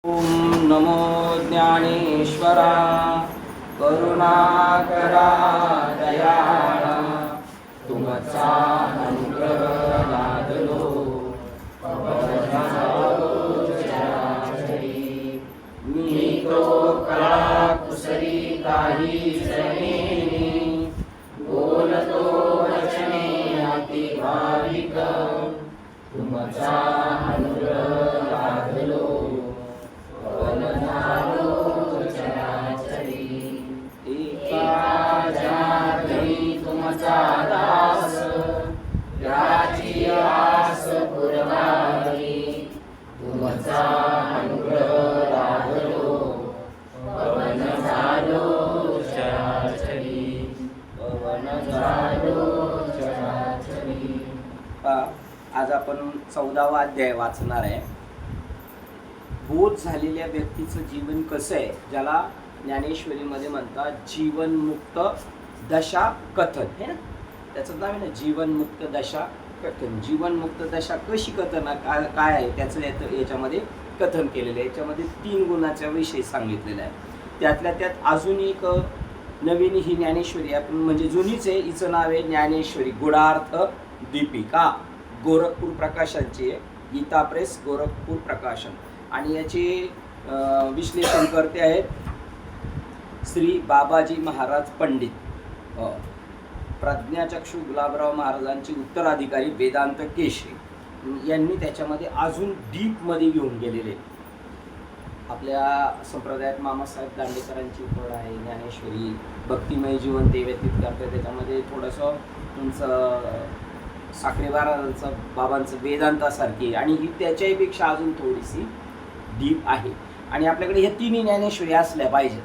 ओम नमो ज्ञानेश्वरा करुणाकरा दयाळा तुमचा अनुग्रह लादलो मी तो कला कुसरी काही जणे बोलतो वचने अति भाविक तुमचा अनुग्रह लादलो तुमचा दास याची आस पुरवावी तुमचा अनुग्रह लाभलो पवन झालो चराचरी पवन झालो चराचरी. आज आपण 14वा अध्याय वाचणार आहे. बोध झालेल्या व्यक्तीचं जीवन कसं आहे, ज्याला ज्ञानेश्वरीमध्ये म्हणतात जीवनमुक्त दशा कथन है ना. त्याचं नाव आहे ना जीवनमुक्त दशा कथन. जीवनमुक्त दशा कशी कथन काय आहे त्याचं याच्यामध्ये कथन केलेलं आहे. याच्यामध्ये 3 गुणाच्या विषयी सांगितलेला आहे. त्यातल्या त्यात अजून एक नवीन ही ज्ञानेश्वरी आपण म्हणजे जुनीच आहे, हिचं नाव आहे ज्ञानेश्वरी गुणार्थ दीपिका. गोरखपूर प्रकाशनची आहे, गीता प्रेस गोरखपूर प्रकाशन. आणि याचे विश्लेषण करते आहेत श्री बाबाजी महाराज पंडित, प्रज्ञाचक्षु गुलाबराव महाराजांचे उत्तराधिकारी वेदांत केशरी यांनी त्याच्यामध्ये अजून डीपमध्ये घेऊन गेलेले. आपल्या संप्रदायात मामासाहेब दांडेकरांची फळ आहे ज्ञानेश्वरी. भक्तिमय जीवन ते व्यतीत करते. त्याच्यामध्ये थोडंसं तुमचं साखरेबारांचं बाबांचं वेदांतासारखी आणि ही त्याच्यापेक्षा अजून थोडीशी डीप आहे. आणि आपल्याकडे ह्या 3 ज्ञानेश्वरी असल्या पाहिजेत.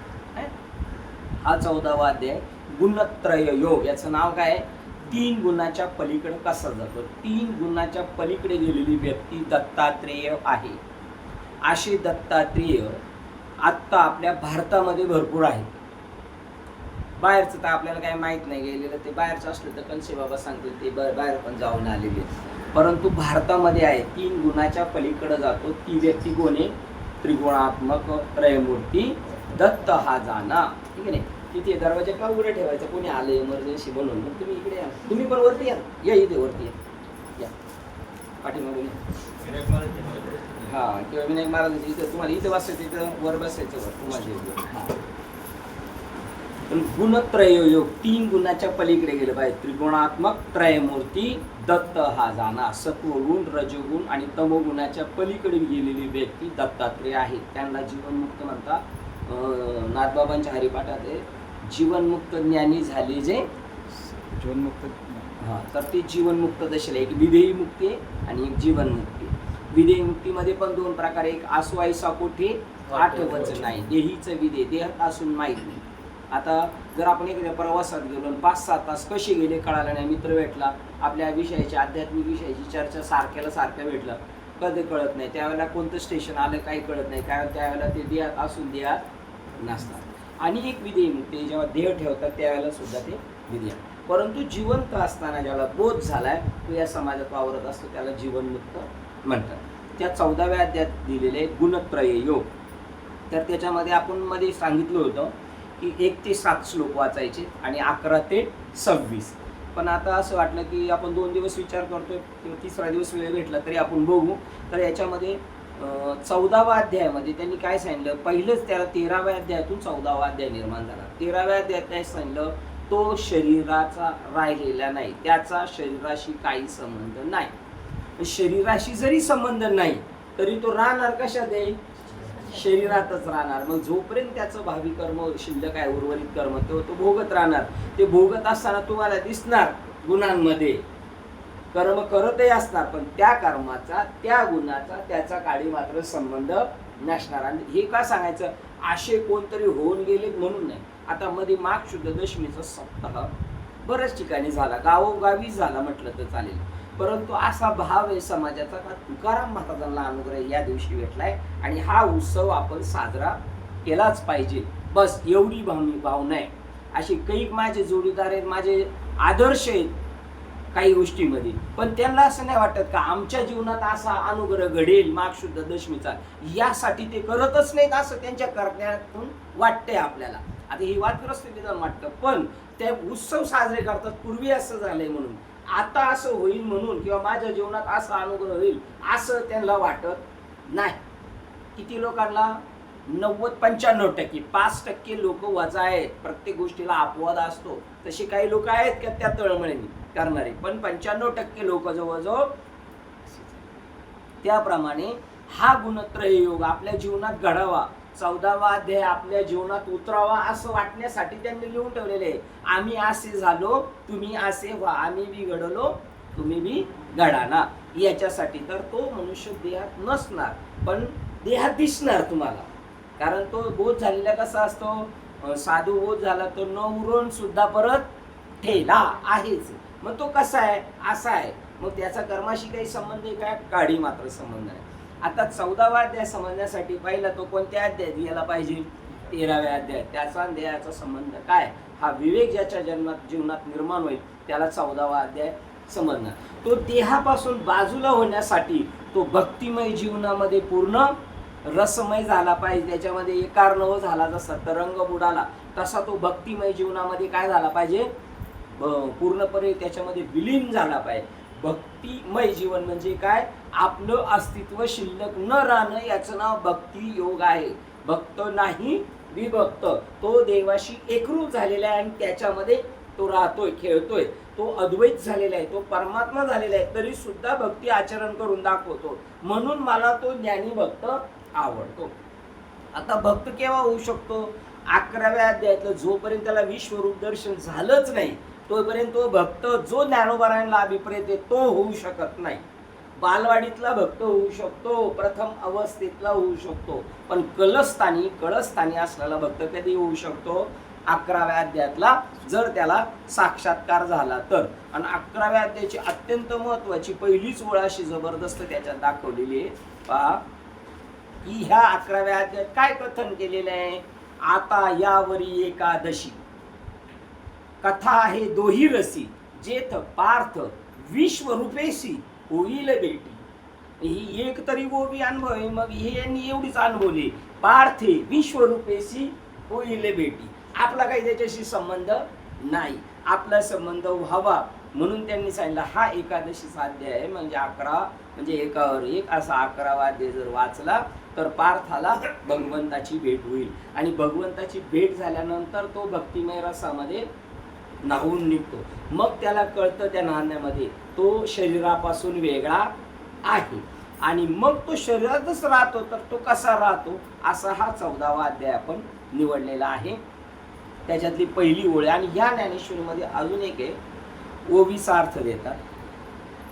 हा 14वा अध्याय गुणत्रय योग. याचं नाव काय? 3 गुणाच्या पलीकडे कसा जातो. 3 गुणाच्या पलीकडे गेलेली व्यक्ती दत्तात्रेय आहे. असे दत्तात्रेय आत्ता आपल्या भारतामध्ये भरपूर आहेत. बाहेरचं तर आपल्याला काही माहीत नाही, गेलेलं ते बाहेरचं असलं तर कनसे बाबा सांगतील ते बाहेर पण जाऊन आलेले. परंतु भारतामध्ये आहे 3 गुणाच्या पलीकडे जातो. ती व्यक्ती कोण आहे? त्रिगुणात्मक त्रयमूर्ती दत्त हा जाना. ठीक आहे नाही. तिथे दरवाजा का उघडे ठेवायचा, कोणी आले इमर्जन्सी म्हणून. मग तुम्ही इकडे या, तुम्ही पण वरती या इथे वरती या पाठीमागून हां. किंवा विनायक महाराज इथं तुम्हाला इथं बसायचं, इथं वर बसायचं वर तुम्हाला. हां. पण गुणत्रय योग 3 गुणाच्या पलीकडे गेलं पाहिजे. त्रिगुणात्मक त्रयमूर्ती दत्त हा जाना. सत्वगुण रजोगुण आणि तमोगुणाच्या पलीकडे गेलेली व्यक्ती दत्तात्रेय आहे. त्यांना जीवनमुक्त म्हणतात. नाथबाबांच्या हरिपाठात आहे जीवनमुक्त ज्ञानी झाले जे जीवनमुक्त. हां. तर ते जीवनमुक्त दशेला एक विधेयी मुक्ती आणि एक जीवनमुक्ती. विधेयी मुक्तीमध्ये पण 2 प्रकार. एक आसवाईसा कोठे आठवच नाही, देहीचं विधेय देहात असून माहीत नाही. आता जर आपण एखाद्या प्रवासात गेलो 5-6 तास कसे गेले कळालं नाही. मित्र भेटला, आपल्या विषयाची आध्यात्मिक विषयाची चर्चा सारख्या भेटलं, कधी कळत नाही. त्यावेळेला कोणतं स्टेशन आलं काही कळत नाही. त्यावेळेला ते देहात असून देहात नसतात. आणि एक विधेय मुक्ती जेव्हा देह ठेवतात त्यावेळेला सुद्धा ते विधेय. परंतु जिवंत असताना ज्याला बोध झालाय तो या समाजात वावरत असतो, त्याला जीवनमुक्त म्हणतात. त्या 14व्या अध्यायात दिलेले गुणत्रय योग. तर त्याच्यामध्ये आपण मध्ये सांगितलं होतं की 1 ते 7 श्लोक वाचायचे आणि 11 ते 26. पण आता असं वाटलं की आपण 2 दिवस विचार करतोय किंवा 3रा दिवस वेळ भेटला तरी आपण बघू. तर याच्यामध्ये 14व्या अध्यायामध्ये त्यांनी काय सांगितलं, पहिलंच त्याला 13व्या अध्यायातून 14वा अध्याय निर्माण झाला. 13व्या अध्यायात काय सांगितलं, तो शरीराचा राहिलेला नाही, त्याचा शरीराशी काही संबंध नाही. शरीराशी जरी संबंध नाही तरी तो राहणार कशात आहे? शरीरातच राहणार. मग जोपर्यंत त्याचं भावी कर्म शिल्लक आहे, उर्वरित कर्म तो भोगत राहणार. ते भोगत असताना तुम्हाला दिसणार गुणांमध्ये कर्म करतही असणार, पण त्या कर्माचा त्या गुणाचा त्याचा काळी मात्र संबंध नसणार. आणि हे का सांगायचं, असे कोणतरी होऊन गेले म्हणून नाही. आता मध्ये माघ शुद्ध दशमीचा सप्ताह बऱ्याच ठिकाणी झाला, गावोगावी झाला म्हटलं तर चालेल. परंतु असा भाव आहे समाजाचा का तुकाराम महाराजांना अनुग्रह या दिवशी भेटलाय आणि हा उत्सव आपण साजरा केलाच पाहिजे. बस एवढी भावना आहे. असे कैक माझे जोडीदार आहेत, माझे आदर्श आहेत. काही गोष्टीमध्ये, पण त्यांना असं नाही वाटत का आमच्या जीवनात असा अनुग्रह घडेल माघ शुद्ध दशमीचा, यासाठी ते करतच नाहीत असं त्यांच्या करण्यातून वाटतंय आपल्याला. आता ही वादग्रस्त विधान वाटतं, पण ते उत्सव साजरे करतात पूर्वी असं झालंय म्हणून, आता असं होईल म्हणून, किंवा माझ्या जीवनात असा अनुग्रह होईल असं त्यांना वाटत नाही. किती लोकांना? 90-95%. 5% लोक वजा आहेत. प्रत्येक गोष्टीला अपवाद असतो, तसे काही लोक आहेत का त्या तळमळीने करणारे, पण 95% लोक जवळजवळ. त्याप्रमाणे हा गुणत्रय योग आपल्या जीवनात घडावा, 14वा अध्याय आपल्या जीवनात उतरावा असं वाटण्यासाठी त्यांनी लिहून ठेवलेले आहे. आम्ही असे झालो, तुम्ही असे व्हा, आम्ही बी घडलो, तुम्ही बी घडा ना, याच्यासाठी. तर तो मनुष्य देहात नसणार, पण देहात दिसणार तुम्हाला. कारण तो बोध झालेला कसा असतो? साधू बोध झाला तो न उरून सुद्धा परत ठेला आहेच. मग तो कसा आहे? असा आहे. मग त्याचा कर्माशी काही संबंध आहे काय? काडी मात्र संबंध आहे. आता 14वा अध्याय समजण्यासाठी पहिला तो कोणत्या अध्यायात गेला पाहिजे? 13व्या अध्यायात. त्याचा देहाचा संबंध काय? हा विवेक ज्याच्या जीवनात निर्माण होईल त्याला 14वा अध्याय समजणार. तो देहापासून बाजूला होण्यासाठी तो भक्तिमय जीवनामध्ये पूर्ण रसमय झाला पाहिजे. त्याच्यामध्ये एकार्णव झाला, जसा तरंग बुडाला तसा तो भक्तिमय जीवनामध्ये काय झाला पाहिजे? पूर्णपणे त्याच्यामध्ये विलीन झाला पाहिजे. भक्तिमय जीवन म्हणजे काय? आपलं अस्तित्व शिल्लक न राहणं, याचं नाव भक्ती योग आहे. भक्त नाही विभक्त, तो देवाशी एकरूप झालेला आहे आणि त्याच्यामध्ये तो राहतोय, खेळतोय, तो अद्वैत झालेला आहे, तो परमात्मा झालेला आहे, तरी सुद्धा भक्ती आचरण करून दाखवतो. म्हणून मला तो ज्ञानी भक्त आवडतो. आता भक्त केव्हा होऊ शकतो? 11व्या अध्यायातलं जोपर्यंत त्याला विश्वरूप दर्शन झालंच नाही तोपर्यंत तो भक्त जो ज्ञानोबारायणला अभिप्रेत आहे तो होऊ शकत नाही. बालवाडीतला भक्त होऊ शकतो, प्रथम अवस्थेतला होऊ शकतो, पण कळस्थानी असलेला भक्त कधी होऊ शकतो? 11व्या अध्यायातला, जर त्याला साक्षात्कार झाला तर. आणि 11व्या अध्यायाची अत्यंत महत्वाची पहिलीच ओळ अशी जबरदस्त त्याच्यात दाखवलेली आहे पहा, की ह्या 11व्या अध्यायात काय कथन केलेलं आहे? आता यावरी एकादशी कथा आहे दोही रसी, जेथ पार्थ विश्वरूपेशी होईल भेटी. ही एक तरी वो बी अनुभव आहे. मग हे यांनी एवढीच अनुभवली, पार्थे विश्वरूपेशी होईल भेटी. आपला काही त्याच्याशी संबंध नाही, आपला संबंध व्हावा म्हणून त्यांनी सांगितलं हा एकादशीचा अध्याय आहे. म्हणजे 11 म्हणजे एकावर एक असा 11वा अध्याय जर वाचला तर पार्थाला भगवंताची भेट होईल, आणि भगवंताची भेट झाल्यानंतर तो भक्तिमय रसामध्ये न्हावून निघतो. मग त्याला कळतं त्या न्हाण्यामध्ये तो शरीरापासून वेगळा आहे, आणि मग तो शरीरातच राहतो. तर तो कसा राहतो? असा हा 14वा अध्याय आपण निवडलेला आहे. त्याच्यातली पहिली ओळ. आणि ह्या ज्ञानेश्वरीमध्ये अजून एक आहे, ओवीचा अर्थ देतात.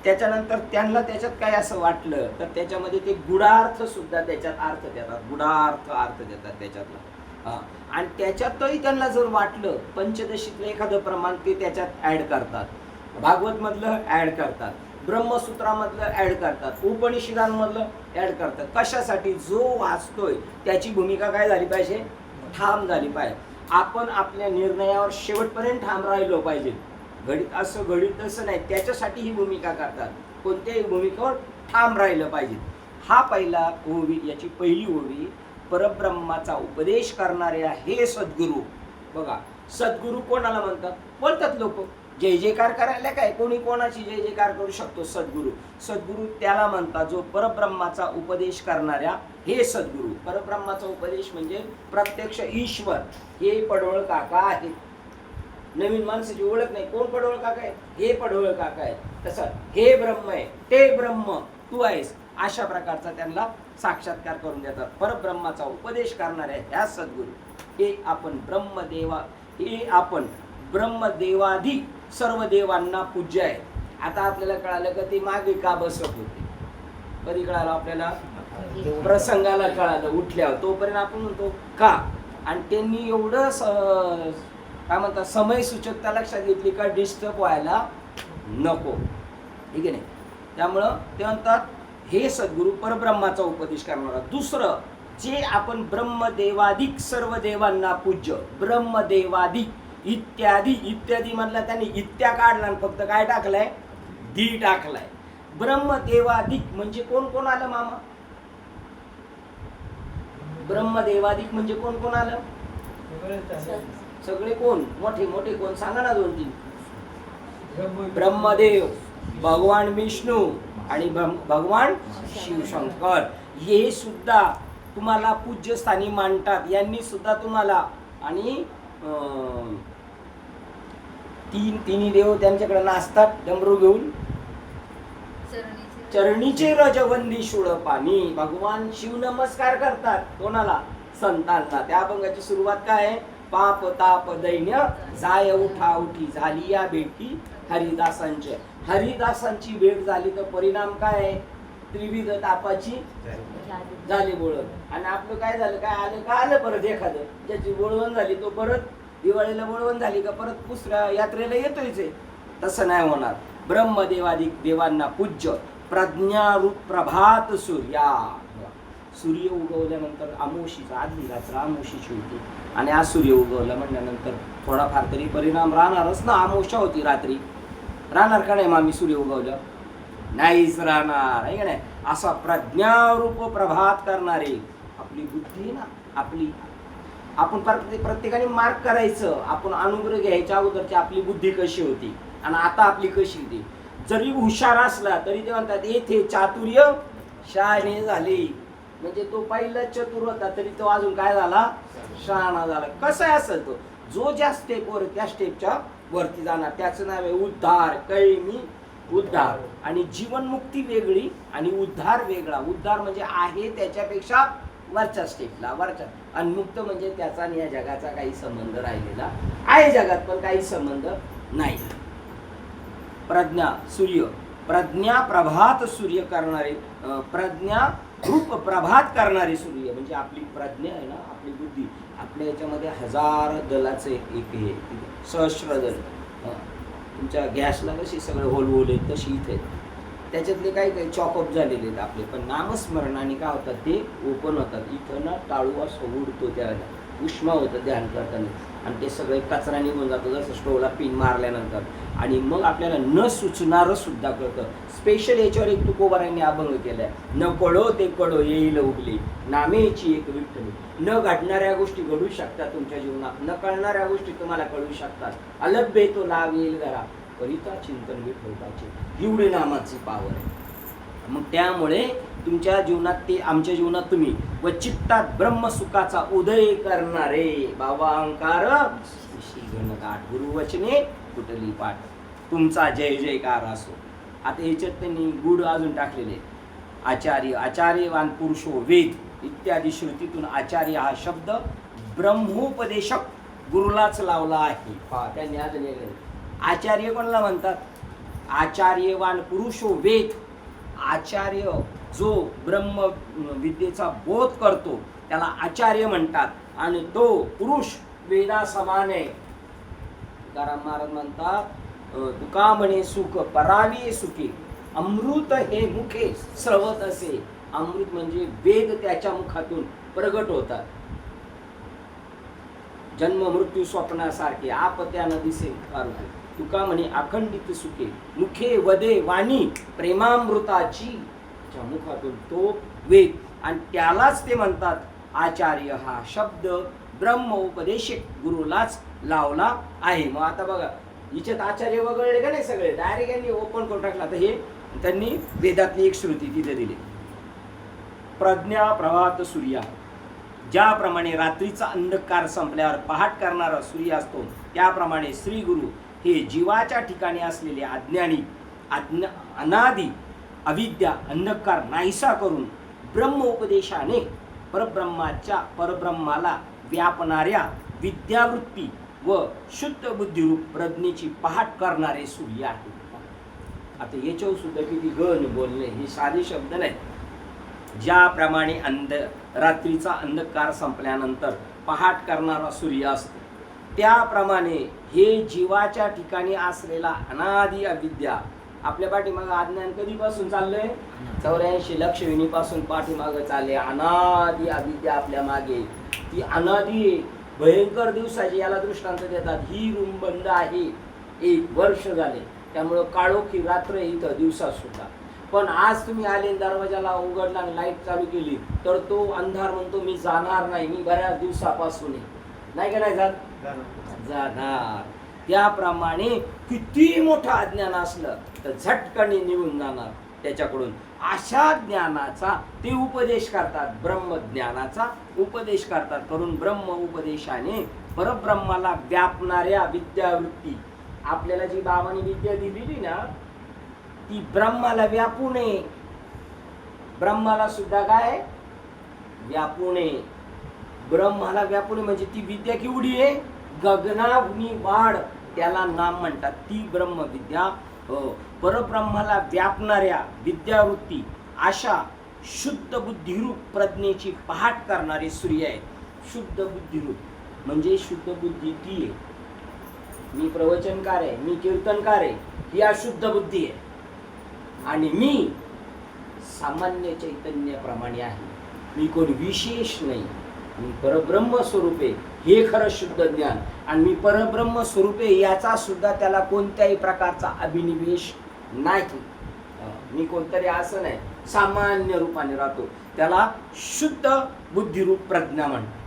त्याच्यानंतर त्यांना त्याच्यात काय असं वाटलं तर त्याच्यामध्ये ते गुढार्थ सुद्धा त्याच्यात अर्थ देतात, अर्थ देतात त्याच्यातला. आणि त्याच्यातही त्यांना जर वाटलं पंचदशीतलं एखादं प्रमाण ते त्याच्यात ॲड करतात, भागवत मधलं ॲड करतात, ब्रह्मसूत्रामधलं ॲड करतात, उपनिषदांमधलं ॲड करतात. कशासाठी? जो वाचतोय त्याची भूमिका काय झाली पाहिजे? ठाम झाली पाहिजे. आपण आपल्या निर्णयावर शेवटपर्यंत ठाम राहिलो पाहिजे. घडीत असं नाही, त्याच्यासाठी ही भूमिका करतात. कोणत्याही भूमिकेवर ठाम राहिलं पाहिजे. हा पहिला ओवी, याची पहिली ओवी, परब्रह्माचा उपदेश करणारे हे सद्गुरू. बघा, सद्गुरू कोणाला म्हणतात? बोलतात लोक जय जयकार करायला. काय कोणी कोणाची जय जयकार करू शकतो? सद्गुरू त्याला म्हणतात जो परब्रह्माचा उपदेश करणाऱ्या हे सद्गुरू. परब्रह्माचा उपदेश म्हणजे प्रत्यक्ष ईश्वर. हे पडवळ काका आहेत. नवीन माणसाची ओळख नाही, कोण पडवळ काका आहे? हे पडवळ काका आहे. तसं हे ब्रह्म आहे, ते ब्रह्म तू आहेस, अशा प्रकारचा त्यांना साक्षात्कार करून देतात. परब्रह्माचा उपदेश करणाऱ्या ह्या सद्गुरू. हे आपण ब्रह्मदेवाधी सर्व देवांना पूज्य आहे. आता आपल्याला कळालं का ते मागे का बसत होते? कधी कळालं आपल्याला? प्रसंगाला कळालं, उठल्यावर. तोपर्यंत आपण म्हणतो का? आणि त्यांनी एवढं काय म्हणतात समय सूचकता लक्षात घेतली का डिस्टर्ब व्हायला नको, ठीक आहे नाही. त्यामुळं ते म्हणतात हे सद्गुरू परब्रह्माचा उपदेश करणारा. दुसरं, जे आपण ब्रह्मदेवाधिक सर्व देवांना पूज्य, ब्रह्मदेवाधिक इत्यादी. इत्यादी म्हणला त्यांनी इत्या काढला आणि फक्त काय टाकलंय? दी टाकलाय. ब्रह्मदेवादिक म्हणजे कोण कोण आलं मामा? ब्रह्मदेवादिक म्हणजे कोण कोण आलं? सगळे कोण? मोठे मोठे कोण? सांगा ना 2-3. ब्रह्मदेव, भगवान विष्णू आणि भगवान शिवशंकर हे सुद्धा तुम्हाला पूज्यस्थानी मांडतात. यांनी सुद्धा तुम्हाला आणि तिन्ही देव त्यांच्याकडे नाचतात डमरू घेऊन. चरणीचे रजवंदी शुळ पाणी. भगवान शिव नमस्कार करतात कोणाला? संतांना. त्या अभंगाची सुरुवात काय आहे? पाप ताप दैन्य जाय उठा उठी झाली या भेटी हरिदासांचे. हरिदासांची भेट झाली तर परिणाम काय आहे? त्रिविध तापाची झाली बोळवण. आणि आपलं काय झालं? काय आलं का आलं परत एखादं. ज्याची बोळवण झाली तो परत दिवाळीला बोळवण झाली का परत दुसऱ्या यात्रेला येतोयच आहे. तसं नाही होणार. ब्रह्मदेवादिक देवांना पूज्य प्रज्ञारूप प्रभात सूर्या. सूर्य उगवल्यानंतर अमावशीचा आदली रात्र अमावशीची होती आणि आज सूर्य उगवला म्हटल्यानंतर थोडाफार तरी परिणाम राहणारच ना. अमावस्या होती रात्री, राहणार का नाही मामी? सूर्य उगवलं नाहीच राहणार आहे का नाही? असा प्रज्ञारूप प्रभात करणारे आपली बुद्धी ना. आपली आपण प्रत्येकाने मार्क करायचं. आपण अनुग्रह घ्यायच्या अगोदरची आपली बुद्धी कशी होती आणि आता आपली कशी होती. जरी हुशार असला तरी ते म्हणतात येथे चातुर्य शहाणे झाले. म्हणजे तो पहिला चतुर होता तरी तो अजून काय झाला? शहाणा झाला. कसं आहे असेल तो जो ज्या स्टेपवर त्या स्टेपच्या वरती जाणार त्याचं नाव आहे उद्धार. कैमी उद्धार. आणि जीवनमुक्ती वेगळी आणि उद्धार वेगळा. उद्धार म्हणजे आहे त्याच्यापेक्षा वरच्या स्टेपला वरच्या. आणि मुक्त म्हणजे त्याचा आणि या जगाचा काही संबंध राहिलेला आहे. जगात पण काही संबंध नाही. प्रज्ञा सूर्य, प्रज्ञा प्रभात सूर्य करणारे, प्रज्ञा रूप प्रभात करणारे सूर्य म्हणजे आपली प्रज्ञा आहे ना, आपली बुद्धी. आपल्या याच्यामध्ये 1000 दलाचे एक हे सहस्र दल. तुमच्या गॅसला कशी सगळे होल आहेत तशी इथे त्याच्यातले काही काही चॉकअप झालेले आहेत आपले. पण नामस्मरणाने काय होतात ते ओपन होतात. इथं ना टाळू असं उडतो, त्याला उष्मा होतं ध्यान करताना आणि ते सगळे कचरा निघून जातो जसं स्टोवला पिन मारल्यानंतर. आणि मग आपल्याला न सुचणारं सुद्धा कळतं. स्पेशल याच्यावर एक तुकोबारांनी अभंग केलाय. न कळो ते कळो येईल उगली नामेची एक विठ्ठली. न घडणाऱ्या गोष्टी घडू शकतात तुमच्या जीवनात, न कळणाऱ्या गोष्टी तुम्हाला कळू शकतात. अलभ्य तो लाभ येईल घरा करिता चिंतन विठ्ठलाचे. एवढे नामाची पावर आहे. मग त्यामुळे तुमच्या जीवनात ते आमच्या जीवनात तुम्ही व चित्तात ब्रह्मसुखाचा उदय करणारे बाबा अंकार घनदाट गुरुवचने कुठली पाठ. तुमचा जय जयकार असो. आता याच्यात त्यांनी गुढ अजून टाकलेले. आचार्य, आचार्यवान पुरुषो वेद इत्यादी श्रुतीतून आचार्य हा शब्द ब्रह्मोपदेशक गुरुलाच लावला आहे. त्यांनी अजून आचार्य कोणाला म्हणतात? आचार्यवान पुरुषो वेद. आचार्य जो ब्रह्म विद्येचा बोध करतो त्याला आचार्य म्हणतात. आणि तो पुरुष वेदा समान आहे. तुकाराम महाराज म्हणतात तुका म्हणे सुख परावी सुखी अमृत हे मुखे स्रवत असे. अमृत म्हणजे वेद त्याच्या मुखातून प्रगट होतात. जन्म मृत्यू स्वप्नासारखे आपत्यानं दिसे फारुके. तुका म्हणे अखंडित सुखे मुखे वदे वाणी प्रेमामृताची. मुखातून तो वेद आणि त्यालाच ते म्हणतात आचार्य हा शब्द ब्रह्मोपदेशक गुरुलाच लावला आहे. मग आता बघा हिच्यात आचार्य वगळले का नाही सगळे डायरेक्ट यांनी ओपन करून टाकला. तर हे त्यांनी वेदातली एक श्रुती तिथे दिली. प्रज्ञा प्रभात सूर्या. ज्याप्रमाणे रात्रीचा अंधकार संपल्यावर पहाट करणारा सूर्य असतो त्याप्रमाणे श्री गुरु हे जीवाच्या ठिकाणी असलेले अज्ञानी अनादी अविद्या अंधकार नाहीसा करून ब्रह्मोपदेशाने परब्रह्माला व्यापणाऱ्या विद्यावृत्ती व शुद्ध बुद्धिरूप प्रज्ञेची पहाट करणारे सूर्य आहे. आता याच्यावर सुद्धा किती गण बोलणे. हे साधे शब्द नाही. ज्याप्रमाणे रात्रीचा अंधकार संपल्यानंतर पहाट करणारा सूर्य असतो त्याप्रमाणे हे जीवाच्या ठिकाणी असलेला अनादी अविद्या. आपल्या पाठीमागं अज्ञान कधीपासून चाललंय? 84 लक्षविणीपासून पाठीमागं चालले. अनादी अविद्या आपल्या मागे. ती अनादी भयंकर दिवसाची याला दृष्टांत देतात. ही रूम बंद आहे 1 वर्ष झाले त्यामुळं काळोखी रात्र इथं दिवसात सुद्धा. पण आज तुम्ही आले दरवाजाला उघडला आणि लाईट चालू केली तर तो अंधार म्हणतो मी जाणार नाही, मी बऱ्याच दिवसापासून नाही का नाही जाणार. त्याप्रमाणे किती मोठं अज्ञान असलं तर झटकणी निघून जाणार त्याच्याकडून. अशा ज्ञानाचा ते उपदेश करतात, ब्रह्मज्ञानाचा उपदेश करतात. करून ब्रह्म उपदेशाने परब्रह्माला व्यापणाऱ्या विद्यावृत्ती, आपल्याला जी बाबांनी विद्या दिलेली ना ती ब्रह्माला व्यापू नये, ब्रह्माला सुद्धा काय व्यापू नये. ब्रह्माला व्यापू नये म्हणजे ती विद्या केवढी आहे, गगनाग्नी वाढ त्याला नाम म्हणतात. ती ब्रह्मविद्या परब्रह्माला व्यापणाऱ्या विद्यावृत्ती अशा शुद्ध बुद्धिरूप प्रज्ञेची पहाट करणारे सूर्य आहे. शुद्ध बुद्धिरूप म्हणजे शुद्ध बुद्धी ती आहे. मी प्रवचनकार आहे, मी कीर्तनकार आहे, ही अशुद्ध बुद्धी आहे. आणि मी सामान्य चैतन्याप्रमाणे आहे, मी कोण विशेष नाही, मी परब्रह्म स्वरूपे, हे खरं शुद्ध ज्ञान. आणि मी परब्रह्म स्वरूपे याचा सुद्धा त्याला कोणत्याही प्रकारचा अभिनिवेश नाही. मी कोणतरी असं नाही, सामान्य रूपाने राहतो, त्याला शुद्ध बुद्धिरूप प्रज्ञा म्हणतात.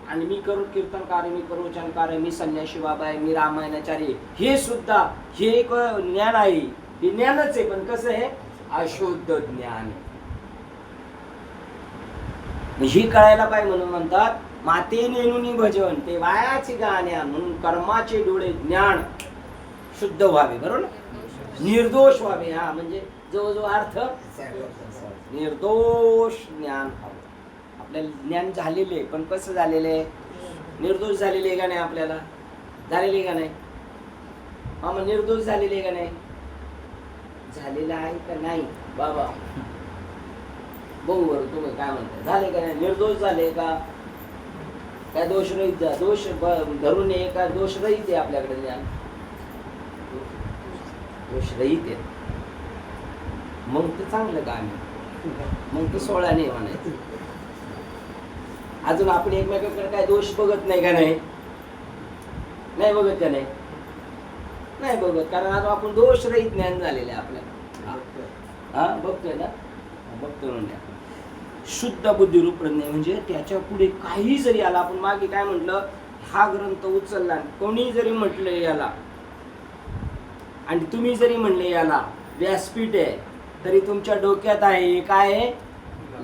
आणि मी करू कीर्तनकार, मी प्रवचनकार आहे, मी संन्यासी बाबा आहे, मी रामायणाचार्य, हे सुद्धा हे एक ज्ञान आहे, हे ज्ञानच आहे. पण कसं आहे, अशुद्ध ज्ञान. हे कळायला पाहिजे म्हणून म्हणतात माते नेनुनी भजन ते वायाचे गाण्या. म्हणून कर्माचे डोळे ज्ञान शुद्ध व्हावे, बरोबर, निर्दोष व्हावे. हा म्हणजे जवळजवळ अर्थ निर्दोष ज्ञान व्हावं. आपल्याला ज्ञान झालेले पण कसं झालेलं आहे, निर्दोष झालेले आहे का नाही, आपल्याला झालेले का नाही, हा मग निर्दोष झालेले का नाही, झालेला आहे का नाही बाबा, बघू बरं तुम्ही काय म्हणताय, झाले का नाही, निर्दोष झाले का, काय दोष रहित, दोष धरून ये का दोष रहित आहे आपल्याकडे ज्ञान, दोष रहित आहे. मग तर चांगलं काम आहे, मग तर 16 नाही म्हणायचं. अजून आपण एकमेकांकडे काय दोष बघत नाही का, नाही नाही बघत का, नाही नाही बघत, कारण आज आपण दोष रहित ज्ञान झालेले आहे आपल्याला. हा बघतोय ना, बघतोय म्हणजे शुद्ध बुद्धिरूप प्रज्ञा म्हणजे त्याच्या पुढे काही जरी आला. आपण मागे काय म्हटलं, हा ग्रंथ उचलला, कोणी जरी म्हटलं याला आणि तुम्ही जरी म्हणले याला व्यासपीठ आहे, तरी तुमच्या डोक्यात आहे काय आहे,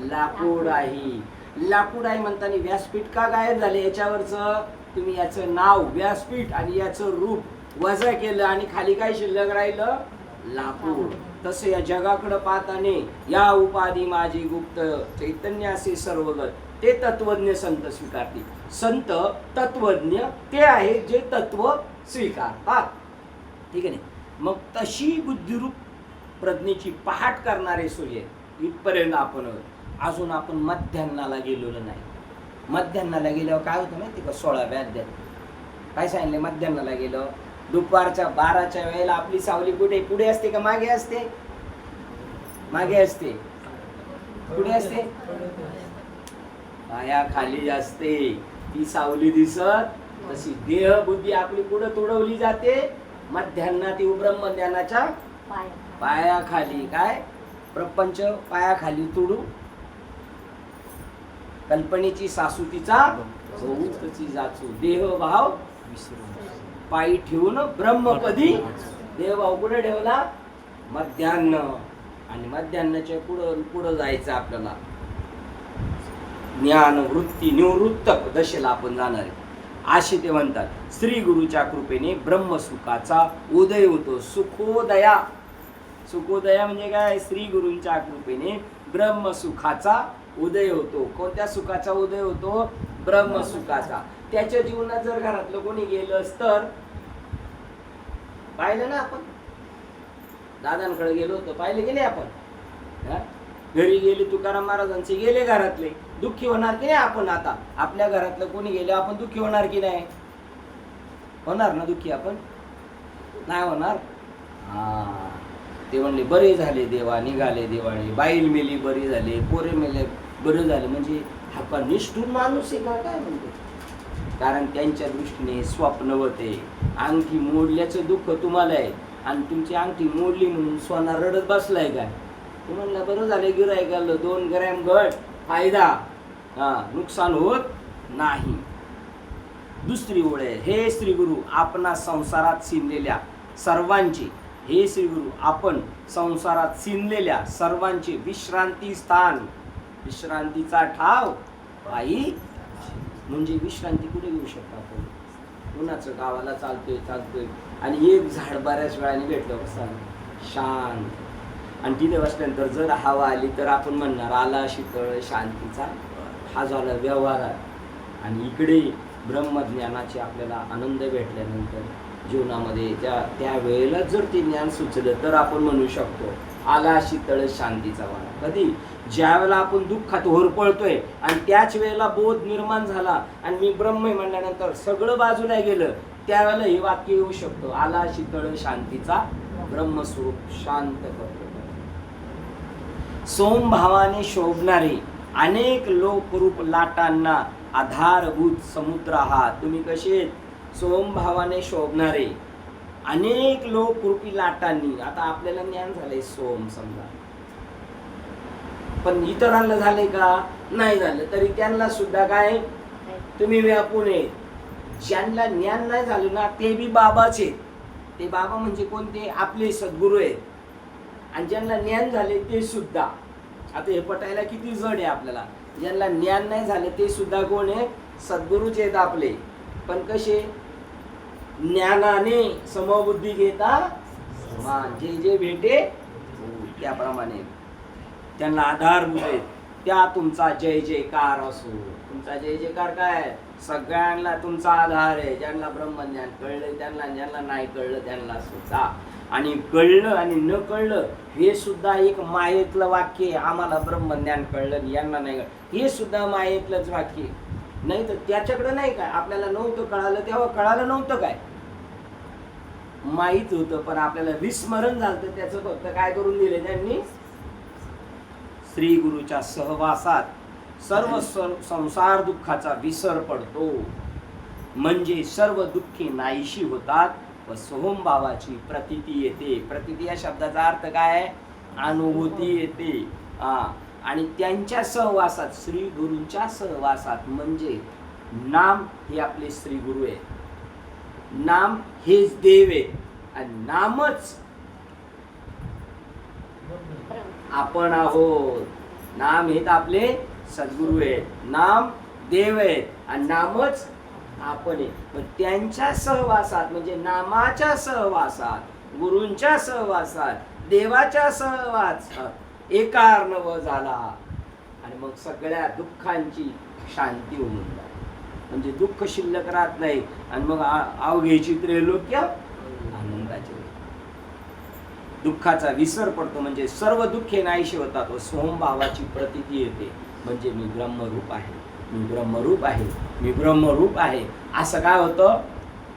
लाकूड आहे. लाकूड आहे म्हणताना व्यासपीठ का गायब झाले याच्यावरचं, तुम्ही याचं नाव व्यासपीठ आणि याचं रूप वजा केलं आणि खाली काय शिल्लक राहिलं, लाकूड. तसं या जगाकडे पाहताने या उपाधी माझी गुप्त चैतन्य असे सर्वगत ते तत्वज्ञ संत स्वीकारतील. संत तत्वज्ञ ते आहेत जे तत्व स्वीकारतात, ठीक आहे. मग तशी बुद्धिरूप प्रज्ञेची पहाट करणारे सूर्य इथपर्यंत आपण अजून आपण मध्यान्नाला गेलेलो नाही. मध्यान्नाला गेल्यावर काय होतं माहिती का, 16व्या अध्यायात काय सांगितलं, मध्यान्नाला गेलो दुपारच्या 12च्या वेळेला आपली सावली कुठे, पुढे असते का मागे असते, मागे असते, पुढे असते, पाया खाली असते. ती सावली दिसत तशी देह बुद्धी आपली पुढे तुडवली जाते. मध्यान्ना ती ब्रह्मज्ञानाच्या पायाखाली काय, प्रपंच पायाखाली तुडू, कल्पनेची सासुतीचा बहुतची जाचू, देह भाव पायी ठेवून ब्रह्मपदी देवभाव कुठे ठेवला, मध्यान्ह. आणि मध्यान्हाच्या पुढं जायचं आपल्याला ज्ञान वृत्ती निवृत्त दशेला आपण जाणार आहे असे ते म्हणतात. श्री गुरुच्या कृपेने ब्रह्मसुखाचा उदय होतो. सुखोदया, सुखोदया म्हणजे काय, श्री गुरूंच्या कृपेने ब्रह्मसुखाचा उदय होतो. कोणत्या सुखाचा उदय होतो, ब्रह्मसुखाचा. त्याच्या जीवनात जर घरातलं कोणी गेलं तर पाहिलं ना, आपण दादांकडे गेलो होतो, पाहिले गेले आपण, घरी गेले तुकाराम महाराजांचे गेले घरातले, दुःखी होणार की नाही आपण. आता आपल्या घरातलं कोणी गेलं आपण दुःखी होणार की नाही, होणार ना दुःखी आपण, नाही होणार. हा ते म्हणले बरे झाले देवा, निघाले दिवाळी, बाईल मेली बरी झाले, पोरे मेले बरे झाले. म्हणजे हा निष्ठुर माणूस आहे का काय म्हणते, कारण त्यांच्या दृष्टीने स्वप्नवत आहे. अंगठी मोडल्याचं दुःख तुम्हाला आहे आणि तुमची अंगठी मोडली म्हणून सोना रडत बसलाय काय? तू म्हणला बरं झालं गिऱ्हाईकाला 2 ग्रॅम घट, फायदा, नुकसान होत नाही. दुसरी ओळ आहे, हे श्री गुरु आपणा संसारात शिनलेल्या सर्वांचे, हे श्री गुरु आपण संसारात शिनलेल्या सर्वांचे विश्रांती स्थान, विश्रांतीचा ठाव आई. म्हणजे विश्रांती कुठे घेऊ शकतो आपण? कुणाचं गावाला चालतोय आणि एक झाड बऱ्याच वेळाने भेटलं कसं शांत, आणि तिथे बसल्यानंतर जर हवा आली तर आपण म्हणणार आला शीतळ शांतीचा. हा झाला व्यवहार. आणि इकडे ब्रह्मज्ञानाचे आपल्याला आनंद भेटल्यानंतर जीवनामध्ये त्या वेळेला जर ते ज्ञान सुचलं तर आपण म्हणू शकतो आला शीतळ शांतीचा वारा. कधी? ज्या वेळेला आपण दुःखात होरपळतोय आणि त्याच वेळेला बोध निर्माण झाला आणि मी ब्रह्म म्हणल्यानंतर सगळं बाजूला गेलं, त्यावेळेला हे वाक्य येऊ शकतो आला शीतळ शांतीचा ब्रह्मस्वरूप शांत करतो. सोमभावाने शोभणारे अनेक लोकरूप लाटांना आधारभूत समुद्र हा. तुम्ही कसे? सोमभावाने शोभणारे अनेक लोकरूपी लाटांनी. आता आपल्याला ज्ञान झालंय सोम समजा, पण इतरांना झालंय का? नाही झालं. तरी त्यांना सुद्धा काय तुम्ही व्यापून आहे. ज्यांना ज्ञान नाही झालं ना ते बी बाबाच आहेत. ते बाबा म्हणजे कोणते? आपले सद्गुरू आहेत. आणि ज्यांना ज्ञान झाले ते सुद्धा, आता हे पटायला किती जड आहे आपल्याला, ज्यांना ज्ञान नाही झाले ते सुद्धा कोण आहे? सद्गुरूच आहेत आपले. पण कसे? ज्ञानाने समबुद्धी घेता समान, जे जे भेटे त्याप्रमाणे त्यांना आधारभूत आहेत. त्या तुमचा जय जयकार असो. तुमचा जय जयकार काय? सगळ्यांना तुमचा आधार आहे. ज्यांना ब्रह्मज्ञान कळलं त्यांना, ज्यांना नाही कळलं त्यांना सुद्धा. आणि कळलं आणि न कळलं हे सुद्धा एक मायेतलं वाक्य आहे. आम्हाला ब्रह्मज्ञान कळलं यांना नाही कळलं, हे सुद्धा मायेतलंच वाक्य आहे. नाही तर त्याच्याकडे नाही काय, आपल्याला नव्हतं कळालं तेव्हा कळालं नव्हतं काय, माहीत होतं पण आपल्याला विस्मरण झालं. तर त्याचं फक्त काय करून दिले त्यांनी? श्री गुरुच्या सहवासात सर्व संसार दुःखाचा विसर पडतो. म्हणजे सर्व दुःखी नाहीशी होतात व सोमभावाची प्रतीती येते. प्रतीती या शब्दाचा अर्थ काय? अनुभूती येते. आणि त्यांच्या सहवासात, श्री गुरूंच्या सहवासात, म्हणजे नाम हे आपले श्री गुरु आहे, नाम हेच देव आहे आणि नामच आपण आहोत. नाम हेच आपले सद्गुरू आहेत, नाम देव आहेत आणि नामच आपण आहे. पण त्यांच्या सहवासात म्हणजे नामाच्या सहवासात, गुरूंच्या सहवासात, देवाच्या सहवासात एकार्णव झाला आणि मग सगळ्या दुःखांची शांती होऊन जाते. म्हणजे दुःख शिल्लक राहत नाही आणि मग अवघेची त्रैलोक्य आनंदाचे. दुःखाचा विसर पडतो म्हणजे सर्व दुःखे नाहीशी होतात व सोमभावाची प्रतीती येते. म्हणजे मी ब्रह्मरूप आहे, मी ब्रह्मरूप आहे, मी ब्रह्मरूप आहे असं काय होतं?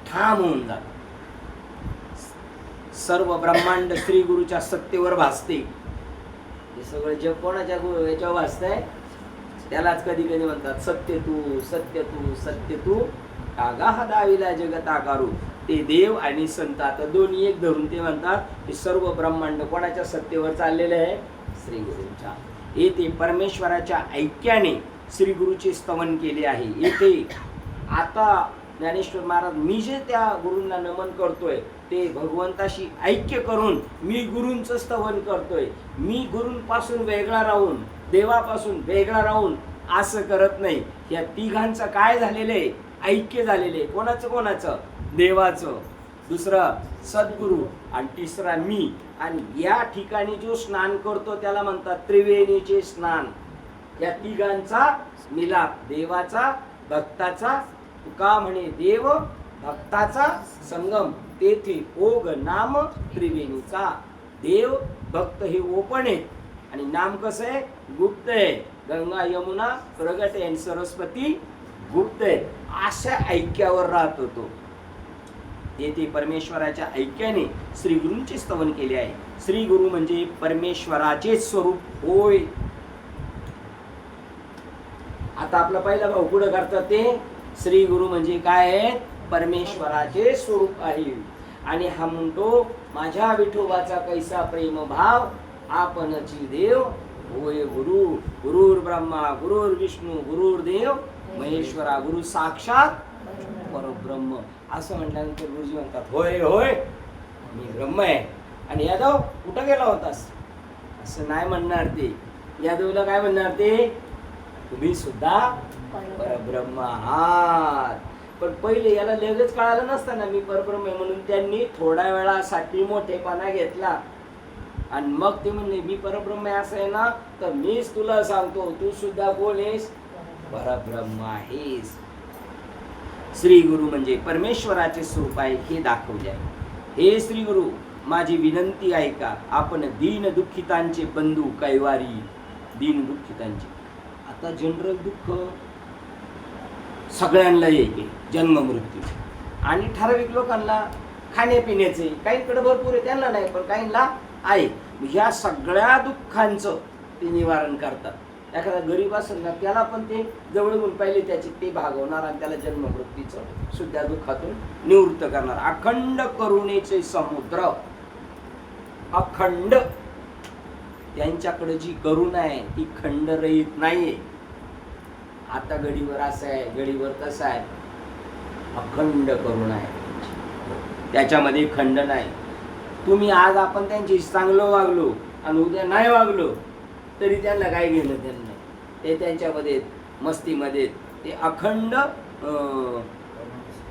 ठाम होऊन जात. सर्व ब्रह्मांड श्री गुरुच्या सत्तेवर भासते. हे सगळं जग कोणाच्या याच्यावर भासतंय? त्यालाच कधी कधी म्हणतात सत्य तू, सत्य तू, सत्य तू कागा हा दाविला जगत आकारू. ते देव आणि संत आता दोन्ही एक धरून ते म्हणतात की सर्व ब्रह्मांड कोणाच्या सत्तेवर चाललेले आहे? श्री गुरूंच्या. येथे परमेश्वराच्या ऐक्याने श्री गुरुचे स्तवन केले आहे. येथे आता ज्ञानेश्वर महाराज मी जे त्या गुरूंना नमन करतोय ते भगवंताशी ऐक्य करून मी गुरूंचं स्तवन करतोय. मी गुरूंपासून वेगळा राहून, देवापासून वेगळा राहून असं करत नाही. या तिघांचं काय झालेलं आहे? ऐक्य झालेलं आहे. कोणाचं कोणाचं? देवाचं, दुसरं सद्गुरू आणि तिसरा मी. आणि या ठिकाणी जो स्नान करतो त्याला म्हणतात त्रिवेणीचे स्नान. या तिघांचा मिलाप, देवाचा, भक्ताचा, तुका म्हणे देव भक्ताचा संगम. तेथे ओघ नाम त्रिवेणीचा. देव भक्त हे ओपन आहे आणि नाम कसं आहे? गुप्त आहे. गंगा यमुना प्रगट आहे आणि सरस्वती गुप्त आहे. अशा ऐक्यावर राहत होतो. येथे परमेश्वराच्या ऐक्याने श्री गुरूंचे स्तवन केले आहे. श्री गुरु म्हणजे परमेश्वराचे स्वरूप होय. आता आपला पहिला भाऊ पुढे करतात ते श्री गुरु म्हणजे काय आहे? परमेश्वराचे स्वरूप आहे. आणि हा म्हणतो माझ्या विठोबाचा कैसा प्रेम भाव आपणची देव होय गुरु. गुरुर ब्रह्मा गुरुर विष्णू गुरुर देव महेश्वरा, गुरु साक्षात परब्रह्म. असं म्हटल्यानंतर गुरुजी म्हणतात होय होय मी ब्रह्म आहे. आणि यादव कुठं गेला होतास असं नाही म्हणणार ते. यादवला काय म्हणणार ते, तुम्ही सुद्धा परब्रह्म आहात. पण पहिले याला लगेच कळालं नसतं ना मी परब्रह्म आहे म्हणून त्यांनी थोड्या वेळासाठी मोठेपणा घेतला आणि मग ते म्हणले मी परब्रह्म आहे असं आहे ना तर मीच तुला सांगतो तू सुद्धा कोण आहेस, परब्रह्म आहेस. श्री गुरु म्हणजे परमेश्वराचे स्वरूप आहे हे दाखवले आहे. हे श्री गुरु माझी विनंती आहे का, आपण दीन दुःखितांचे बंधू कैवारी. दीन दुःखितांचे आता जनरल दुःख सगळ्यांना येते जन्म मृत्यू आणि ठराविक लोकांना खाण्यापिण्याचे, काहींकडे भरपूर आहे त्यांना नाही पण काहींना आहे. ह्या सगळ्या दुःखांचं ते निवारण करतात. एखादा गरीब असेल ना त्याला पण ते जवळ घेऊन पहिले त्याची ते भागवणार आणि त्याला जन्म मृत्यूचं सुद्धा दुःखातून निवृत्त करणार. अखंड करुणेचे समुद्र, अखंड त्यांच्याकडे जी करुणा आहे ती खंडरहित नाहीये. आता घडीवर असं आहे घडीवर तसं आहे, अखंड करुणा आहे त्याच्यामध्ये खंड नाही. तुम्ही आज आपण त्यांची चांगलं वागलो आणि उद्या नाही वागलो तरी त्यांना काय घेणं त्यांना नाही. ते त्यांच्यामध्ये मस्तीमध्ये ते अखंड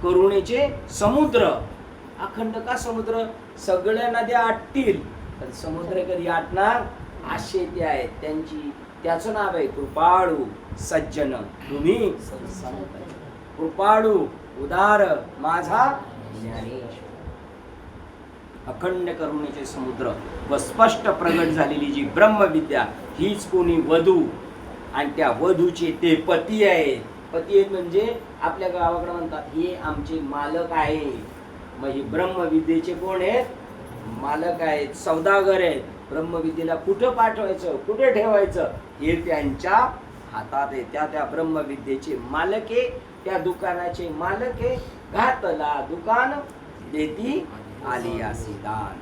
करुणेचे समुद्र. अखंड का समुद्र, सगळ्या नद्या आटतील पण समुद्र कधी आटणार असे ते आहेत. त्यांची त्याचं नाव आहे कृपाळू सज्जन. तुम्ही कृपाळू उदार माझा ज्ञानेश्वर. अखंड करुणेचे समुद्र व स्पष्ट प्रगट झालेली जी ब्रह्मविद्या हीच कोणी वधू आणि त्या वधूचे ते पती आहेत. पती आहेत म्हणजे आपल्या गावाकडे म्हणतात हे आमचे मालक आहे. मग हे ब्रह्मविद्येचे कोण आहेत, मालक आहेत, सौदागर आहेत. ब्रह्मविद्येला कुठं पाठवायचं कुठे ठेवायचं हे त्यांच्या हातात आहे. त्या ब्रह्मविद्येचे मालके, त्या दुकानाचे मालके. घातला दुकान देती आलियासी दान.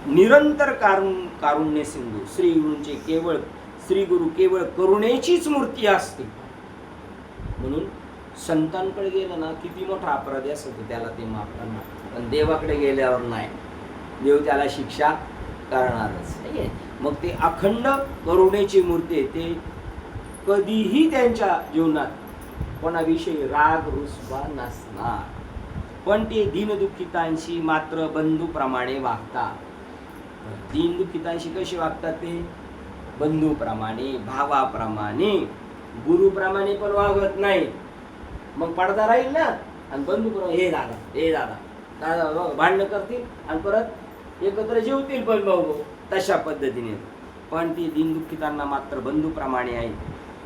निरंतर कारुण्य सिंधू श्री गुरूंचे केवळ श्री गुरु केवळ करुणेचीच मूर्ती असते. म्हणून संतांकडे गेलं ना किती मोठा अपराधी असतो त्याला ते माफ करणार, पण देवाकडे गेल्यावर नाही, देव त्याला शिक्षा करणारच. मग ते अखंड करुणेची मूर्ती आहे. ते कधीही त्यांच्या जीवनात कोणाविषयी राग रुसवा नसणार. पण ते दीनदुःखितांशी मात्र बंधूप्रमाणे वागतात. दीनदुःखितांशी कशी वागतात ते, बंधूप्रमाणे भावाप्रमाणे. गुरुप्रमाणे पण वागत नाही. मग पडदा राहील ना आणि बंधूप्रमाणे हे दादा दादा भांडणं करतील आणि परत एकत्र जेवतील पण भाऊ तशा पद्धतीने. पण ती दीनदुःखितांना मात्र बंधूप्रमाणे आहे.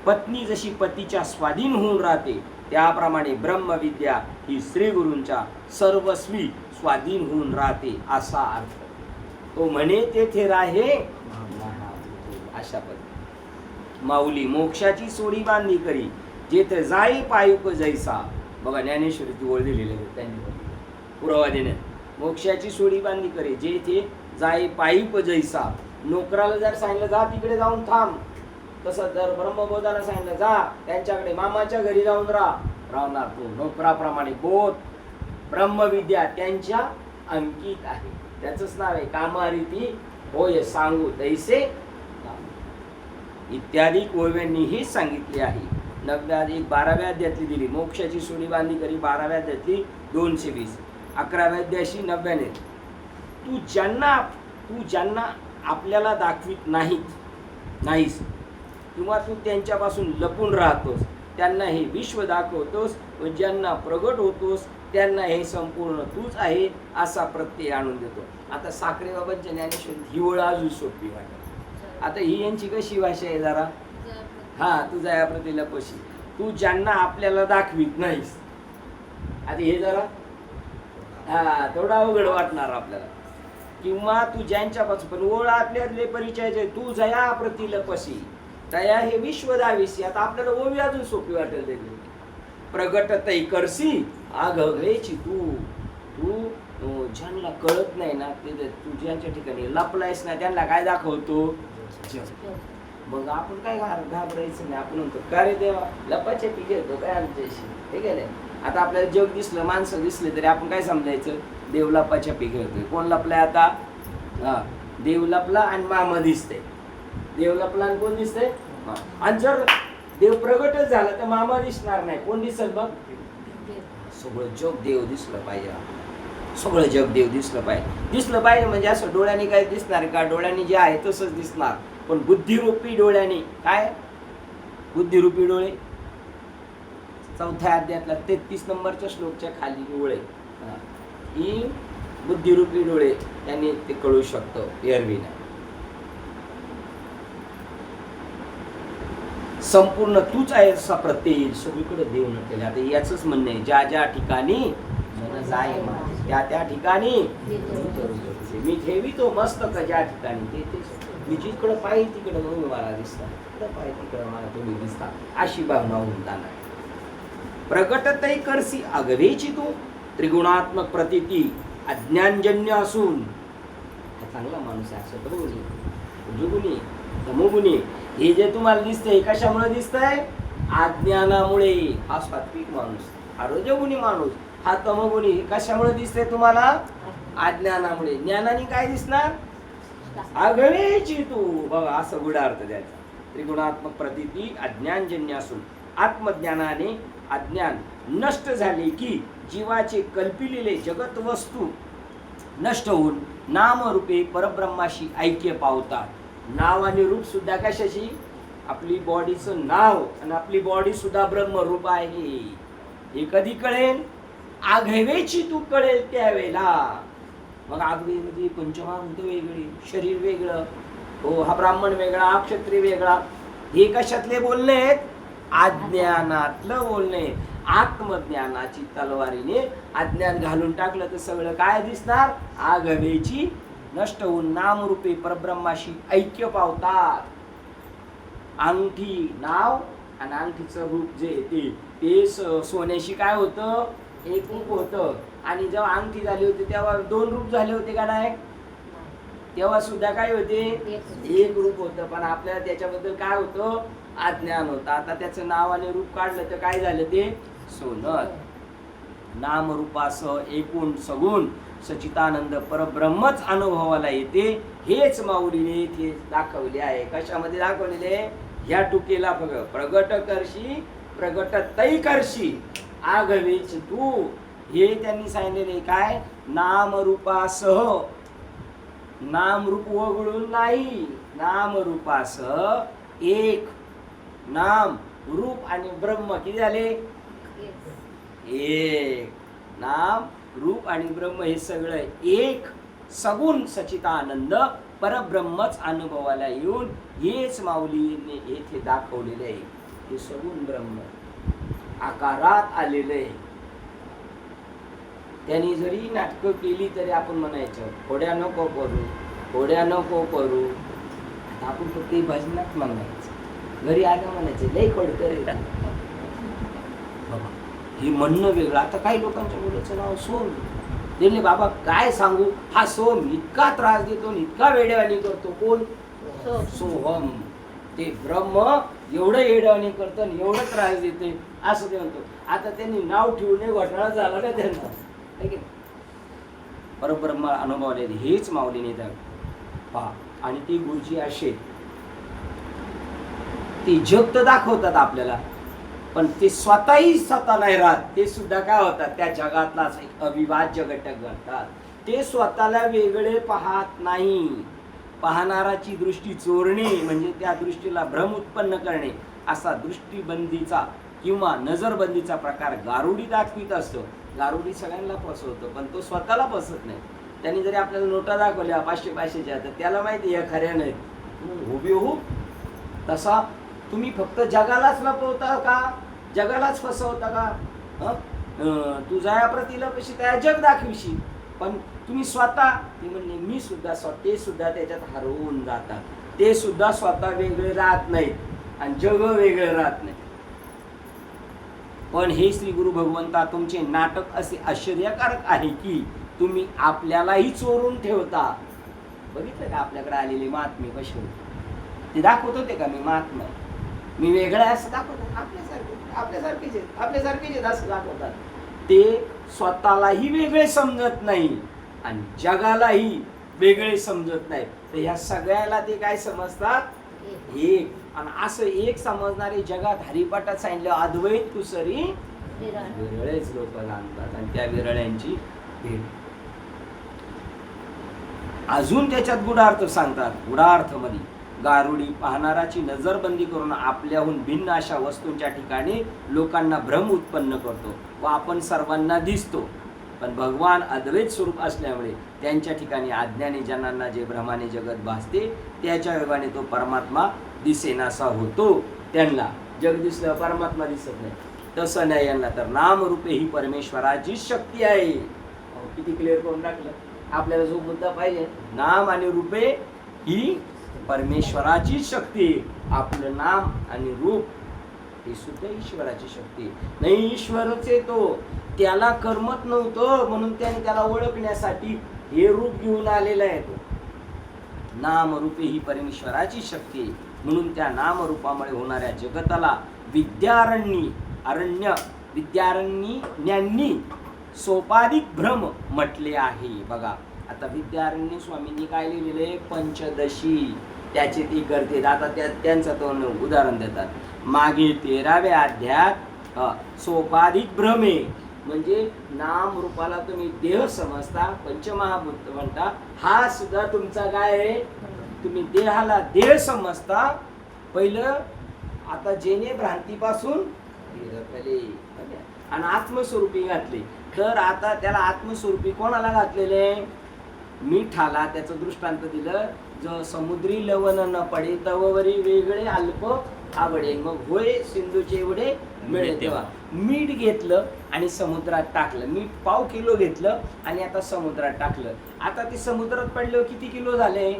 पत्नी जशी पतीच्या स्वाधीन होऊन राहते त्याप्रमाणे ब्रह्मविद्या ही श्री गुरूंच्या सर्वस्वी स्वाधीन होऊन राहते असा अर्थ. तो म्हणे तेथे राहे अशा पद्धती. माऊली मोक्षाची सोडी बांधली करी जेथे जाई पायुक जैसा. बघा ज्ञानेश्वरीची ओळ दिलेली आहे त्यांनी पुरावा देण्यात. मोक्षाची सोडी बांधली करी जेथे जाई पायुक जैसा. नोकराला जर सांगितलं जा तिकडे जाऊन थांब, तसं जर ब्रह्मबोधाला सांगितलं जा त्यांच्याकडे मामाच्या घरी जाऊन राहणार तो नोकराप्रमाणे. बोध ब्रह्मविद्या त्यांच्या अंकित आहे. त्याचंच नाव आहे कामारीती होय सांगू तैसे इत्यादी ओव्यांनीही सांगितले आहे. 12व्या अध्यायातली दिली मोक्षाची सोडी बांधली करी 12व्या अध्यायातली 220. 11व्या अध्यायाशी 99. तू ज्यांना आपल्याला दाखवित नाहीस किंवा तू त्यांच्यापासून लपून राहतोस त्यांना हे विश्व दाखवतोस व ज्यांना प्रगट होतोस त्यांना हे संपूर्ण तूच आहे असा प्रत्यय आणून देतो. आता साखरे बाबांच्या ज्ञानेश्वरी ही ओळ अजून सोपी वाटते. आता ही यांची कशी भाषा आहे जरा, हा तुझा या प्रतीला कशी. तू ज्यांना आपल्याला दाखवित नाहीस. आता हे जरा थोडा अवघड वाटणार आपल्याला. किंवा तू ज्यांच्यापासून पण ओळ आपल्यातले परिचयाचे तू जया प्रतीला पशी दया हे विश्व दाविसी. आता आपल्याला ओवी अजून सोपी वाटेल. प्रगट तै करसी आघवेची तू ज्यांना कळत नाही ना ते तू ज्यांच्या ठिकाणी लपलायस ना त्यांना काय दाखवतो जग. मग आपण काय घाबरायचं नाही. आपण म्हणतो का रे देवा लपाच्या पी घेतो काय आमच्याशी, हे गेले. आता आपल्याला जग दिसलं, माणसं दिसले तरी आपण काय समजायचं, देव लपाच्या पी घेतोय. कोण लपलाय आता? हा, देव लपला आणि मामा दिसते. देव लपला आणि कोण दिसतंय? आणि जर देव प्रगटच झाला तर मामा दिसणार नाही. कोण दिसल बघ? सगळं जग देव दिसलं पाहिजे. सगळं जग देव दिसलं पाहिजे. दिसलं पाहिजे म्हणजे असं डोळ्यांनी काय दिसणार का? डोळ्यांनी जे आहे तसंच दिसणार. पण बुद्धिरूपी डोळ्यांनी काय? बुद्धिरूपी डोळे 4थ्या अध्यायातला 33 नंबरच्या श्लोकच्या खाली डोळे, ही बुद्धिरूपी डोळे, त्यांनी ते कळू शकतं एरवीना. संपूर्ण तूच आहे असा प्रत्यय सगळीकडे देव नटलेला. आता याच म्हणणं आहे, ज्या ज्या ठिकाणी मन जाय त्या त्या ठिकाणी मी ठेवितो मस्तक ज्या ठिकाणी ते मी जिकडं पाहिजे तिकडं म्हणून मला दिसतात, तिकडं पाहिजे तिकडं मला तुम्ही दिसता, अशी भावना होऊन जाणार. प्रगटतही करसी अगवेची तू त्रिगुणात्मक प्रतीती अज्ञानजन्य असून. चांगला माणूस आहे असं रजोगुणी तमोगुणी. हे जे तुम्हाला दिसतंय कशामुळे दिसतंय? अज्ञानामुळे. हा सात्विक माणूस, हा रजोगुणी माणूस, हा तमोगुणी. कशामुळे दिसतंय तुम्हाला? अज्ञानामुळे. ज्ञानाने काय दिसणार? अगवेची तू. बघा असं गुढार्थ द्यायचा. त्रिगुणात्मक प्रतीती अज्ञानजन्य असून आत्मज्ञानाने अज्ञान नष्ट झाले की जीवाचे कल्पिलेले जगत वस्तू नष्ट होऊन नामरूपे परब्रह्माशी ऐक्य पावतात. नाव आणि रूप सुद्धा कशाशी? आपली बॉडीचं नाव आणि आपली बॉडी सुद्धा ब्रह्मरूप आहे. हे कधी कळेल? आघवेची तू कळेल त्यावेळेला. मग आगवे म्हणजे पंचमहाभूत वेगळी, शरीर वेगळं, हो हा ब्राह्मण वेगळा, हा क्षत्रिय वेगळा. हे कशातले बोलणे आहेत? अज्ञानातलं बोलणे. आत्मज्ञानाची तलवारीने अज्ञान घालून टाकलं तर सगळं काय दिसणार? आघवेची नष्ट होऊन नामरूपे परब्रह्माशी ऐक्य पावतात. अंगठी नाव आणि अंगठीचं रूप जे ते सोन्याशी काय होतं? एक रूप होतं. आणि जेव्हा अंगठी झाली होती तेव्हा 2 रूप झाले होते का नाही? तेव्हा सुद्धा काय होते? एक रूप होतं. पण आपल्याला त्याच्याबद्दल काय होतं? अज्ञान होतं. आता त्याचं नाव आणि रूप काढलं तर काय झालं? ते सोनं. नामरूपासह एकूण सगुण सचितानंद परब्रह्मच अनुभवाला येते. हेच माऊलीने ते दाखवले आहे. कशामध्ये दाखवलेले? ह्या टुकेला बघ, प्रगट करशी प्रगटतही करशी आघवेच तू. हे त्यांनी सांगितलेले काय? नामरूपासह, नामरूप वगळून नाही, नामरूपासह एक. नाम रूप आणि ब्रह्म किती झाले? एक. नाम रूप आणि ब्रह्म हे सगळं एक सगुण सचितानंद परब्रह्मच अनुभवाला येऊन हेच माऊलीने येथे दाखवलेले आहे. हे सगुण ब्रह्म आकारात आलेलं आहे. त्यांनी जरी नाटकं केली तरी आपण म्हणायचं खोड्या नको करू, खोड्या नको करू. आपण फक्त भजनात म्हणायचं, घरी आलं म्हणायचं लई खोडकर. हे म्हणणं वेगळं. आता काही लोकांच्या मुलाचं नाव सोम. त्यांनी बाबा काय सांगू, हा सोम इतका त्रास देतो, इतका वेड्यावानी करतो. कोण? सोहम. ते ब्रह्म एवढं वेड्यावानी करतं आणि एवढं त्रास देते असं ते म्हणतो. आता त्यांनी नाव ठेवणे घोटाळा झाला का त्यांना? परब्रह्म अनुभवले हेच माऊलीने पहा. आणि ती गुरुजी असे ती जग तर दाखवतात आपल्याला, पण ते स्वतःही स्वतः नाही राहत. ते सुद्धा काय होतात? त्या जगातलाच एक अविभाज्य घटक घडतात. ते स्वतःला वेगळे पाहत नाही. पाहणाराची दृष्टी चोरणे म्हणजे त्या दृष्टीला भ्रम उत्पन्न करणे असा दृष्टीबंदीचा किंवा नजरबंदीचा प्रकार गारुडी दाखवित असतो. गारुडी सगळ्यांना फसवतो पण तो स्वतःला फसत नाही. त्यांनी जरी आपल्याला नोटा दाखवल्या 500-500च्या तर त्याला माहिती आहे खऱ्या नाहीत, हुबेहूब. तसा तुम्ही फक्त जगालाच लपवता का? जगालाच फसवता का? तू जयाप्रतीला कशी त्या जग दाखविशी, पण तुम्ही स्वतः ते म्हणले मी सुद्धा ते सुद्धा त्याच्यात हरवून जातात. ते सुद्धा स्वतः वेगळे राहत नाहीत आणि जग वेगळे राहत नाही. पण हे श्री गुरु भगवंता तुमचे नाटक असे आश्चर्यकारक आहे की तुम्ही आपल्यालाही चोरून ठेवता. बघितलं का आपल्याकडे आलेले महात्मे कसे होते? ते दाखवत होते का मी महात्मा आहे, मी वेगळा आहे असं दाखवतात? आपल्यासारखेच आहेत असं दाखवतात. ते स्वतःलाही वेगळे समजत नाही आणि जगालाही वेगळे समजत नाही. तर ह्या सगळ्याला ते काय समजतात? एक. आणि असं एक समजणारे जगात हरिपाठात सांगितलं अद्वैत कुसरी विरळेच लोक जाणतात आणि त्या विरळ्यांची भेट. अजून त्याच्यात गुढार्थ सांगतात. गुढार्थ मध्ये गारुडी पाहणाराची नजरबंदी करून आपल्याहून भिन्न अशा वस्तूंच्या ठिकाणी लोकांना भ्रम उत्पन्न करतो व आपण सर्वांना दिसतो. पण भगवान अद्वैत स्वरूप असल्यामुळे त्यांच्या ठिकाणी अज्ञानी जनांना जे भ्रमाने जगत भासते त्याच्या योगाने तो परमात्मा दिसेनासा होतो. त्यांना जग दिसलं परमात्मा दिसत नाही. तसं नाही यांना तर नामरूपे ही परमेश्वराची शक्ती आहे. किती क्लिअर करून टाकलं. आपल्याला जो मुद्दा पाहिजे, नाम आणि रूपे ही परमेश्वराची शक्ती. आपलं नाम आणि रूप ही सुद्धा ईश्वराची शक्ती. नाही ईश्वरच आहे तो, त्याला कर्मत नव्हतं म्हणून त्याने त्याला ओळखण्यासाठी हे रूप घेऊन आलेला आहे. तो नामरूपे ही परमेश्वराची शक्ती म्हणून त्या नामरूपामुळे होणाऱ्या जगताला विद्यारण्यांनी सोपाधिक भ्रम म्हटले आहे. बघा आता विद्यारण्य स्वामींनी काय लिहिलेले? पंचदशी. त्याचे ती करते. आता त्यांचं तो उदाहरण देतात. मागे 13व्या अध्यायात सोपाधिक भ्रमे म्हणजे नाम रूपाला तुम्ही देह समजता, पंचमहाभूत म्हणता. हा सुद्धा तुमचा काय आहे? तुम्ही देहाला देह समजता. पहिलं आता जेने भ्रांतीपासून आणि आत्मस्वरूपी घातले. तर आता त्याला आत्मस्वरूपी कोणाला घातलेले? मिठाला. त्याचं दृष्टांत दिलं. जो समुद्री लवण न पडे तववरी वेगळे अल्प आवडे, मग होय सिंधूचे एवढे मिळे. तेव्हा मीठ घेतलं आणि समुद्रात टाकलं. मीठ 1/2 किलो घेतलं आणि आता समुद्रात टाकलं. आता ते समुद्रात पडलं किती किलो झाले?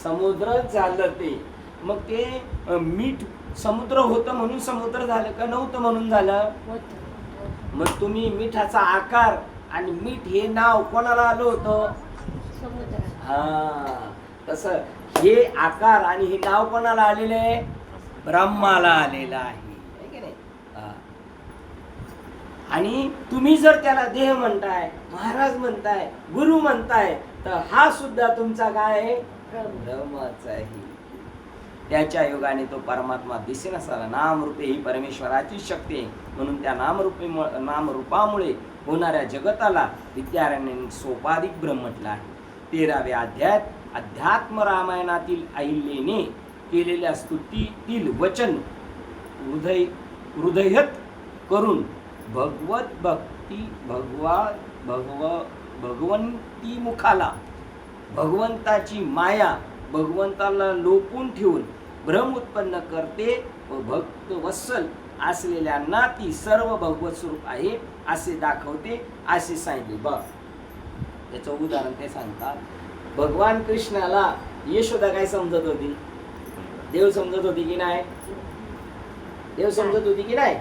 समुद्रच झालं ते. मग ते मीठ समुद्र होतं म्हणून समुद्र झालं का नव्हतं म्हणून झालं? मग तुम्ही मिठाचा आकार आणि मीठ हे नाव कोणाला आलं होतं? हा, तसं हे आकार आणि हे नाव कोणाला आलेलं आहे? ब्रह्माला आलेलं आहे की नाही? आणि तुम्ही जर त्याला देह म्हणताय, महाराज म्हणताय, गुरु म्हणताय, तर हा सुद्धा तुमचा काय आहे? ब्रह्मच आहे. त्याच्या योगाने तो परमात्मा दिसेना साला. नामरूपे ही परमेश्वराची शक्ती आहे म्हणून त्या नामरूपामुळे होणाऱ्या जगताला विद्यारण्यांनी सोपाधिक ब्रह्म म्हटलं आहे. 13व्या अध्यायात अध्यात्म रामायणातील अहिल्याने केलेल्या स्तुतीतील वचन हृदयत करून भगवत भक्ती भगवंती मुखाला भगवंताची माया भगवंताला लोपून ठेवून भ्रम उत्पन्न करते व भक्त वत्सल असलेल्यांना ती सर्व भगवत स्वरूप आहे असे दाखवते असे सांगितले. बघ त्याचं उदाहरण ते सांगतात. भगवान कृष्णाला यशोदा काय समजत होती? देव समजत होती की नाही? देव समजत होती की नाही?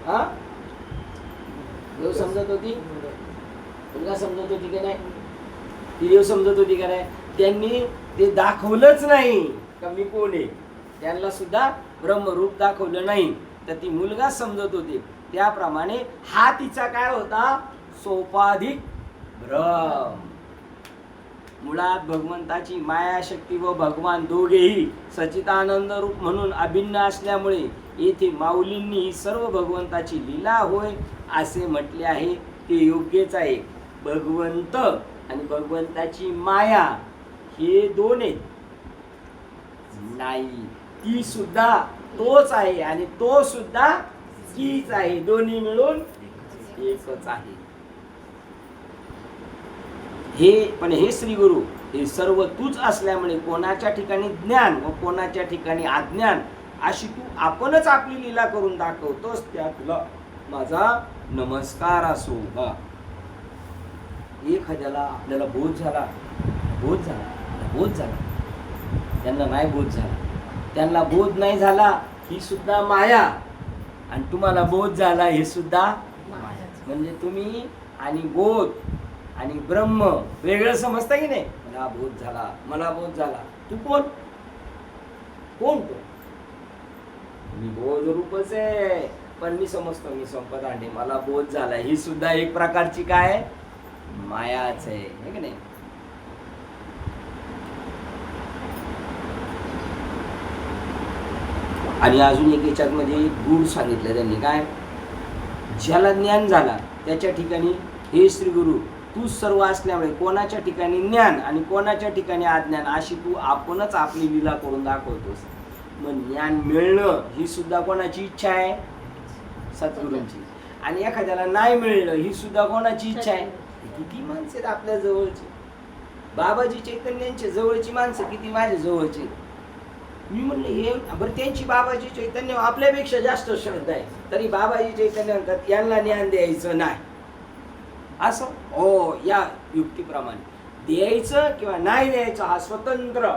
हा, देव समजत होती? मुलगा समजत होती की नाही? ती देव समजत होती का नाही? त्यांनी ते दाखवलंच नाही का मी कोण आहे. त्यांना सुद्धा ब्रह्मरूप दाखवलं नाही, तर ती मुलगा समजत होती. त्याप्रमाणे हा तिचा काय होता? सोपाधिक भ्रम. मुळात भगवंताची माया शक्ती व भगवान दोघेही सच्चिदानंद रूप म्हणून अभिन्न असल्यामुळे येथे माऊलींनी सर्व भगवंताची लीला होय असे म्हटले आहे. ते योग्यच आहे. भगवंत आणि भगवंताची माया हे दोन आहेत नाही, ती सुद्धा तोच आहे आणि तो सुद्धा तीच आहे. दोन्ही मिळून एकच आहे. पण हे श्री गुरु हे सर्व तूच असल्यामुळे कोणाच्या ठिकाणी ज्ञान व कोणाच्या ठिकाणी अज्ञान अशी तू आपणच आपली लीला करून दाखवतोस. त्या तुला माझा नमस्कार असो. एखाद्याला आपल्याला बोध झाला, त्यांना नाही बोध झाला, त्यांना बोध नाही झाला ही सुद्धा माया, आणि तुम्हाला बोध झाला हे सुद्धा. म्हणजे तुम्ही आणि बोध आणि ब्रह्म वेगळं समजतं की नाही. मला बोध झाला, मला बोध झाला. तू कोण कोण तो? मी बोध रूपच आहे, पण मी समजतो मी संपत आणते, मला बोध झाला. ही सुद्धा एक प्रकारची काय मायाच आहे की नाही. आणि अजून एक याच्यात मध्ये गुण सांगितलं त्यांनी, काय ज्याला ज्ञान झाला त्याच्या ठिकाणी हे श्री गुरु तू सर्व असल्यामुळे कोणाच्या ठिकाणी ज्ञान आणि कोणाच्या ठिकाणी अज्ञान अशी तू आपणच आपली लीला करून दाखवतोस. मग ज्ञान मिळणं ही सुद्धा कोणाची इच्छा आहे? सद्गुरूंची. आणि एखाद्याला नाही मिळलं ही सुद्धा कोणाची इच्छा आहे? किती माणसं आहेत आपल्या जवळची, बाबाजी चैतन्यांच्या जवळची माणसं किती माझ्या जवळची. मी म्हणलं हे बरं, त्यांची बाबाजी चैतन्य आपल्यापेक्षा जास्त श्रद्धा आहे, तरी बाबाजी चैतन्य म्हणतात यांना ज्ञान द्यायचं नाही. असं हो, या युक्तीप्रमाणे द्यायचं किंवा नाही द्यायचं हा स्वतंत्र.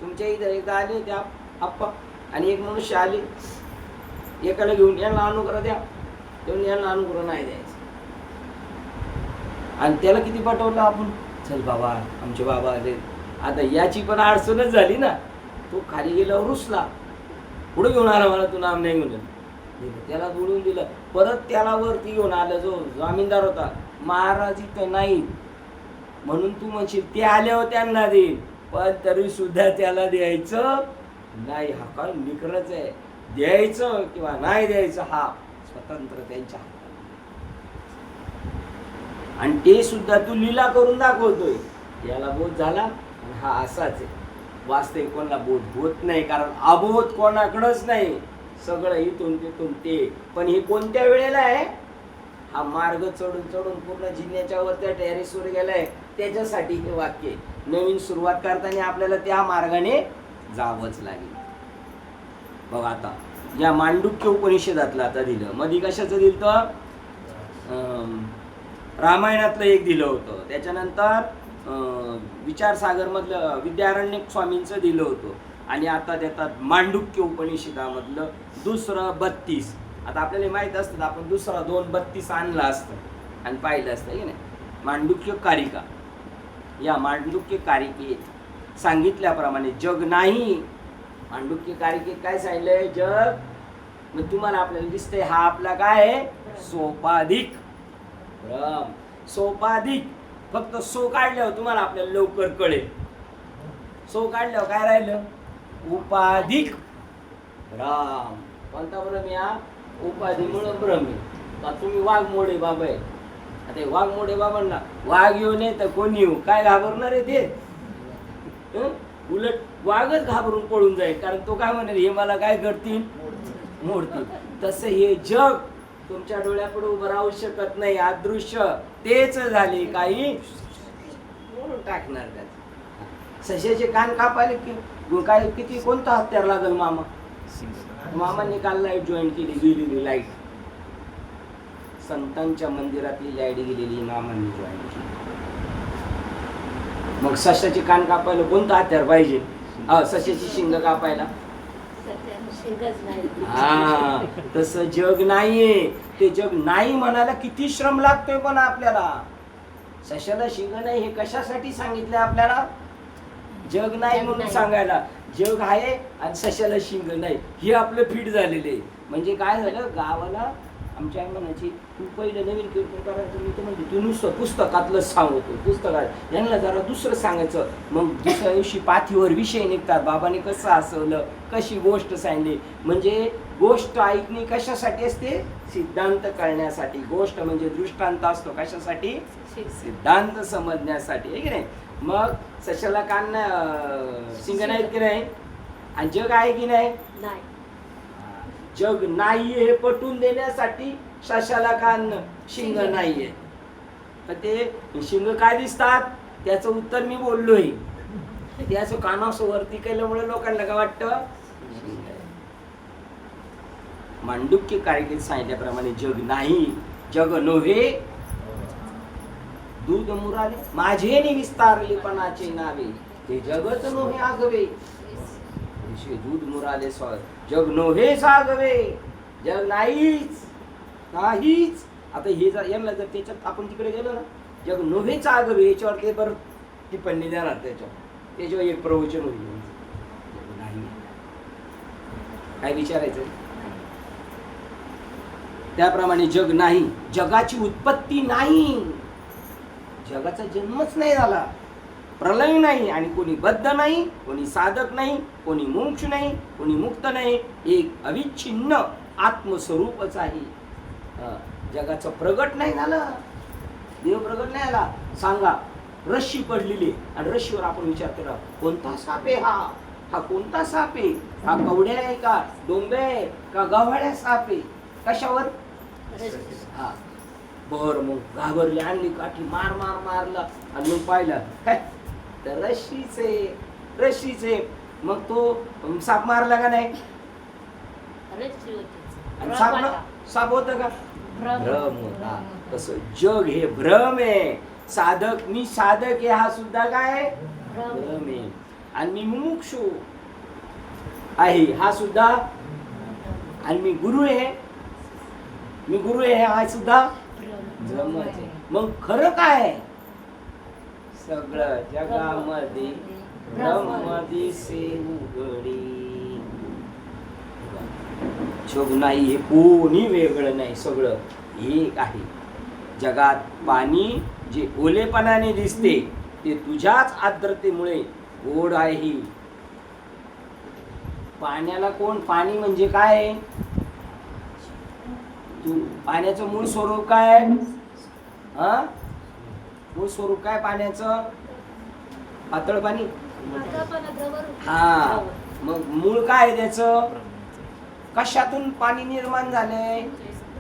तुमच्या इथं एकदा आले त्या आप्पा आणि एक मनुष्य आले, एकाला घेऊन यांना अनुग्रह द्या, तेव्हा यांना अनुग्रह नाही द्यायचं. आणि त्याला किती पटवलं आपण, चल बाबा आमचे बाबा आले. आता याची पण अडचणच झाली ना. तो खाली गेल्यावर रुसला, पुढे घेऊन आला, मला तू नाम नाही घेऊन. त्याला बोलून दिलं, परत त्याला वरती घेऊन आलं. जो जामीनदार होता, महाराज इथं नाही म्हणून तू म्हणशील ते आल्यावर त्यांना देईल, पण तरी सुद्धा त्याला द्यायचं नाही. हा काय निकरच आहे, द्यायचं किंवा नाही द्यायचं हा स्वतंत्र त्यांच्या हातात. आणि ते सुद्धा तू लीला करून दाखवतोय. याला बोध झाला आणि हा असाच आहे. वास्तविक कोणाला बोध होत नाही, कारण अबोध कोणाकडंच नाही, सगळं इथून तिथून ते. पण हे कोणत्या वेळेला आहे? हा मार्ग चढून चढून पूर्ण जिन्याच्या वर त्या टेरेसवर गेलाय, त्याच्यासाठी हे वाक्य. नवीन सुरुवात करताना आपल्याला त्या मार्गाने जावंच लागेल. बघ आता या मांडुक्य उपनिषदातलं आता दिलं, मध्ये कशाचं दिलं तर रामायणातलं एक दिलं होतं, त्याच्यानंतर विचारसागर मधलं विद्यारण्यक स्वामींचं दिलं होतं, आणि आता देतात मांडुक्य उपनिषदामधलं दुसरं 32. आता आपल्याला माहित असतं, आपण दुसरा 2:32 आणला असतं आणि पाहिलं असतं की नाही. मांडुक्य कारिका, या मांडुक्य कारिकेत सांगितल्याप्रमाणे जग नाही. मांडुक्य कारिकेत काय सांगितलंय? जग. मग तुम्हाला आपल्याला दिसतंय हा आपला काय आहे? सोपाधिक ब्रह्म. सोपाधिक फक्त सो काढल्यावर तुम्हाला आपल्याला लवकर कळेल. सो काढल्यावर काय राहिलं? उपाधिक ब्रह्म. कोणता ब्रह्म? या उपाधीमुळे ब्रह्म. आता तुम्ही वाघमोडे बाबा आहे, आता वाघमोडे बाबांना वाघ येऊ नये तर कोणी येऊ, काय घाबरणार आहे ते? उलट वाघच घाबरून पळून जाईल, कारण तो काय म्हणेल, हे मला काय करतील? मोडतील. तसं हे जग तुमच्या डोळ्यापुढे उभं राहू शकत नाही. अदृश्य तेच झाले काही म्हणून टाकणार त्यात. सश्याचे कान कापायला काय किती कोणता हत्यार लागल? मामांनी काल लाईट जॉईन केली, गेलेली लाईट, संतांच्या मंदिरातली लाईट गेलेली मामांनी जॉईन केली. मग सश्याचे कान कापायला कोणता हत्यार पाहिजे? सश्याची शिंग कापायला? हा, तसं जग नाहीये. ते जग नाही म्हणायला किती श्रम लागतोय पण आपल्याला. सश्याला शिंग नाही हे कशासाठी सांगितलंय आपल्याला? जग नाही म्हणून सांगायला. जग आहे आणि सश्याला शिंग नाही, हे आपलं फिट झालेले. म्हणजे काय झालं, गावाला आमच्या म्हणायची तू पहिलं नवीन कीर्तन करायचं, मी तर म्हणजे तू नुसतं पुस्तकातलं सांगतो, पुस्तकात यांना जरा दुसरं सांगायचं. मग दुसऱ्या दिवशी पाथीवर विषय निघतात, बाबाने कसं असवलं, कशी गोष्ट सांगली. म्हणजे गोष्ट ऐकणे कशासाठी असते? सिद्धांत कळण्यासाठी. गोष्ट म्हणजे दृष्टांत असतो कशासाठी? सिद्धांत समजण्यासाठी, आहे की नाही. मग सश्याला कान शिंग नाहीत की नाही, आणि जग आहे की नाही? जग नाहीये हे पटवून देण्यासाठी सश्याला कान शिंग नाहीये. तर ते शिंग काय दिसतात त्याचं उत्तर मी बोललोय. त्याचं कानासो वरती केल्यामुळे लोकांना काय वाटतं? मांडुक्य कारिकेत सांगितल्याप्रमाणे जग नाही, जग नव्हे. दूध मुराले माझे विस्तारलेपणाचे नावे, ते जगत नव्हे आगवे. दूध मुराले जग नव्हे सागवे. जग नाहीच, नाहीच आता हे जर यांना जर त्याच्यात आपण तिकडे गेलो ना, जग नव्हेच आगवे याच्यावर ते बरं टिप्पणी देणार, त्याच्यावर एक प्रवचन होईल. नाही काय विचारायचं. त्याप्रमाणे जग नाही, जगाची उत्पत्ती नाही, जगाचा जन्मच नाही झाला, प्रलय नाही, आणि कोणी बद्ध नाही, कोणी साधक नाही, कोणी मोक्ष नाही, कोणी मुक्त नाही, एक अविच्छिन्न आत्मस्वरूपच आहे. जगाचं प्रगट नाही झालं, देव प्रगट नाही झाला. सांगा, रश्शी पडलेली आणि रश्शीवर आपण विचार करा, कोणता साप आहे हा, हा कोणता साप आहे, हा कवड्या आहे का, डोंबे आहे का, गव्हाळ्या साप आहे, कशावर. हा बर, मग घाबरली, आणली काठी, मार मार मारला, आणि मग पाहिलं तर रश्शीचे. मग तो साप मारला का नाही, आणि साप होता का, भ्रम होता. तसं जग हे भ्रम आहे. साधक, मी साधक आहे हा सुद्धा काय भ्रम आहे, आणि मी मुमुक्षु आहे हा सुद्धा, आणि मी गुरु आहे हा सुद्धा भ्रमच आहे. मग खरं काय, सगळं जगामध्ये ब्रह्म दिसे उघडी. जग नाही, हे कोणी वेगळं नाही, सगळं एक आहे. जगात पाणी जे ओलेपणाने दिसते ते तुझ्याच आर्द्रतेमुळे गोड आहे. पाण्याला कोण, पाणी म्हणजे काय, पाण्याचं मूळ स्वरूप काय, मूळ स्वरूप काय पाण्याचं, पातळ पाणी. हा, मग मूळ काय त्याचं, कशातून पाणी निर्माण झालंय,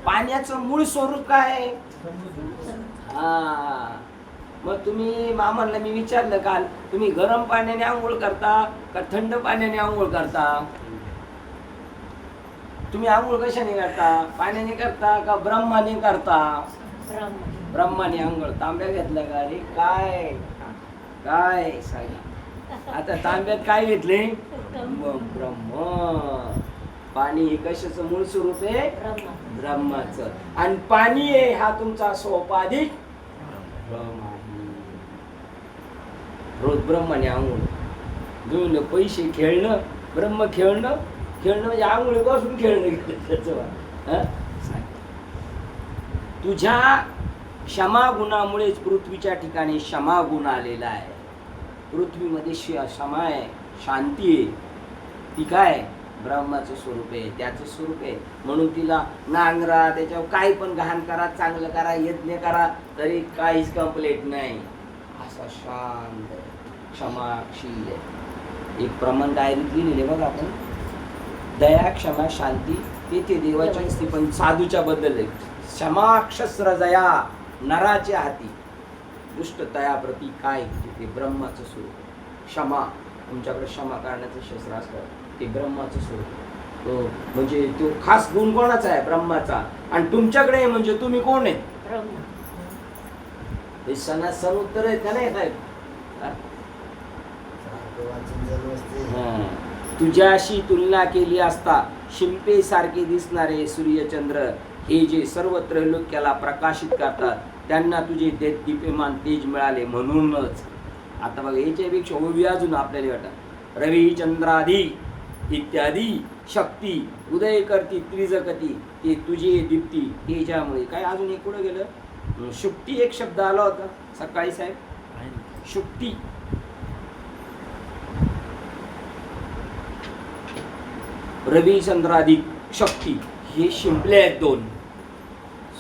पाण्याचं मूळ स्वरूप काय. हा, मग तुम्ही मामाला मी विचारलं काल, तुम्ही गरम पाण्याने आंघोळ करता का थंड पाण्याने आंघोळ करता, तुम्ही आंघोळ कशाने करता, पाण्याने करता का ब्रह्माने करता. ब्रह्माने आंघोळ. तांब्या घेतला का, अरे काय काय सांगा, आता तांब्यात काय घेतले, ब्रह्म. पाणी हे कशाचं मूळ स्वरूप आहे, ब्रह्माचं, आणि पाणी आहे हा तुमचा सोपाधिक ब्रह्म आहे. रोज ब्रह्माने आंघोळ, जुळलं पैसे खेळणं, ब्रह्म खेळणं म्हणजे आंघोळी बसून खेळणं. तुझ्या क्षमा गुणामुळेच पृथ्वीच्या ठिकाणी क्षमा गुण आलेला आहे. पृथ्वीमध्ये क्षमा आहे, शांती आहे, ती काय ब्रह्माचं स्वरूप आहे, त्याचं स्वरूप आहे. म्हणून तिला नांगरा, त्याच्यावर काही पण घाण करा, चांगलं करा, यज्ञ करा, तरी काहीच कंप्लेंट नाही, असा शांत क्षमाशील आहे. एक प्रमाण डायरीत लिहिलेले बघा आपण, दया क्षमा शांती, तेथे देवाची असते, पण साधूच्या बद्दल आहे. क्षमा क्षस्र दया नराच्या हाती, दुष्ट तया प्रती काय, ते ब्रह्माचं स्वरूप. क्षमा, तुमच्याकडे क्षमा करण्याचं शस्त्र असतं, ते ब्रह्माचं स्वरूप. तो म्हणजे तो खास गुण कोणाचा आहे, ब्रह्माचा, आणि तुमच्याकडे म्हणजे तुम्ही कोण आहे, हे सण उत्तर आहेत का नाही साहेब. तुझ्याशी तुलना केली असता शिंपे सारखे दिसणारे सूर्यचंद्र हे जे सर्व त्रैलोक्याला प्रकाशित करतात, त्यांना तुझे दीप्यमान तेज मिळाले म्हणूनच. आता बघा, याच्यापेक्षा ओवी अजून आपल्याला वाटत, रवी चंद्रादी इत्यादी शक्ती उदय करती त्रिजगती, ते तुझे दीप्ती तेजामुळे. काय अजून एक कुठं गेलं, शुक्ती एक शब्द आला होता सकाळी साहेब, शुक्ती. रवी चंद्राधिक शक्ती हे शिंपले आहेत दोन,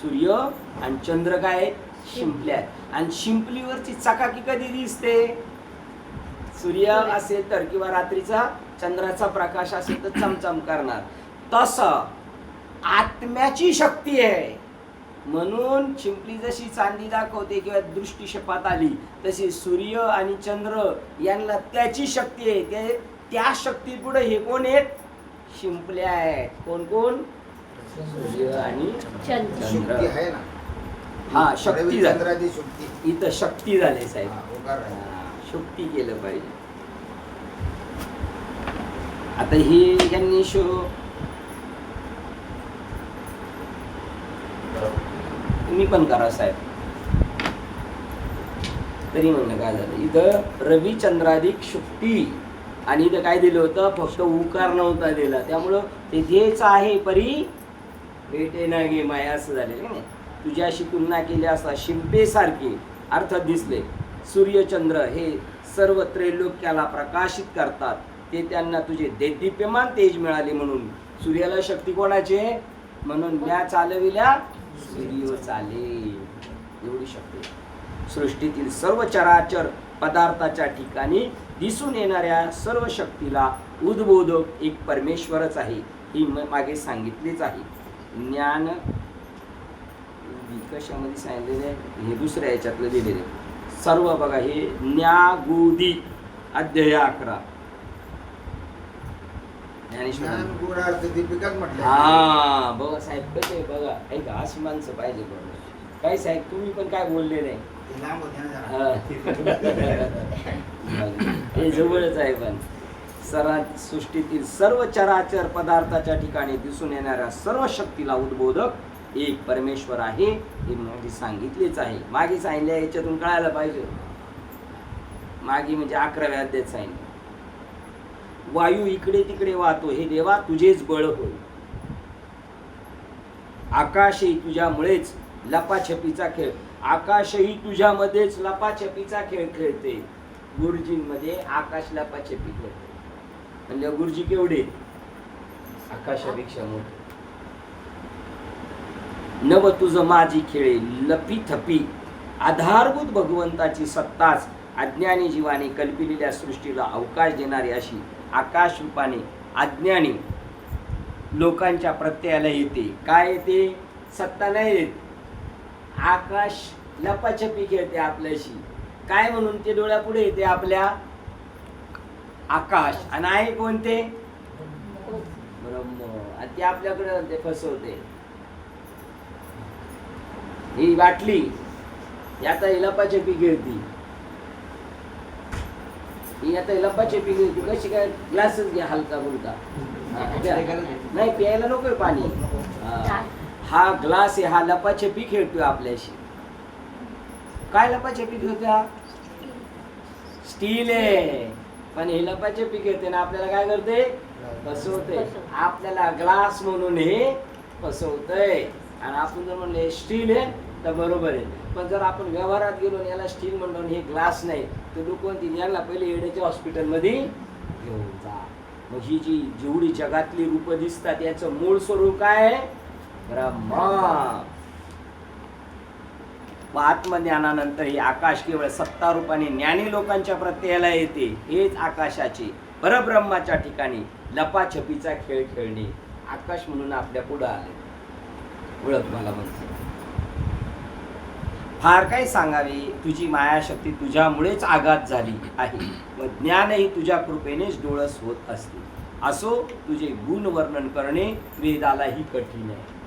सूर्य आणि चंद्र काय आहेत, शिंपले आहेत. आणि शिंपलीवरची चकाकी कधी दिसते, सूर्य असेल तर, किंवा रात्रीचा चंद्राचा प्रकाश असेल तर चमचम करणार. तसं आत्म्याची शक्ती आहे, म्हणून शिंपली जशी चांदी दाखवते किंवा दृष्टिक्षेपात आली, तशी सूर्य आणि चंद्र यांना त्याची शक्ती आहे. त्या शक्ती पुढे हे कोण आहेत, शिंपले आहेत. कोण कोण, सूर्य आणि चंद्र. हा, शक्ती झाली इथं, शक्ती झाली साहेब, शक्ती केलं पाहिजे. आता हे यांनी तुम्ही पण करा साहेब. तरी म्हणलं काय झालं, इथं रविचंद्राधिक शुक्ती आणि इथं काय दिलं होतं, फक्त उकार नव्हता दिला. त्यामुळं ते तेच आहे परी भेटे ना गे माया असं झालेलं नाही. तुझ्याशी तुलना केली असता शिंपेसारखे अर्थात दिसले. सूर्यचंद्र हे सर्व त्रैलोक्याला प्रकाशित करतात. ते त्यांना तुझे देदीप्यमान तेज मिळाले म्हणून. सूर्याला शक्ती कोणाचे, म्हणून म्या चालविल्या सूर्य चाले, एवढी शक्ती. सृष्टीतील सर्व चराचर पदार्थाच्या ठिकाणी दिसून येणाऱ्या सर्व शक्तीला उद्बोधक एक परमेश्वरच आहे. ही मागे सांगितलीच आहे. ज्ञान कशामध्ये सांगितलेले आहे, हे दुसऱ्या याच्यातलं दिलेले सर्व बघा. हे न्यागुदी अध्याय 11 ज्ञानेश्वर. हा बघा साहेब कसे बघा, ऐक अशी माणसं पाहिजे. बरोबर काय साहेब, तुम्ही पण काय बोलले नाही. हे जवळच आहे. पण सृष्टीतील सर्व चराचर पदार्थाच्या ठिकाणी दिसून येणाऱ्या सर्व शक्तीला उद्बोधक एक परमेश्वर आहे. हे मागे सांगितलेच आहे. मागे सांगितले याच्यातून कळायला पाहिजे. मागे म्हणजे 11व्या अध्यायात सांगितले. वायू इकडे तिकडे वाहतो, हे देवा तुझेच बळ होय. आकाशही तुझ्यामुळेच लपाछपीचा खेळ. आकाशही तुझ्यामध्येच लपाछपीचा खेळ खेळते. गुरुजींमध्ये आकाश लपाछपी खेळते. म्हणजे गुरुजी केवढे, आकाशापेक्षा मोठे. नव तुझ माझी खेळे लपी थपी. आधारभूत भगवंताची सत्ताच अज्ञानी जीवाने कल्पिलेल्या सृष्टीला अवकाश देणारी अशी आकाश रूपाने अज्ञानी लोकांच्या प्रत्ययाला येते. काय येते, सत्ता नाही येत. आकाश लपाछपी खेळते आपल्याशी. काय म्हणून ते डोळ्यापुढे येते आपल्या, आकाश. आणि आहे कोणते, ब्रह्म. आणि ते आपल्याकडे ते फसवते. ही बाटली आता लपाछपी खेळती. ही आता लपाछपी खेळती कशी काय, ग्लासच घ्या हलका फुलका. नाही प्यायला नकोय पाणी. हा ग्लास आहे, हा लपाछपी खेळतोय आपल्याशी. काय लपाछपी खेळतोय, स्टील आहे. पण हे लपाछपी खेळते ना आपल्याला काय करते, फसवते. आपल्याला ग्लास म्हणून हे फसवतय. आणि आपण जर म्हणले स्टील आहे तर बरोबर आहे. पण जर आपण व्यवहारात गेलो याला स्टील म्हणून हे ग्लास नाही तर लोक म्हणतील याला पहिले येड्याच्या हॉस्पिटलमध्ये घेऊन जा. मग ही जी जेवढी जगातली रूप दिसतात याचं मूळ स्वरूप काय आहे, ब्रह्मा. आत्मज्ञानानंतर हे आकाश केवळ सत्ता रूपाने ज्ञानी लोकांच्या प्रत्ययाला येते. हेच आकाशाचे परब्रह्माच्या ठिकाणी लपाछपीचा खेळ खेळणे. आकाश म्हणून आपल्या पुढे आले. ओळख मला म्हणते. फार काय सांगावे, तुझी मायाशक्ती तुझ्यामुळेच आघात झाली आहे व ज्ञानही तुझ्या कृपेनेच डोळस होत असते. असो तुझे गुण वर्णन करणे वेदालाही कठीण आहे.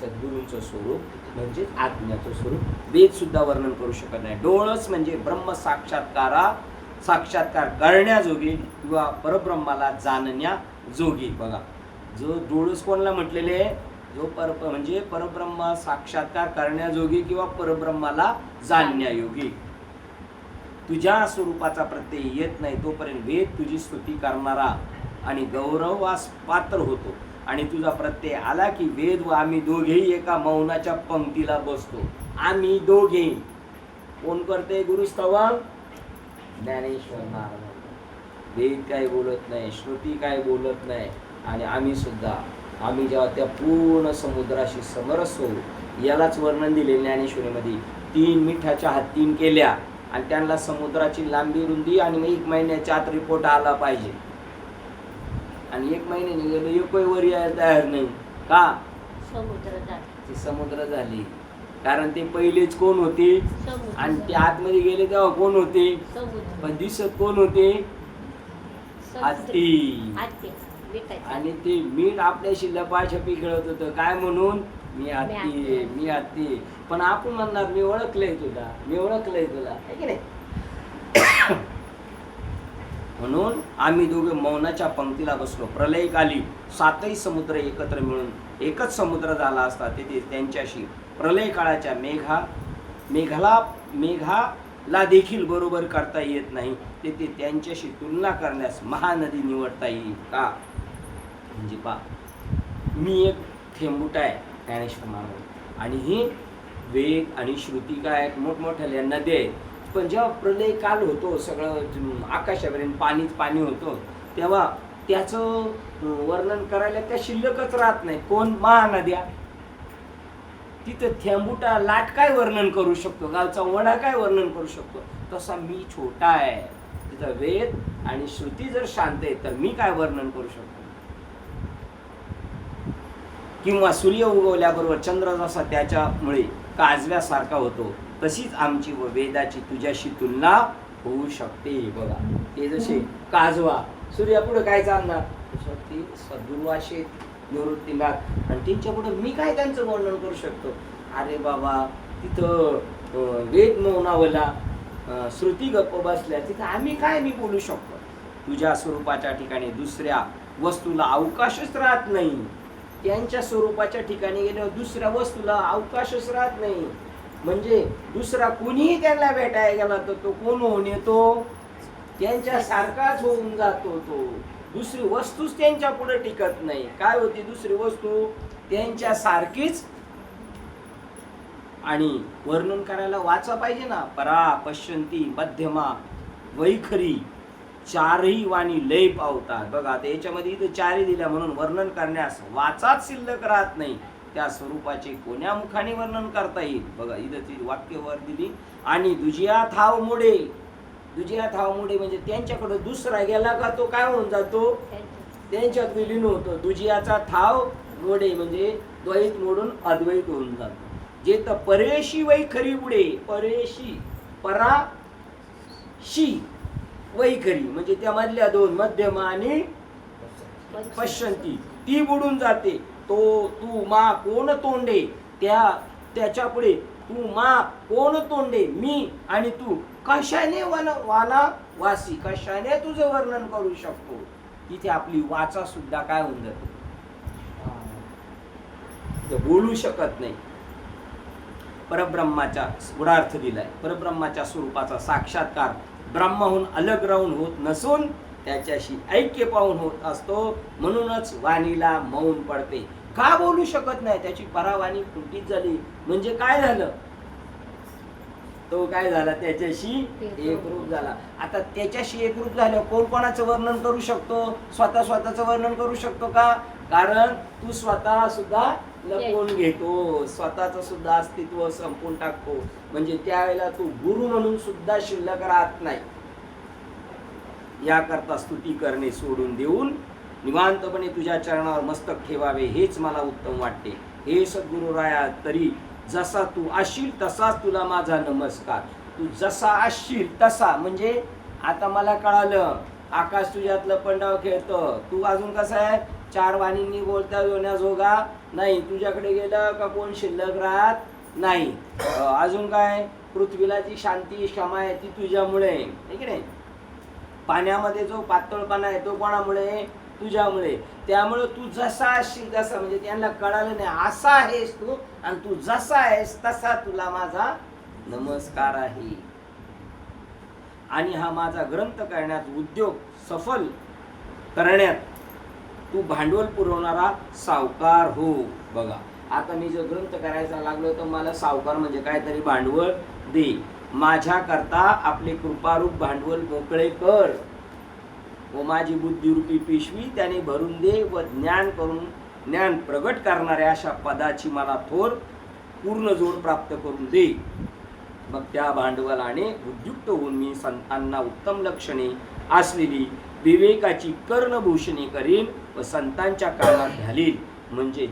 सद्गुरूंचं स्वरूप म्हणजे आत्म्याचं स्वरूप वेद सुद्धा वर्णन करू शकत नाही. डोळस म्हणजे ब्रह्म साक्षात्कार करण्याजोगे किंवा परब्रह्माला जाणण्याजोगे. बघा जो डोळस कोणाला म्हटलेले आहे, जो म्हणजे परब्रह्म साक्षात्कार करण्याजोगी किंवा परब्रह्माला जाणण्यायोगी. तुझ्या स्वरूपाचा प्रत्यय येत नाही तोपर्यंत वेद तुझी स्तुती करणारा आणि गौरवास पात्र होतो. आणि तुझा प्रत्यय आला की वेद व आम्ही दोघेही एका मौनाच्या पंक्तीला बसतो. आम्ही दोघे कोण करते गुरुस्तवन, ज्ञानेश्वर नारायण. वेद काय बोलत नाही, श्रुती काय बोलत नाही. आणि आम्ही सुद्धा, आम्ही जेव्हा त्या पूर्ण समुद्राशी समरस होऊ. यालाच वर्णन दिले ज्ञानेश्वरीमध्ये. 3 मिठाच्या हातीन केल्या आणि त्यांना समुद्राची लांबी रुंदी आणि 1 महिन्याच्या आत रिपोर्ट आला पाहिजे. आणि 1 महिन्याने गेलो एकही वर यायला तयार नाही. का, ती समुद्र झाली. कारण ते पहिलेच कोण होते आणि ते आतमध्ये गेले तेव्हा कोण होते, पण दिसत कोण होते, हत्ती. आणि ते मीठ आपल्याशी लपाछपी खेळत होतं. काय म्हणून, मी हत्ती, मी हत्ती. पण आपण म्हणणार मी ओळखलंय तुला, मी ओळखलंय तुला, आहे की नाही. म्हणून आम्ही दोघे मौनाच्या पंक्तीला बसलो. प्रलयकाली 7ही समुद्र एकत्र मिळून एकच समुद्र झाला असता तेथे त्यांच्याशी प्रलय काळाच्या मेघाला देखील बरोबर करता येत नाही. तेथे त्यांच्याशी तुलना करण्यास महानदी निवडता येईल का? म्हणजे पा मी एक थेंबूट आहे ज्ञानेश्वर महाराज, आणि ही वेद आणि श्रुती काय आहेत, मोठमोठ्या नद्या आहेत. पण जेव्हा प्रलय काल होतो, सगळं आकाशापर्यंत पाणीच पाणी होतं, तेव्हा त्याचं वर्णन करायला त्या शिल्लकच राहत नाही. कोण? महानद्या. तिथं थेंबुटा लाट काय वर्णन करू शकतो, गावचा वडा काय वर्णन करू शकतो? तसा मी छोटा आहे. तिथं वेद आणि श्रुती जर शांत आहे तर मी काय वर्णन करू शकतो? किंवा सूर्य उगवल्याबरोबर चंद्र जसा त्याच्यामुळे काजव्यासारखा होतो, तशीच आमची व वेदाची तुझ्याशी तुलना होऊ शकते. बघा, ते जसे काजवा सूर्यापुढे काय चालणार, ते सदुर्वाशे निवृत्तीनाथ, आणि त्यांच्या पुढे मी काय त्यांचं वर्णन करू शकतो? अरे बाबा, तिथं वेद मौनावला, श्रुती गप्प बसल्या, तिथं आम्ही काय मी बोलू शकतो? तुझ्या स्वरूपाच्या ठिकाणी दुसऱ्या वस्तूला अवकाशच राहत नाही. त्यांच्या स्वरूपाच्या ठिकाणी गेल्यावर दुसऱ्या वस्तूला अवकाशच राहत नाही. म्हणजे दुसरा कोणीही त्यांना भेटायला गेला तर तो कोण होऊन येतो? त्यांच्या सारखाच होऊन जातो. तो दुसरी वस्तूच त्यांच्या पुढे टिकत नाही. काय होती दुसरी वस्तू? त्यांच्या सारखीच. आणि वर्णन करायला वाचा पाहिजे ना. परा, पश्यंती, मध्यमा, वैखरी, चारही वाणी लय पावतात. बघा, आता याच्यामध्ये इथे चारही दिल्या म्हणून वर्णन करण्यास वाचाच शिल्लक राहत नाही. त्या स्वरूपाचे कोण्या मुखाने वर्णन करता येईल? बघा, इथं ती वाक्य वर दिली. आणि दुजिया थाव मुडे, दुजिया थाव मुडे म्हणजे त्यांच्याकडे दुसरा गेला का तो काय होऊन जातो? त्यांच्यात विलीन होतो. दुजियाचा थाव मोडे म्हणजे द्वैत मोडून अद्वैत होऊन जातो. जे तर परेशी वैखरी उडे, परेशी, पराशी, वैखरी म्हणजे त्या मधल्या दोन, मध्यमा आणि पश्यंती, ती बुडून जाते. तो तू मा कोण तोंडे, त्याच्या पुढे तू मा कोण तोंडे, मी आणि तू कशाने वाना वासी, कशाने तुझं वर्णन करू शकतो? तिथे आपली वाचा सुद्धा काय होऊन जाते, बोलू शकत नाही. परब्रह्माचा गुणार्थ दिलाय. परब्रह्माच्या स्वरूपाचा साक्षात्कार ब्रह्माहून अलग राहून होत नसून त्याच्याशी ऐक्य पाहून होत असतो. म्हणूनच वाणीला मौन पडते. का बोलू शकत नाही? त्याची परावाणी खुंटीत झाली. म्हणजे काय झालं? तो काय झाला? त्याच्याशी एकरूप झाला. आता त्याच्याशी एकरूप झाल्यावर कोण कोणाचं वर्णन करू शकतो? स्वतःचं वर्णन करू शकतो का? कारण तू स्वतः सुद्धा लपवून घेतो, स्वतःचं सुद्धा अस्तित्व संपून टाकतो. म्हणजे त्यावेळेला तू गुरु म्हणून सुद्धा शिल्लक राहत नाही. याकरता स्तुती करणे सोडून देऊन निवांतपणे तुझ्या चरणावर मस्तक ठेवावे हेच मला उत्तम वाटते. हे सद्गुरुराया, तरी जसा तू असशील तसाच तुला माझा नमस्कार. तू जसा असशील तसा म्हणजे आता मला कळालं, आकाश तुझ्यातलं पंडाव खेळतं, तू अजून कसा आहे? चार वाणींनी बोलता येण्याजोगा नाही. तुझ्याकडे गेलं का कोण शिल्लक राहत नाही. अजून काय? पृथ्वीला जी शांती क्षमा आहे ती तुझ्यामुळे आहे की नाही. पाण्यामध्ये जो पातळपणा आहे तो कोणामुळे? तुझ्यामुळे. त्यामुळे तू जसा असशील तसा, म्हणजे त्यांना कळालं नाही असा आहेस तू, आणि तू जसा आहेस तसा तुला माझा नमस्कार आहे. आणि हा माझा ग्रंथ करण्यात उद्योग सफल करण्यात तू भांडवल पुरवणारा सावकार हो. बघा, आता मी जो ग्रंथ करायचा लागलो तर मला सावकार म्हणजे काहीतरी भांडवल दे. माझ्याकरता आपले कृपारूप भांडवल मोकळे कर व माझी बुद्धिरूपी पिशवी त्याने भरून दे व ज्ञान प्रगट करणाऱ्या अशा पदाची मला थोर पूर्ण जोड प्राप्त करून दे. मग त्या भांडवलाने उद्युक्त होऊन मी संतांना उत्तम लक्षणे असलेली विवेकाची कर्णभूषणे करीन व संतांच्या कानात घालील. म्हणजे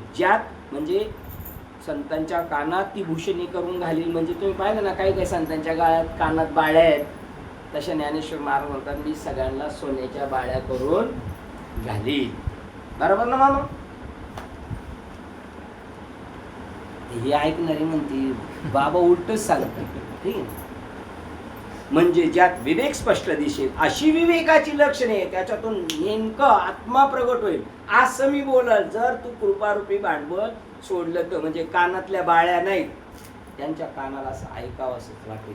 संतांच्या कानात ती भूषणे करून घालील. म्हणजे तुम्ही पाहिलं ना, काही काही संतांच्या गाळ्यात कानात बाळ्या आहेत, तशा ज्ञानेश्वर महाराज म्हणतात मी सगळ्यांना सोन्याच्या बाळ्या करून घालील. बरोबर ना मामा? हे ऐकणारी म्हणते बाबा उलटच सांगतात. ठीक आहे, म्हणजे ज्यात विवेक स्पष्ट दिसेल अशी विवेकाची लक्षणे, त्याच्यातून नेमकं आत्मा प्रगट होईल असं मी बोलल. जर तू कृपारूपी भांडवल सोडलं तर, म्हणजे कानातल्या बाळ्या नाहीत, त्यांच्या कानाला असं ऐकावं असंच वाटेल,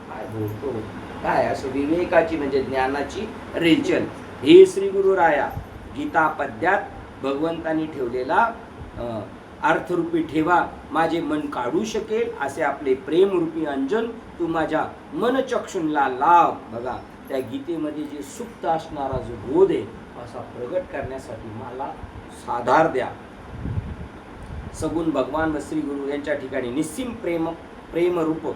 काय बोलतो काय, असं विवेकाची म्हणजे ज्ञानाची रेचल. हे श्री गुरुराया गीता पद्यात भगवंतांनी ठेवलेला अर्थरूपी ठेवा, माझे मन काढू शकेल असे आपले प्रेमरूपी अंजन तू माझ्या मनचक्षुंला लाव. बघा त्या गीतेमध्ये जे सुप्त असणारा जो बोध आहे असा प्रगट करण्यासाठी मला साधार द्या. सगुण भगवान व श्री गुरु यांच्या ठिकाणी निस्सीम प्रेमरूप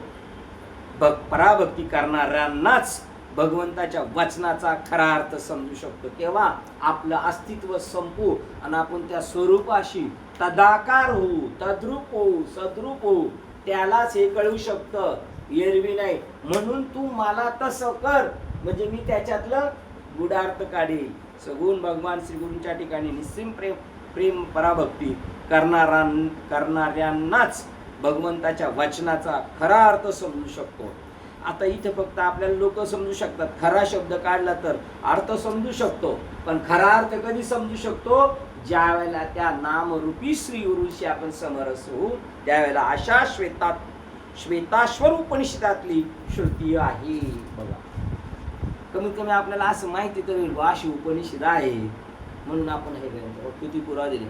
पराभक्ती करणाऱ्यांनाच भगवंताच्या वचनाचा खरा अर्थ समजू शकतो. तेव्हा आपलं अस्तित्व संपू आणि आपण त्या स्वरूपाशी तदाकार होऊ, तद्रूप होऊ, सद्रूप होऊ, त्यालाच हे कळू शकतं, एरवी नाही. म्हणून तू मला तसं कर म्हणजे मी त्याच्यातलं गुढार्थ काढेल. सगुण भगवान श्री गुरूंच्या ठिकाणी निस्सीम प्रेम पराभक्ती करणाऱ्यांनाच भगवंताच्या वचनाचा खरा अर्थ समजू शकतो. आता इथे फक्त आपल्याला लोक समजू शकतात, खरा शब्द काढला तर अर्थ समजू शकतो, पण खरा अर्थ कधी समजू शकतो? ज्या वेळेला त्या नामरूपी श्री गुरुशी आपण समरस होऊ, त्यावेळेला अशा श्वेताश्वर उपनिषदातली श्रुती आहे. बघा कमीत कमी आपल्याला असं माहिती तर अशी उपनिषद आहे म्हणून आपण हे किती पुरावा दिले.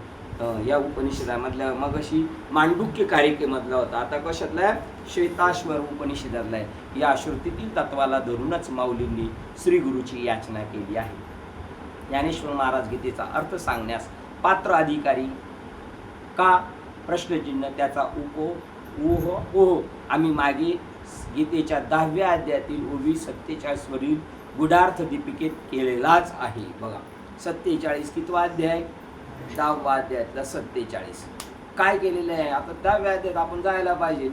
या उपनिषदामधल्या मग अशी मांडुक्य कारिकेमधला होता, आता कशातला श्वेताश्वर उपनिषदातला आहे. या श्रुतीतील तत्वाला धरूनच माऊलींनी श्री गुरुची याचना केली आहे. ज्ञानेश्वर महाराज गीतेचा अर्थ सांगण्यास पात्र अधिकारी का? प्रश्नचिन्ह. त्याचा ओह आम्ही मागे गीतेच्या 10व्या अध्यायातील ओवी 47 वरील गुढार्थ दीपिकेत केलेलाच आहे. बघा 47 कितवा अध्याय? 10वा अध्यायातला 47. काय केलेलं आहे? आता 10व्या अध्यायात आपण जायला पाहिजे.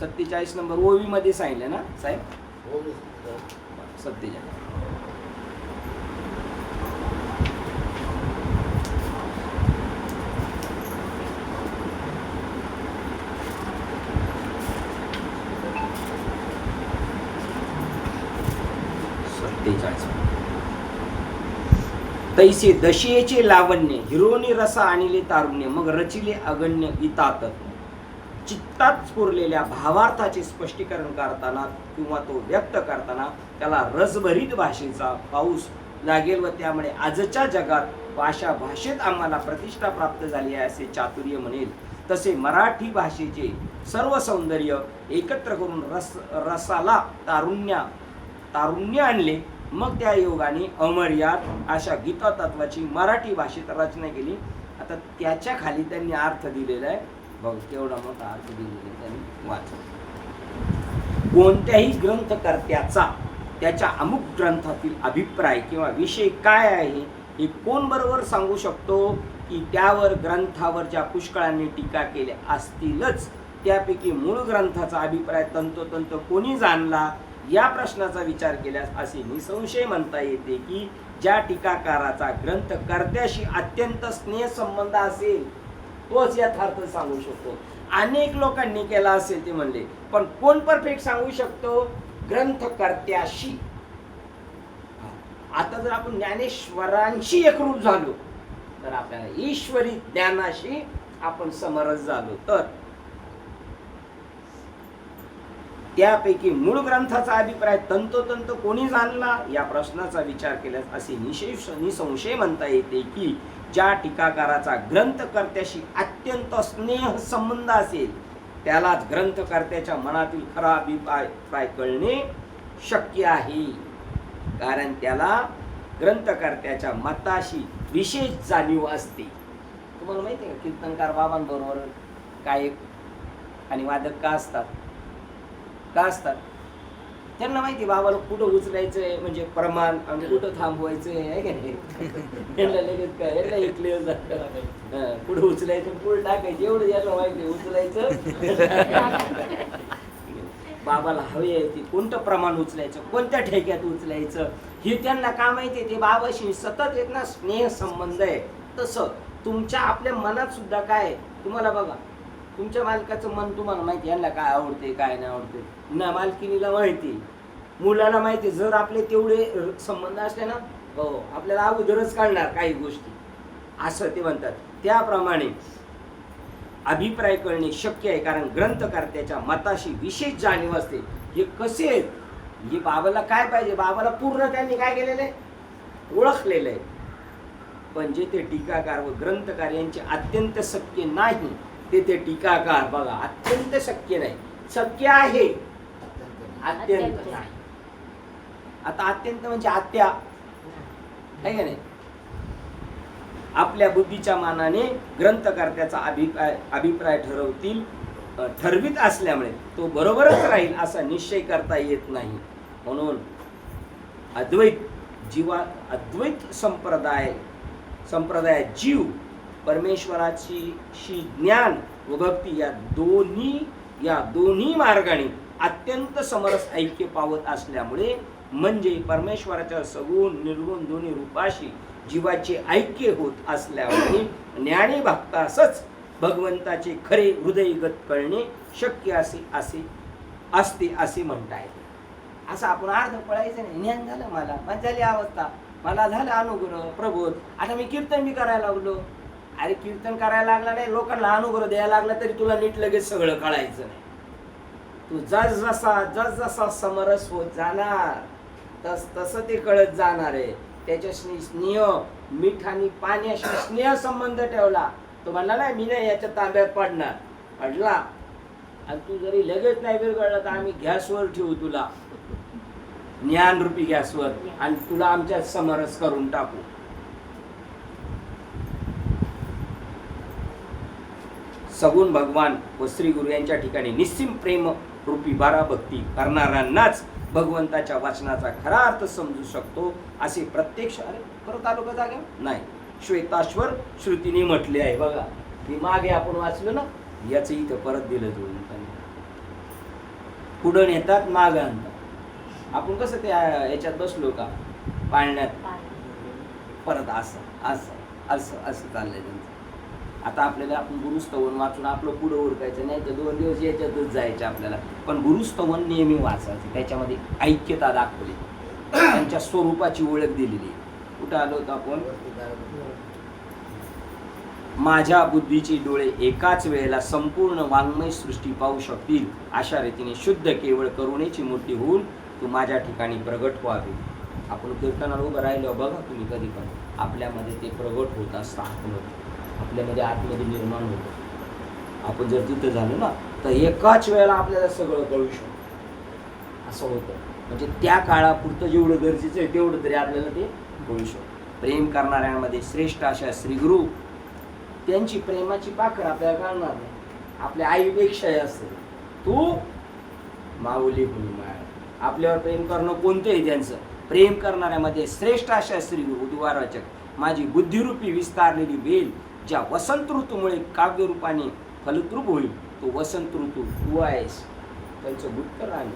47 नंबर ओवी मध्ये सांगितलं ना साहेब? 47 तैसे दशियेचे लावण्य हिरोनी रसा आणिले तारुण्य मग रचिले अगण्य गीतात. चित्तात स्फुरलेल्या भावार्थाचे स्पष्टीकरण करताना किंवा तो व्यक्त करताना त्याला रसभरीत भाषेचा पाऊस लागेल व त्यामुळे आजच्या जगात भाषेत आम्हाला प्रतिष्ठा प्राप्त झाली आहे असे चातुर्य म्हणेल. तसे मराठी भाषेचे सर्व सौंदर्य एकत्र करून रसाला तारुण्य आणले. मग त्या योगाने अमर्याद अशा गीता तत्वाची मराठी भाषेत रचना केली. आता त्याच्या खाली त्यांनी अर्थ दिलेला आहे. बघ केवढा मोठा अर्थ दिलेला आहे त्यांनी, वाचा. कोणत्याही ग्रंथकर्त्याचा त्याच्या अमुक ग्रंथातील अभिप्राय किंवा विषय काय आहे हे कोण बरोबर सांगू शकतो की त्यावर ग्रंथावर ज्या पुष्कळांनी टीका केल्या असतीलच त्यापैकी मूळ ग्रंथाचा अभिप्राय तंतोतंत कोणी जाणला? या प्रश्नाचा विचार केल्यास असे निसंशय म्हणता येते की ज्या टीकाकाराचा ग्रंथकर्त्याशी अत्यंत स्नेह संबंध असेल तोच यथार्थ सांगू शकतो. अनेक लोकांनी केला असेल ते म्हणले, पण कोण परफेक्ट सांगू शकतो? ग्रंथकर्त्याशी. आता जर आपण ज्ञानेश्वरांशी एकरूप झालो तर आपल्याला ईश्वरी ज्ञानाशी आपण समरस झालो तर त्यापैकी मूळ ग्रंथाचा अभिप्राय तंतोतंत कोणी जाणला? या प्रश्नाचा विचार केल्यास असे निसंशय म्हणता येते की ज्या टीकाकाराचा ग्रंथकर्त्याशी अत्यंत स्नेह संबंध असेल त्यालाच ग्रंथकर्त्याच्या मनातील खरा अभिप्राय कळणे शक्य आहे, कारण त्याला ग्रंथकर्त्याच्या मताशी विशेष जाणीव असते. तुम्हाला माहिती आहे का कीर्तनकार बाबांबरोबर काय आणि वादक का असतात? त्यांना माहिती बाबाला कुठं उचलायचंय म्हणजे प्रमाण आणि कुठं थांबवायचंय आहे का नाही. यांना लगेच काय यांना हे क्लिअर झालं, पुढे उचलायचं पुढे टाकायचं एवढं याला माहिती. उचलायचं बाबाला हवे आहे ते कोणतं प्रमाण उचलायचं, कोणत्या ठेक्यात उचलायचं हे त्यांना का माहिती आहे. ते बाबाशी सतत येत ना स्नेह संबंध आहे. तसं तुमच्या आपल्या मनात सुद्धा काय तुम्हाला बघा तुमच्या मालकाचं मन तुम्हाला माहिती, यांना काय आवडते काय नाही आवडते ना, मालकिनीला माहिती, मुलाला माहिती. जर आपले तेवढे संबंध असले ना, हो आपल्याला अगोदरच कळणार काही गोष्टी, असं ते म्हणतात. त्याप्रमाणे अभिप्राय करणे शक्य आहे, कारण ग्रंथकर्त्याच्या मताशी विशेष जाणीव असते. हे कसे आहेत, हे बाबाला काय पाहिजे, बाबाला पूर्ण त्यांनी काय केलेलं आहे, ओळखलेलं आहे. पण जे ते टीकाकार व ग्रंथकार यांचे अत्यंत शक्य नाही, ते टीकाकार बघा, अत्यंत शक्य नाही, शक्य आहे अत्यंत नाही. आता अत्यंत म्हणजे आत्या आहे का नाही. आपल्या बुद्धीच्या मानाने ग्रंथकर्त्याचा अभिप्राय ठरवित असल्यामुळे तो बरोबरच राहील असा निश्चय करता येत नाही. म्हणून अद्वैत संप्रदाय जीव परमेश्वराची ज्ञान व भक्ती या दोन्ही मार्गाने अत्यंत समरस ऐक्य पावत असल्यामुळे, म्हणजे परमेश्वराच्या सगुण निर्गुण दोन्ही रूपाशी जीवाचे ऐक्य होत असल्यामुळे ज्ञानी भक्तासच भगवंताचे खरे हृदयगत कळणे शक्य असते असे म्हणता येते. असं आपण अर्ध पळायचं नाही. ज्ञान झालं, मला झाली अवस्था, मला झालं अनुग्रह प्रबोध, आता मी कीर्तन बी करायला लागलो. अरे कीर्तन करायला लागला नाही, लोकांना अनुग्रह द्यायला लागला तरी तुला नीट लगेच सगळं कळायचं नाही. तू जस समरस होत जाणार तसं ते कळत जाणार आहे. त्याच्याशी स्नेह, मीठ आणि पाण्याशी स्नेह संबंध ठेवला, तो म्हणला नाही मी नाही याच्या तांब्यात पडला, आणि तू जरी लगेच नाही विरघळला तर आम्ही गॅसवर ठेवू तुला, ज्ञानरूपी गॅसवर, आणि तुला आमच्या समरस करून टाकू. सगुण भगवान व श्री गुरु यांच्या ठिकाणी निस्सीम प्रेम रूपी भक्ती करणाऱ्यांनाच भगवंताच्या वचनाचा खरा अर्थ समजू शकतो असे प्रत्यक्ष. अरे परत आलो का जागे नाही, श्वेताश्वर श्रुतीने म्हटले आहे बघा. मी मागे आपण वाचलो ना, याच इथं परत दिलं जोडून. पुढं नेतात माग आणतात. आपण कसं त्या याच्यात बसलो का पाळण्यात, परत असं असं असं असं चाललंय त्यांचं. आता आपल्याला आपण गुरुस्तवन वाचून आपलं पुढं ओळखायचं नाही तर 2 दिवस याच्यातच जायचं आपल्याला. पण गुरुस्तवन नेहमी वाचायचं, त्याच्यामध्ये ऐक्यता दाखवली, त्यांच्या स्वरूपाची ओळख दिलेली. कुठं आलो होतो आपण, माझ्या बुद्धीची डोळे एकाच वेळेला संपूर्ण वाङ्मय सृष्टी पाहू शकतील अशा रीतीने शुद्ध केवळ करुणेची मूर्ती होऊन तू माझ्या ठिकाणी प्रगट व्हावी. आपण कीर्तनाला उभं राहिलो बघा तुम्ही, कधी पण आपल्यामध्ये ते प्रगट होत असतं, आपल्यामध्ये आतमध्ये निर्माण होतं. आपण जर तिथं झालो ना तर एकाच वेळेला आपल्याला सगळं कळू शकतं, असं होतं. म्हणजे त्या काळापुरतं जेवढं गरजेचं आहे तेवढं तरी आपल्याला ते कळू शकतं. प्रेम करणाऱ्यांमध्ये श्रेष्ठ अशा श्रीगुरु, त्यांची प्रेमाची पाखर आपल्याला कळणार नाही, आपल्या आईपेक्षा असते. तू माऊली होऊन माळ, आपल्यावर प्रेम करणं कोणतंही त्यांचं. प्रेम करणाऱ्यामध्ये श्रेष्ठ अशा श्रीगुरु उद्वारवाचक, माझी बुद्धिरूपी विस्तारलेली वेल ज्या वसंत ऋतूमुळे काव्यरूपाने फलद्रूप होईल, तो वसंत ऋतू तू आहेस. त्यांचं गुप्त राणी.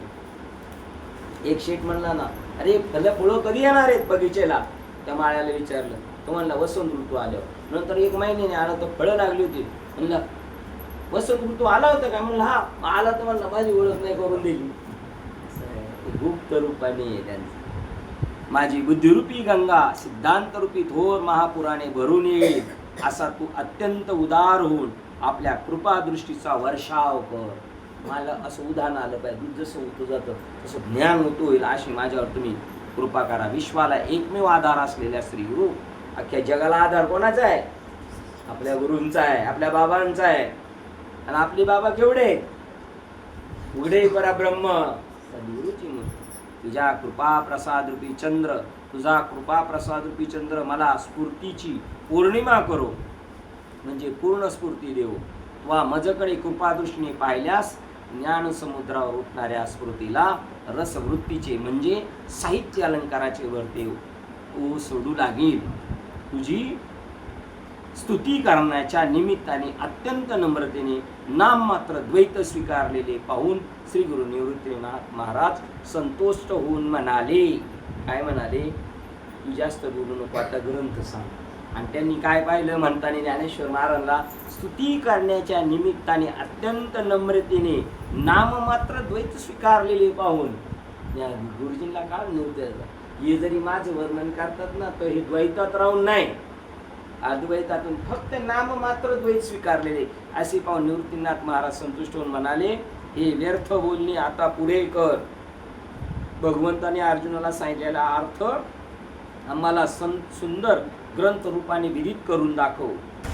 एक शेठ म्हणला ना, अरे फळं कधी येणार आहेत बगीचेला, त्या माळ्याला विचारलं, तो म्हणला वसंत ऋतू आल्यावर. नंतर 1 महिन्याने आला तर फळं लागली होती. म्हणला वसंत ऋतू आला होता का, म्हणलं हा आला. तर म्हणला माझी ओळख नाही करून दिली. गुप्त रूपाने त्यांचं. माझी बुद्धिरूपी गंगा सिद्धांतरूपी थोर महापुराने भरून येईल, असा तू अत्यंत उदार होऊन आपल्या कृपादृष्टीचा वर्षाव कर. मला असं उदाहरण आलं पाहिजे, दूध जसं होतं जातं तसं ज्ञान होतं होईल, अशी माझ्यावर तुम्ही कृपा करा. विश्वाला एकमेव आधार असलेल्या श्री गुरु, अख्ख्या जगाला आधार कोणाचा आहे, आपल्या गुरूंचा आहे, आपल्या बाबांचा आहे. आणि आपले बाबा केवढे, उघडे परब्रह्म सद्गुरूची मूर्ती. तुझ्या कृपा प्रसाद रूपी चंद्र, तुझा कृपा प्रसाद रूपी चंद्र मला स्फूर्तीची पौर्णिमा करो, म्हणजे पूर्ण स्फूर्ती देव. वा मजकडे कृपादृष्टीने पाहिल्यास ज्ञान समुद्रावर उठणाऱ्या स्फूर्तीला रसवृत्तीचे म्हणजे साहित्य अलंकाराचे वर्ते सोडू लागेल. तुझी स्तुती करण्याच्या निमित्ताने अत्यंत नम्रतेने नाममात्र द्वैत स्वीकारलेले पाहून श्री गुरु निवृत्तीनाथ महाराज संतुष्ट होऊन म्हणाले. काय म्हणाले, तू जास्त बोलू नको, आता ग्रंथ सांग. आणि त्यांनी काय पाहिलं म्हणताना ज्ञानेश्वर महाराजांना स्तुती करण्याच्या निमित्ताने अत्यंत नम्रतेने नाममात्र द्वैत स्वीकारलेले पाहून गुरुजींना काळ नव्हते. हे जरी माझं वर्णन करतात ना तर हे द्वैतात राहून नाही, अद्वैतातून फक्त नाममात्र द्वैत स्वीकारलेले असे पाहून निवृत्तीनाथ महाराज संतुष्ट होऊन म्हणाले, हे व्यर्थ बोलणे आता पुढे कर. भगवंताने अर्जुनाला सांगितलेला अर्थ आम्हाला सुंदर ग्रंथ रूपाने विदित करून दाखव.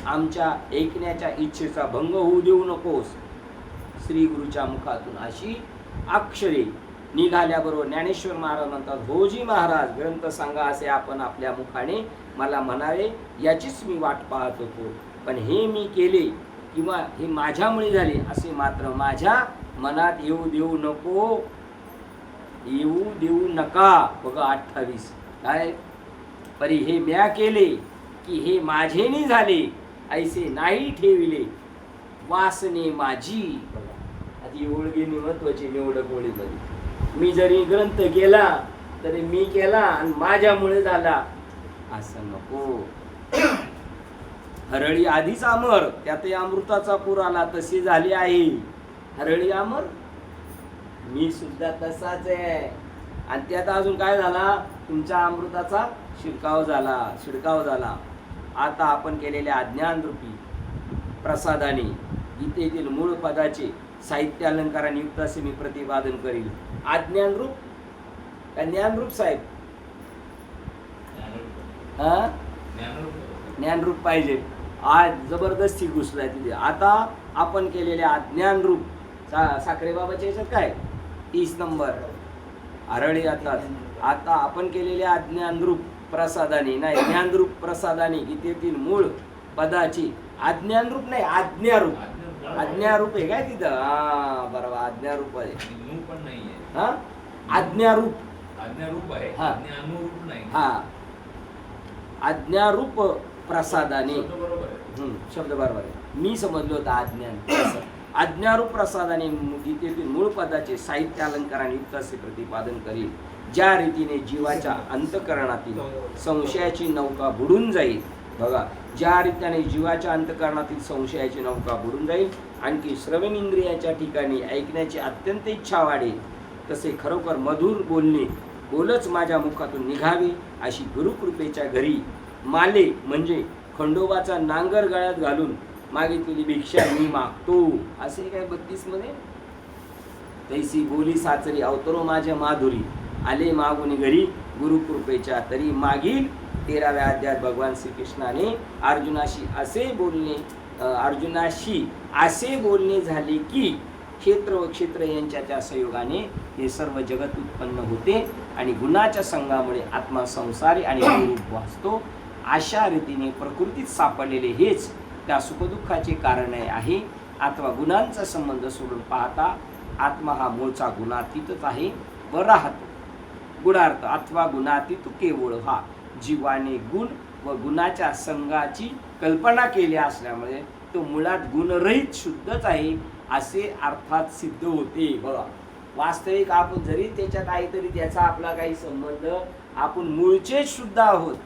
आमच्या ऐकण्याच्या इच्छेचा भंग होऊ देऊ नकोस. श्री गुरुच्या मुखातून अशी अक्षरे निघाल्याबरोबर ज्ञानेश्वर महाराज म्हणतात, होजी महाराज ग्रंथ सांगा असे आपण आपल्या मुखाने मला म्हणावे याचीच मी वाट पाहत होतो. पण हे मी केले किंवा हे माझ्यामुळे झाले असे मात्र माझ्या मनात येऊ देऊ नको, येऊ देऊ नका. बघा 28 काय, परी हे म्या केले की हे माझेने झाले ऐसे नाही ठेविले वासने माझी. बघा आता ही ओळखीने महत्वाची निवडक ओळीमध्ये, मी जरी ग्रंथ केला तरी मी केला आणि माझ्यामुळे झाला असं नको. हरळी आधीच अमर, त्यात अमृताचा पूर आला तशी झाली आहे. हरळी अमर, मी सुद्धा तसाच आहे. आणि त्यात अजून काय झाला, तुमच्या अमृताचा शिडकाव झाला. आता आपण केलेल्या अज्ञान रूपी प्रसादाने गीतेतील मूळ पदाचे साहित्य अलंकाराने युक्त असे मी प्रतिपादन करील. अज्ञान रूप का ज्ञानरूप साहेब? ज्ञानरूप पाहिजे. आज जबरदस्ती घुसलाय तिथे. आता आपण केलेल्या अज्ञान रूप साखरे बाबाच्या याच्यात काय 30 नंबर आरळी आता आपण केलेल्या अज्ञान रूप प्रसादाने नाही ज्ञानरूप प्रसादाने गीतेतील मूळ पदाची अज्ञान रूप नाही आज्ञारूप आहे काय तिथं. हा बरोबर आज्ञारूप आहे. हा आज्ञारूप आहे. हा आज्ञारूप प्रसादाने शब्द बरोबर आहे. मी समजलो होता आज्ञारूप प्रसादाने गीतेतील मूळ पदाचे साहित्य अलंकाराने युक्त असे प्रतिपादन करील. ज्या रीतीने जीवाच्या अंतःकरणातील संशयाची नौका बुडून जाईल. बघा, ज्या रीतीने जीवाच्या अंतःकरणातील संशयाची नौका बुडून जाईल, आणखी श्रवण इंद्रियाच्या ठिकाणी ऐकण्याची अत्यंत इच्छा वाढेल, तसे खरोखर मधुर बोलच माझ्या मुखातून निघावे अशी गुरुकृपेच्या घरी माले म्हणजे खंडोबाचा नांगर गळ्यात घालून मागितलेली भिक्षा मी मागतो. असे काय 32 मध्ये, तैसी बोली साचरी अवतरो माझ्या माधुरी आले मागुनी घरी गुरुकृपेच्या तरी मागील. 13व्या अध्यायात भगवान श्रीकृष्णाने अर्जुनाशी असे बोलणे झाले की क्षेत्र व क्षेत्र यांच्या संयोगाने हे सर्व जगत उत्पन्न होते आणि गुणाच्या संघामुळे आत्मा संसारी आणि अनुरूप वाचतो. अशा रीतीने प्रकृतीत सापडलेले हेच त्या सुखदुःखाचे कारण आहे. अथवा गुणांचा संबंध सोडून पाहता आत्मा हा मूळचा गुणातीतच आहे व राहतो. गुणार्थ अथवा गुणातीत केवळ हा जीवाने गुण व गुणाच्या संघाची कल्पना केली असल्यामुळे तो मुळात गुणरहित शुद्धच आहे असे अर्थात सिद्ध होते. बघा, वास्तविक आपण जरी त्याच्यात आहे तरी त्याचा आपला काही संबंध, आपण मूळचे शुद्ध आहोत,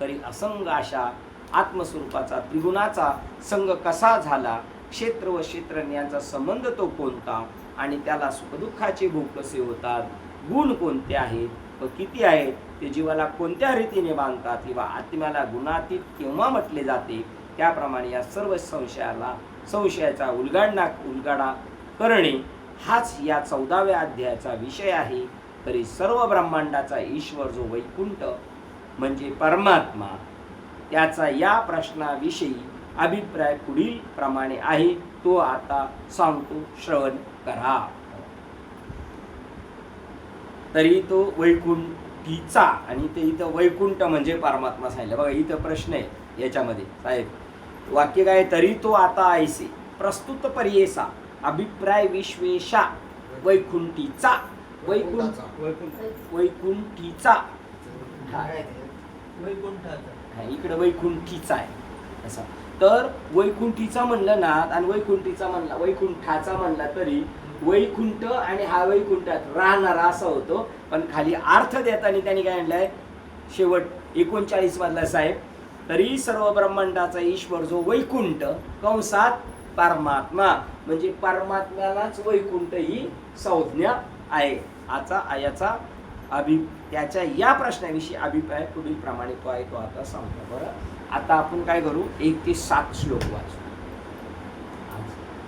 तरी असंग अशा आत्मस्वरूपाचा त्रिगुणाचा संग कसा झाला, क्षेत्र व क्षेत्र यांचा संबंध तो कोणता आणि त्याला सुखदुःखाचे भोग कसे होतात, गुण कोणते आहेत व किती आहेत, ते जीवाला कोणत्या रीतीने बांधतात किंवा आत्म्याला गुणातीत केव्हा म्हटले जाते, त्याप्रमाणे या सर्व संशयाचा उलगाडा करणे हाच या 14व्या अध्यायाचा विषय आहे. तरी सर्व ब्रह्मांडाचा ईश्वर जो वैकुंठ म्हणजे परमात्मा, त्याचा या प्रश्नाविषयी अभिप्राय पुढील प्रमाणे आहे, तो आता सांगतो, श्रवण करा. तरी तो वैकुंठीचा, आणि ते इथं वैकुंठ म्हणजे परमात्मा सांगितलं. बघा इथं प्रश्न आहे याच्यामध्ये साहेब, वाक्य काय, तरी तो आता ऐसे प्रस्तुत पर्येसा अभिप्राय विश्वेशा वैकुंठीचा इकडे वैकुंठीचा आहे असा. तर वैकुंठीचा म्हणलं ना आणि वैकुंठाचा म्हणला तरी वैकुंठ आणि हा वैकुंठात राहणारा असा होतो. पण खाली अर्थ देताना त्यांनी काय म्हणलंय शेवट 39 मधला साहेब, तरी सर्व ब्रह्मांडाचा ईश्वर जो वैकुंठ कंसात परमात्मा, म्हणजे परमात्म्यालाच वैकुंठ ही संज्ञा आहे. याचा त्याच्या या प्रश्नाविषयी अभिप्राय पुढील प्रमाणे तो आहे, तो आता सांगतो. बरं, आता आपण काय करू, 1 ते 7 श्लोक वाचू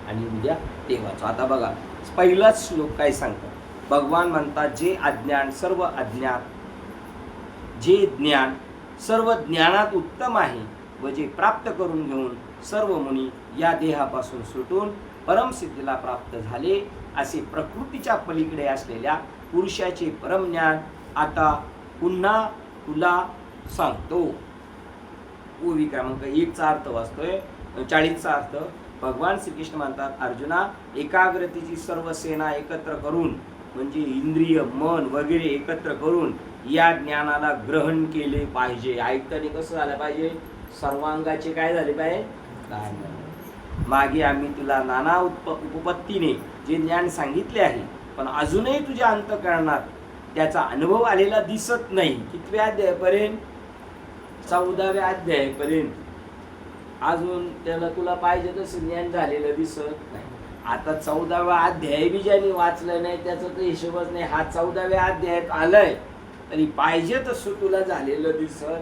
आणि उद्या ते वाचू. आता बघा, पहिलाच श्लोक काय सांगतो. भगवान म्हणतात, जे अज्ञान सर्व अज्ञात, जे ज्ञान सर्व ज्ञानात उत्तम आहे व जे प्राप्त करून घेऊन सर्व मुनी या देहापासून सुटून परमसिद्धीला प्राप्त झाले, असे प्रकृतीच्या पलीकडे असलेल्या पुरुषाचे परमज्ञान आता पुन्हा तुला सांगतो. ओवी क्रमांक 1 चा अर्थ वाचतोय, 40 चा अर्थ. भगवान श्रीकृष्ण म्हणतात, अर्जुना, एकाग्रतेची सर्व सेना एकत्र करून, म्हणजे इंद्रिय मन वगैरे एकत्र करून या ज्ञानाला ग्रहण केले पाहिजे. ऐकताना कसं झालं पाहिजे, सर्वांगाचे काय झाले पाहिजे. मागे आम्ही तुला नाना उपपत्तीने जे ज्ञान सांगितले आहे, पण अजूनही तुझ्या अंतःकरणात त्याचा अनुभव आलेला दिसत नाही. कितव्या अध्यायापर्यंत, 14व्या अध्यायापर्यंत अजून त्याला तुला पाहिजे तसं ज्ञान झालेलं दिसत नाही. आता 14वा अध्याय बी ज्यांनी वाचलं नाही त्याचा तर हिशोबच नाही. हा 14व्या अध्यायात आलाय तरी पाहिजे तसं तुला झालेलं दिसत.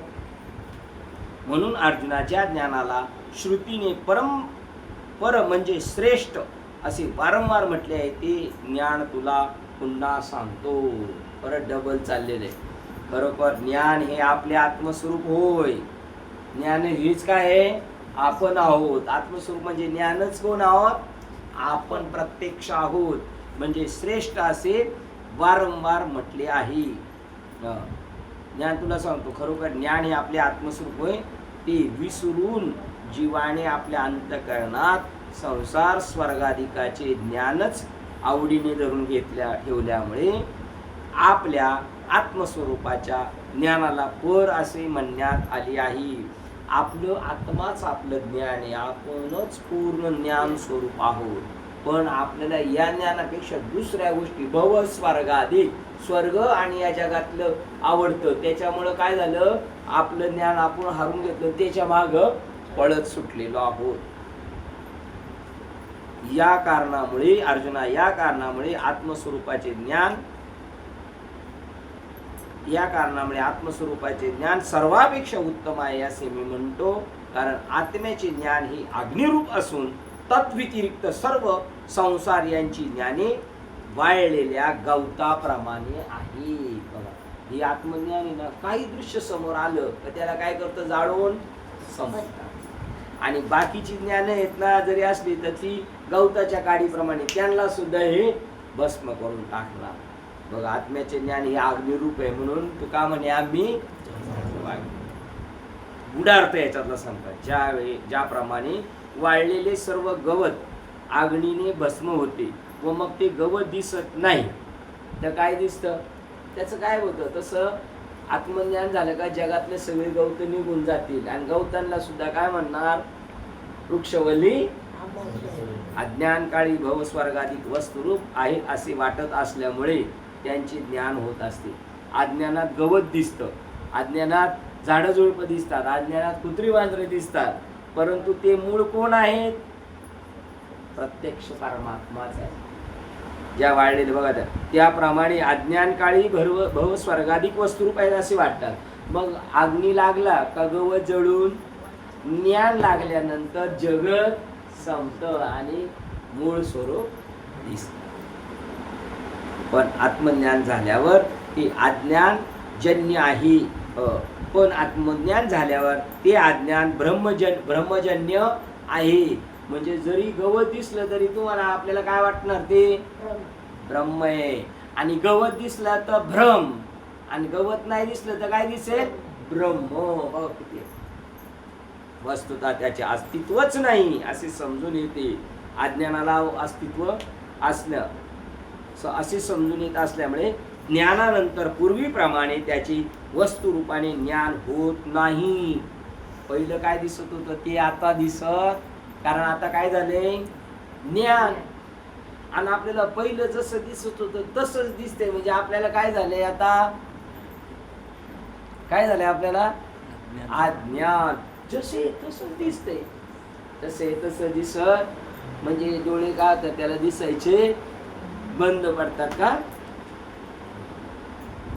म्हणून अर्जुनाच्या ज्ञानाला श्रुतीने पर म्हणजे श्रेष्ठ असे वारंवार म्हटले आहे. ते ज्ञान तुला पुन्हा सांगतो. परत डबल चाललेले. खरोखर ज्ञान हे आपले आत्मस्वरूप होय. ज्ञान हेच काय आहे, आपण आहोत. आत्मस्वरूप म्हणजे ज्ञानच कोण आहोत, आपण प्रत्यक्ष आहोत. म्हणजे श्रेष्ठ असे वारंवार म्हटले आहे. ज्ञान तुला सांगतो, खरोखर ज्ञान हे आपले आत्मस्वरूप होय. ते विसरून जीवाने आपल्या अंतःकरणात संसार स्वर्गाधिकाचे ज्ञानच आवडीने धरून ठेवल्यामुळे आपल्या आत्मस्वरूपाच्या ज्ञानाला पर असे म्हणण्यात आले आहे. आपलं आत्माच आपलं ज्ञान आहे. आपणच पूर्ण ज्ञान स्वरूप आहोत. पण आपल्याला या ज्ञानापेक्षा दुसऱ्या गोष्टी भव स्वर्गाधिक, स्वर्ग आणि या जगातलं आवडतं. त्याच्यामुळं काय झालं, आपलं ज्ञान आपण हरून घेतलं, त्याच्या मागं पळत सुटलेलो आहोत. या कारणामुळे अर्जुना, या कारणामुळे आत्मस्वरूपाचे ज्ञान सर्वापेक्षा उत्तम आहे असे मी म्हणतो. कारण आत्म्याचे ज्ञान हे अग्निरूप असून तत्व्यतिरिक्त सर्व संसार यांची ज्ञाने वाळलेल्या गवताप्रमाणे आहे. बघा, हे आत्मज्ञान आहे ना, काही दृश्य समोर आलं तर त्याला काय करतं, जाळून समजतं. आणि बाकीची ज्ञान आहेत ना, जरी असली तर ती गवताच्या काडीप्रमाणे, त्यांना सुद्धा हे भस्म करून टाकणार. बघा, आत्म्याचे ज्ञान हे अग्निरूप आहे. म्हणून तू का म्हणे, आम्ही गुढार्थ याच्यातला सांगतात. ज्याप्रमाणे वाळलेले सर्व गवत अग्नीने भस्म होते व मग ते गवत दिसत नाही, तर काय दिसतं, त्याचं काय होतं, तसं आत्मज्ञान झालं का जगातले सगळे गवत निघून जातील. आणि गवतांना सुद्धा काय म्हणणार, वृक्षवल्ली. अज्ञान काळी भवस्वर्गाधिक वस्तुरूप आहे असे वाटत असल्यामुळे त्यांचे ज्ञान होत असते. अज्ञानात गवत दिसतं, अज्ञानात झाडं झुडपं दिसतात, अज्ञानात कुत्री वांजरे दिसतात, परंतु ते मूळ कोण आहेत, प्रत्यक्ष परमात्माच आहे. ज्या वाढलेले बघा त्याप्रमाणे अज्ञान काळी भव स्वर्गाधिक वस्तुरूप आहेत असे वाटतात. मग अग्नी लागला का गवत जळून, ज्ञान लागल्यानंतर जगत संपतं आणि मूळ स्वरूप दिसतं. पण आत्मज्ञान झाल्यावर ते अज्ञान जन्य आहे. पण आत्मज्ञान झाल्यावर ते अज्ञान ब्रह्मजन्य आहे. म्हणजे जरी गवत दिसलं तरी तुम्हाला आपल्याला काय वाटणार, ते ब्रह्म आहे. आणि गवत दिसलं तर भ्रम, आणि गवत नाही दिसलं तर काय दिसेल, ब्रह्म. वस्तुतः त्याचे अस्तित्वच नाही असे समजून येते. अज्ञानाला अस्तित्व असणं असे समजून येत असल्यामुळे ज्ञानानंतर पूर्वीप्रमाणे त्याची वस्तुरूपाने ज्ञान होत नाही. पहिलं काय दिसत होतं ते आता दिसत, कारण आता काय झाले, ज्ञान. आणि आपल्याला पहिलं जसं दिसत होतं तसंच दिसतंय. म्हणजे आपल्याला काय झालंय, आता काय झालंय, आपल्याला अज्ञान. जसे तसं दिसते, तसे तसं दिसत म्हणजे डोळे का तर त्याला दिसायचे बंद पडतात का?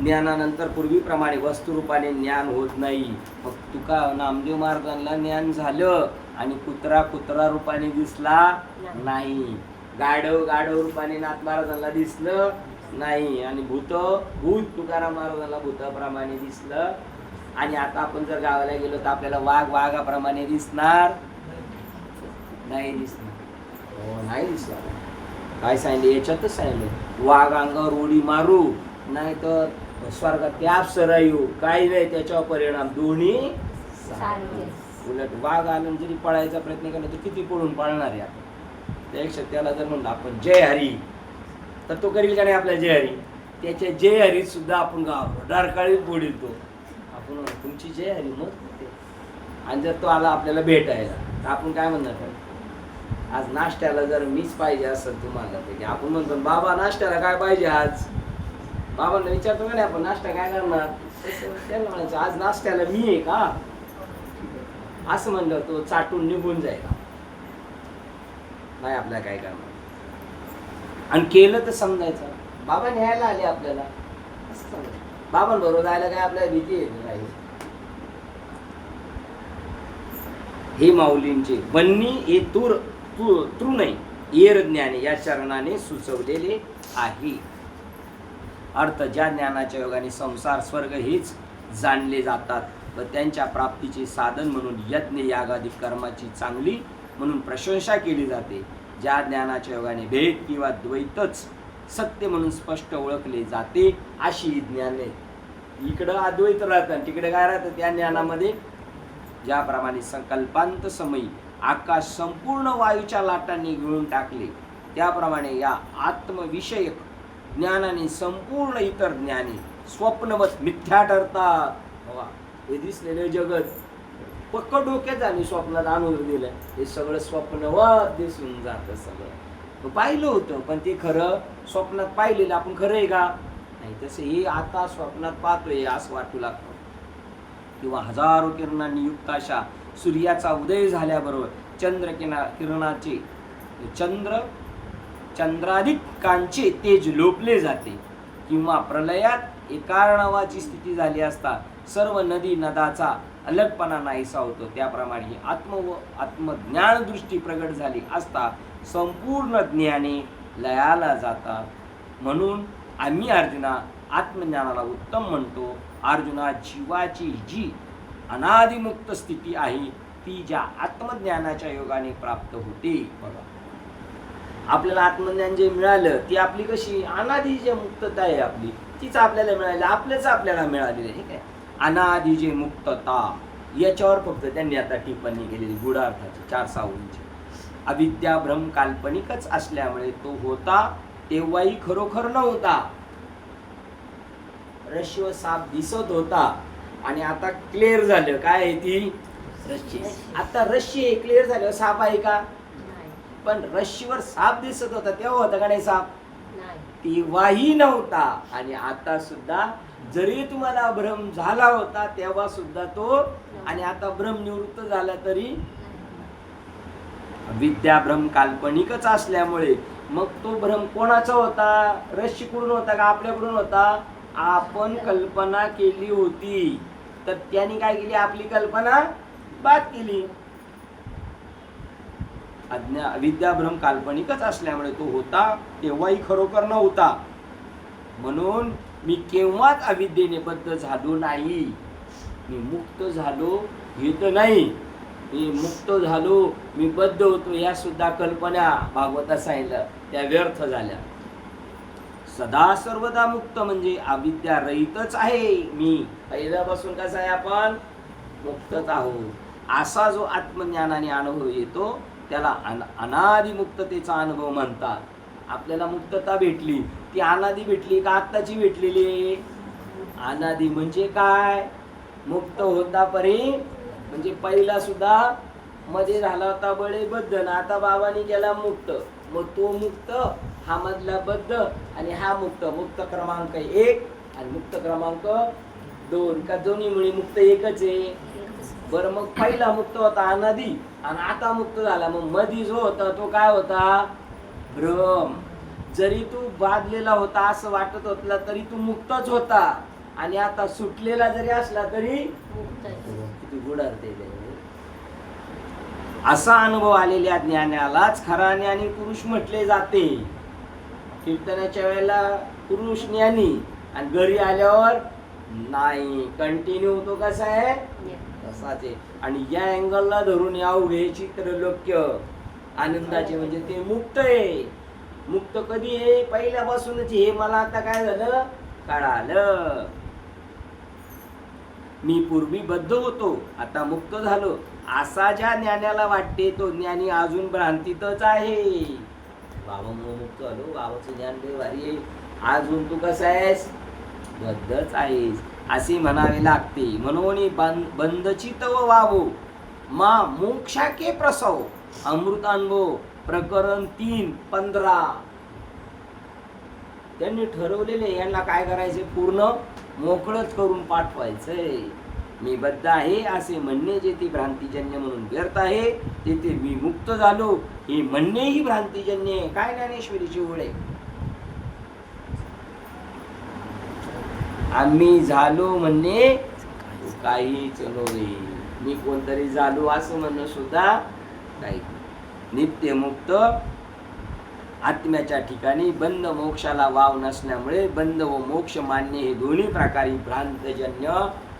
ज्ञानानंतर पूर्वीप्रमाणे वस्तुरूपाने ज्ञान होत नाही. मग तुका नामदेव महाराजांना ज्ञान झालं आणि कुत्रा रूपाने दिसला नाही, गाढव रूपाने नाथ महाराजांना दिसलं नाही, आणि भूत तुकाराम महाराजांना भूताप्रमाणे दिसलं. आणि आता आपण जर गावाला गेलो तर आपल्याला वाघाप्रमाणे दिसणार नाही, दिसणार नाही दिसणार. काय सांगितलं याच्यातच सांगितलं, वाघ अंगावर उडी मारू नाही तर स्वर्गात त्या अप्सरा येऊ, काही नाही त्याच्यावर परिणाम, दोन्ही उलट वाघ आनंद जरी पळायचा प्रयत्न केला तर किती पळून पळणार आहे आपण. त्यापेक्षा त्याला जर म्हणलं आपण जय हरी तर तो करील का नाही आपल्या जय हरी. त्याच्या जय हरीत सुद्धा आपण डारकाळीत बोलतो आपण, तुमची जय हरी मत होते. आणि जर तो आला आपल्याला भेटायला तर आपण काय म्हणणार, आज नाश्त्याला जर मीच पाहिजे असेल तुम्हाला तर आपण म्हणतो बाबा नाश्त्याला काय पाहिजे आज, बाबांना विचारतो का नाही आपण नाश्ता काय करणार, त्याला म्हणायचं आज नाश्त्याला मी आहे का, असं म्हणलं तो चाटून निघून जाईल. नाही आपल्याला काय करणार. आणि केलं तर समजायचं बाबा न्यायला आले आपल्याला, असं समजायचं. बाबांबरोबर जायला काय आपल्याला भीती आहे नाही. हे माऊलींचे बन्नी हे तृणय येर ज्ञाने या चरणाने सुचवलेले आहे. अर्थ ज्या ज्ञानाच्या योगाने संसार स्वर्ग हेच जाणले जातात व त्यांच्या प्राप्तीचे साधन म्हणून यज्ञ यागादी कर्माची चांगली म्हणून प्रशंसा केली जाते. ज्या ज्ञानाच्या योगाने भेद किंवा द्वैतच सत्य म्हणून स्पष्ट ओळखले जाते अशी ज्ञाने. इकडं अद्वैत राहतं तिकडे काय राहतं, त्या ज्ञानामध्ये ज्याप्रमाणे संकल्पांत समयी आकाश संपूर्ण वायूच्या लाटांनी गिळून टाकले त्याप्रमाणे या आत्मविषयक ज्ञानाने संपूर्ण इतर ज्ञाने स्वप्नवत मिथ्या ठरतात. हे दिसलेले जगत पक्क डोक्यात आणि स्वप्नात आणून दिलं, हे सगळं स्वप्नवत दिसून जातं. सगळं पाहिलं होतं पण ते खरं स्वप्नात पाहिलेलं आपण खरं आहे का नाही, तसं हे आता स्वप्नात पाहतोय असं वाटू लागतं. किंवा हजारो किरणांनी युक्त अशा सूर्याचा उदय झाल्याबरोबर किरणाचे चंद्राधिकांचे तेज लोपले जाते. किंवा प्रलयात एकार्णवाची स्थिती झाली असता सर्व नदी नदाचा अलगपणा नाहीसा होतो. त्याप्रमाणे आत्मज्ञान दृष्टी प्रगट झाली असता संपूर्ण ज्ञाने लयाला जातात. म्हणून आम्ही अर्जुना आत्मज्ञानाला उत्तम म्हणतो. अर्जुना जीवाची जी अनादिमुक्त स्थिती आहे ती ज्या आत्मज्ञानाच्या योगाने प्राप्त होते. बघा आपल्याला आत्मज्ञान जे मिळालं ती आपली कशी अनादि जे मुक्तता आहे आपली तीच आपल्याला मिळाली, आपल्याला मिळालेली आहे. काय अनादि जे मुक्तता याच्यावर फक्त त्यांनी आता टिप्पणी केलेली गुढार्थाची 4 सावळींची. अविद्या भ्रम काल्पनिकच असल्यामुळे तो होता तेव्हाही खरोखर नव्हता. रश्शी व साप दिसत होता आणि आता क्लिअर झालं काय आहे ती रश्शी. आता रश्शी क्लिअर झालं, साप आहे का पण रश्शीवर साप दिसत होता तेव्हा होता का नाही साप, तेव्हाही नव्हता. आणि आता सुद्धा जरी तुम्हाला भ्रम झाला होता तेव्हा सुद्धा तो, आणि आता भ्रम निवृत्त झाला तरी विद्या भ्रम काल्पनिकच असल्यामुळे मग तो भ्रम कोणाचा होता, रश्शीकडून होता का आपल्याकडून होता, आपण कल्पना केली होती तर त्यांनी काय केली आपली कल्पना बाद केली. विद्या भ्रम काल्पनिकच असल्यामुळे तो होता तेव्हाही खरोखर नव्हता. म्हणून मी केव्हाच अविद्येने बद्ध झालो नाही. मी मुक्त झालो हे तर नाही, मी मुक्त झालो मी बद्ध होतो या सुद्धा कल्पना भागवतात सांगितलं त्या व्यर्थ झाल्या. सदा सर्वदा मुक्त म्हणजे अविद्या रहितच आहे. मी पहिल्यापासून कसं आहे आपण मुक्तच आहोत. असा जो आत्मज्ञानाने अनुभव येतो त्याला अनादि मुक्ततेचा अनुभव म्हणतात. आपल्याला मुक्तता भेटली ती अनादि भेटली का आत्ताची भेटलेली. अनादि म्हणजे काय, मुक्त होता परी म्हणजे पहिला सुद्धा मध्ये झाला होता बळेबद्ध ना आता बाबांनी केला मुक्त. मग तो मुक्त हा मधला बद्ध आणि हा मुक्त. मुक्त क्रमांक 1 आणि मुक्त क्रमांक 2 का दोन्हीमुळे मुक्त एकच आहे. बरं मग पहिला मुक्त होता अनादी आणि आता मुक्त झाला, मग मधी जो होता तो काय होता? भ्रम. जरी तू बांधलेला होता असं वाटत होता तरी तू मुक्तच होता, आणि आता सुटलेला जरी असला तरी किती गुढारते. असा अनुभव आलेल्या ज्ञानालाच खरा ज्ञानी पुरुष म्हटले जाते. कीर्तनाच्या वेळेला पुरुष ज्ञानी आणि घरी आल्यावर नाही. कंटिन्यू तो कसा आहे तसाच आहे. आणि या अँगलला धरून या उभ्याची त्रैलोक्य आनंदाचे म्हणजे ते मुक्त आहे. मुक्त कधी आहे? पहिल्यापासूनच. हे मला आता काय झालं कळालं. मी पूर्वी बद्ध होतो, आता मुक्त झालो, असा ज्या ज्ञानाला वाटते तो ज्ञानी अजून भ्रांतीतच आहे. बाबा मुक्त झालो, बाबाचं ज्ञान लय भारी आहे, अजून तू कसा आहेस? बद्धच आहेस असे म्हणावे लागते. म्हणून बंदची तव वावो मा मोक्षाके प्रसव अमृतानुभव प्रकरण 3:15. त्यांनी ठरवलेले यांना काय करायचे? पूर्ण मोकळच करून पाठवायचंय. मी बद्ध आहे असे म्हणणे जे ते भ्रांतीजन्य म्हणून व्यर्थ आहे, तेथे मी मुक्त झालो हे म्हणणेही भ्रांतीजन्य आहे. काय ज्ञानेश्वरीची ओळ आहे? आम्ही झालो म्हणणे काहीच नव्हे. मी कोणतरी झालो असं म्हणणं सुद्धा काही. नित्यमुक्त आत्म्याच्या ठिकाणी बंद मोक्षाला वाव नसल्यामुळे बंद व मोक्ष मान्य हे दोन्ही प्रकारी भ्रांतजन्य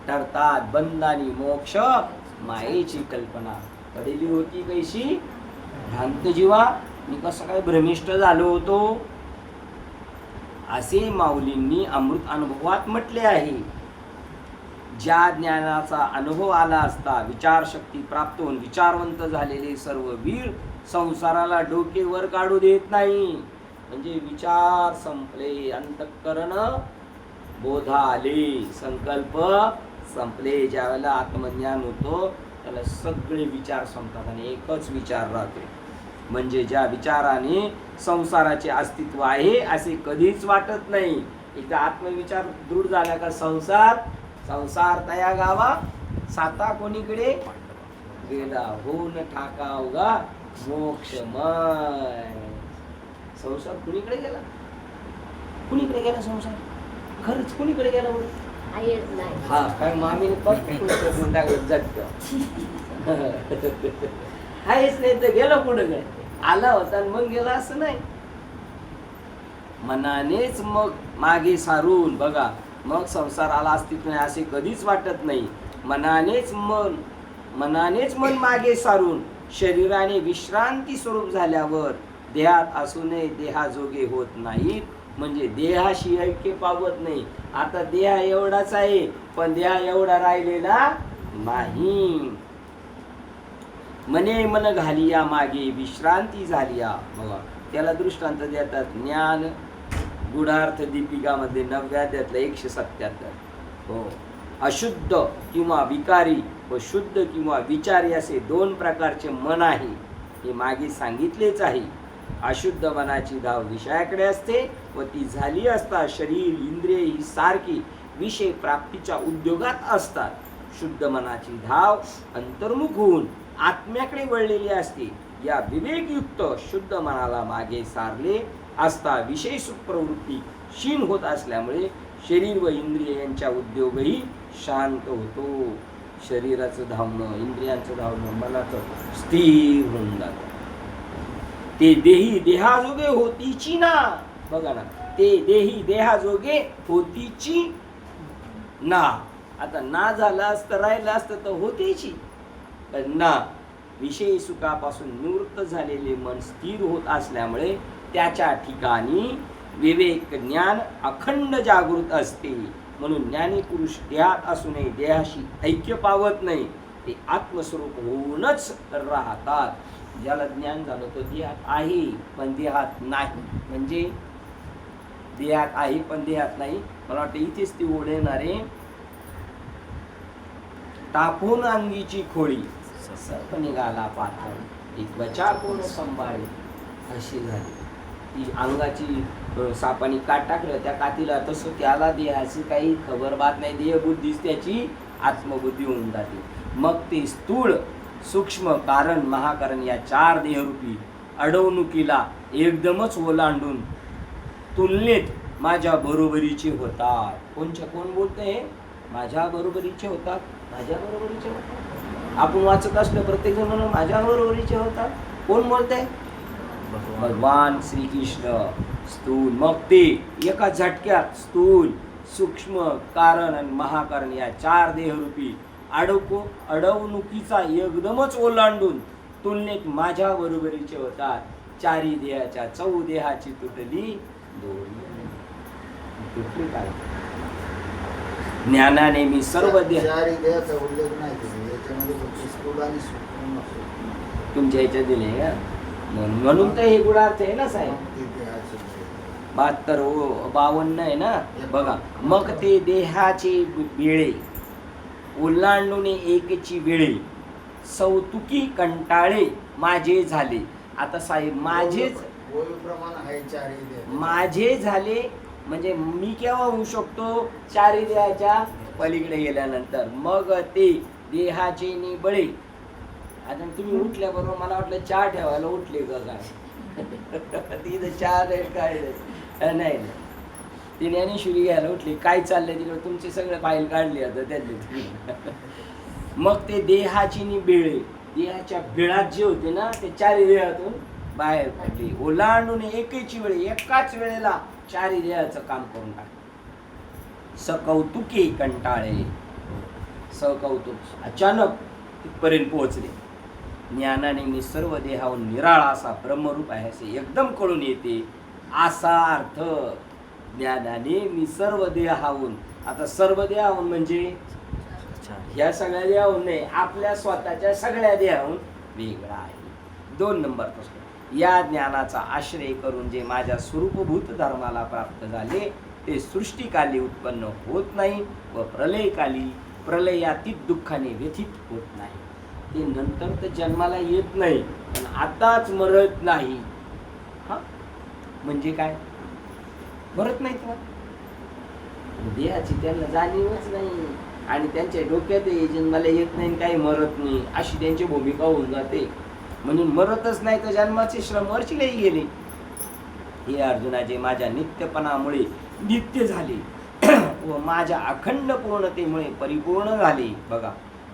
ठरतात. बंद आणि मोक्ष मायेची कल्पना पडलेली होती. कैशी? भ्रांत जीवा, मी कसं काय भ्रमिष्ट झालो होतो असे माऊलींनी अमृत अनुभवात म्हटले आहे. ज्या ज्ञानाचा अनुभव आला असता विचारशक्ती प्राप्त होऊन विचारवंत झालेले सर्व वीर संसाराला डोके वर काढू देत नाही. म्हणजे विचार संपले, अंतःकरण बोधाले, संकल्प संपले. ज्यावेळेला आत्मज्ञान होतो त्याला सगळे विचार संपतात आणि एकच विचार राहतो. म्हणजे ज्या विचाराने संसाराचे अस्तित्व आहे असे कधीच वाटत नाही. एकदा आत्मविचार दृढ झाला का संसार तया गावा साता कोणीकडे गेला, होऊन ठाका उगा मोक्षमय. संसार कुणीकडे गेला? कुणीकडे गेला संसार? खरंच कुणीकडे गेला बरं? हा काय मामीने पण टाकलं जगत आहेच नाही तर गेलं कुठं? काय आला होता आणि मग गेला असं नाही. मनानेच मग मागे सारून बघा, मग संसाराला अस्तित्व नाही असे कधीच वाटत नाही. मनानेच मन मागे सारून शरीराने विश्रांती स्वरूप झाल्यावर देहात असूनही देहाजोगे होत नाहीत. म्हणजे देहाशी ऐक्य पावत नाही. आता देह एवढाच आहे पण देह एवढा राहिलेला नाही. मने मन घालिया मागे विश्रांती झालिया. बघा त्याला दृष्टांत देतात ज्ञान गुढार्थ दीपिकामध्ये 9व्या अध्यायातलं 177. हो, अशुद्ध किंवा विकारी व शुद्ध किंवा विचारी असे 2 प्रकारचे मन आहे हे मागे सांगितलेच आहे. अशुद्ध मनाची धाव विषयाकडे असते व ती झाली असता शरीर इंद्रिय ही सारखी विषय प्राप्तीच्या उद्योगात असतात. शुद्ध मनाची धाव अंतर्मुख होऊन आत्म्याकडे वळलेली असते. या विवेकयुक्त शुद्ध मनाला मागे सारले असता विषय सुप्रवृत्ती क्षीण होत असल्यामुळे शरीर व इंद्रिय यांच्या उद्योगही शांत होतो. शरीराचं धावणं, इंद्रियांचं धावणं, मनाचं स्थिर होऊन जातं. ते देही देहाजोगे होतीची ना. बघा ना, ते देही देहाजोगे होतीची ना. आता ना झालं असतं, राहिलं असतं तर होतीची ना. विषय सुखापासून निवृत्त झालेले मन स्थिर होत असल्यामुळे त्याच्या ठिकाणी विवेक ज्ञान अखंड जागृत असते. म्हणून ज्ञानी पुरुष देहात असूनही देहाशी ऐक्य पावत नाही. ते आत्मस्वरूप होऊनच राहतात. ज्याला ज्ञान झालं तो देहात आहे पण देहात नाही. म्हणजे देहात आहे पण देहात नाही. मला वाटतं इथेच ती ओढ येणार आहे. तापून अंगीची खोळी सर्प निघाला पातळ, एक बचा कोण संभाळे अशी झाली. ती अंगाची सापाने काट टाकलं त्या कातीला, तसं त्याला देहाची काही खबर बात नाही. देहबुद्धीच त्याची आत्मबुद्धी होऊन जाते. मग ते स्थूळ सूक्ष्म कारण महाकारण या 4 देहरूपी अडवणुकीला एकदमच ओलांडून तुलनेत माझ्या बरोबरीचे होतात. कोण बोलते? माझ्या बरोबरीचे होतात, माझ्या बरोबरीचे होतात. आपण वाचत असलं प्रत्येक जण म्हणून माझ्या बरोबरीचे होतात. कोण बोलते? भगवान श्रीकृष्ण. स्थूल, मग ते एका झटक्यात स्थूल सूक्ष्म कारण आणि महाकारण या 4 देहरूपी अडवणुकीचा एकदमच ओलांडून तुलनेत माझ्या बरोबरीचे होतात. 4 देहाच्या 4 देहाची तुटली दोरी. तुटली काय? ज्ञानाने मी सर्व देहाचा उल्लेख नाही केला याच्यामध्ये, फक्त स्थूल आणि सूक्ष्म नसतो. तुमच्या ह्याच्यात दिले का? म्हणून तर हे गुणार्थ आहे ना साहेब. 52 आहे ना. बघा, मग ते देहाचे वेळे ओलांडून एकेची वेळे सौतुकी कंटाळे माझे झाले. आता साहेब माझे झाले म्हणजे मी केव्हा होऊ शकतो? 4 देहाच्या पलीकडे गेल्यानंतर. मग ते देहाचे निबळे. आता तुम्ही उठल्याबरोबर मला वाटलं चहा ठेवायला उठले का काय? तिथं चहा काय नाही, ती ज्ञानेश्वरी घ्यायला उठली. काय चाललंय तिकडे? तुमचे सगळे फाईल काढली आता त्यातले. मग ते देहाची निबेळे, देहाच्या बिळात जे होते ना ते 4 देहातून बाहेर पडली. ओलांडून एकेची वेळ, एकाच वेळेला 4 देहाचं काम करून टाकलं. सकौतुके कंटाळे, सकौतुक अचानक तिथपर्यंत पोहोचले. ज्ञानाने मी सर्व देहाहून निराळा असा ब्रह्मरूप आहे असे एकदम कळून येते असा अर्थ. ज्ञानाने मी सर्व देहाहून, आता सर्व देहाहून म्हणजे ह्या सगळ्या देहाहून नाही, आपल्या स्वतःच्या सगळ्या देहाहून वेगळा आहे. 2 नंबर प्रश्न. या ज्ञानाचा आश्रय करून जे माझ्या स्वरूपभूत धर्माला प्राप्त झाले ते सृष्टिकाली उत्पन्न होत नाही व प्रलयकाली प्रलयातीत दुःखाने व्यथित होत नाही. ते नंतर तर जन्माला येत नाही, पण आताच मरत नाही. हा म्हणजे काय? मरत नाहीत ना, देहाची त्यांना जाणीवच नाही आणि त्यांच्या डोक्यात जन्माला येत नाही, काही मरत नाही अशी त्यांची भूमिका होऊन जाते. म्हणून मरतच नाही तर जन्माचे श्रम वरचीलाही गेले. हे अर्जुनाचे माझ्या नित्यपणामुळे नित्य झाले व माझ्या अखंड पूर्णतेमुळे परिपूर्ण झाले. बघा,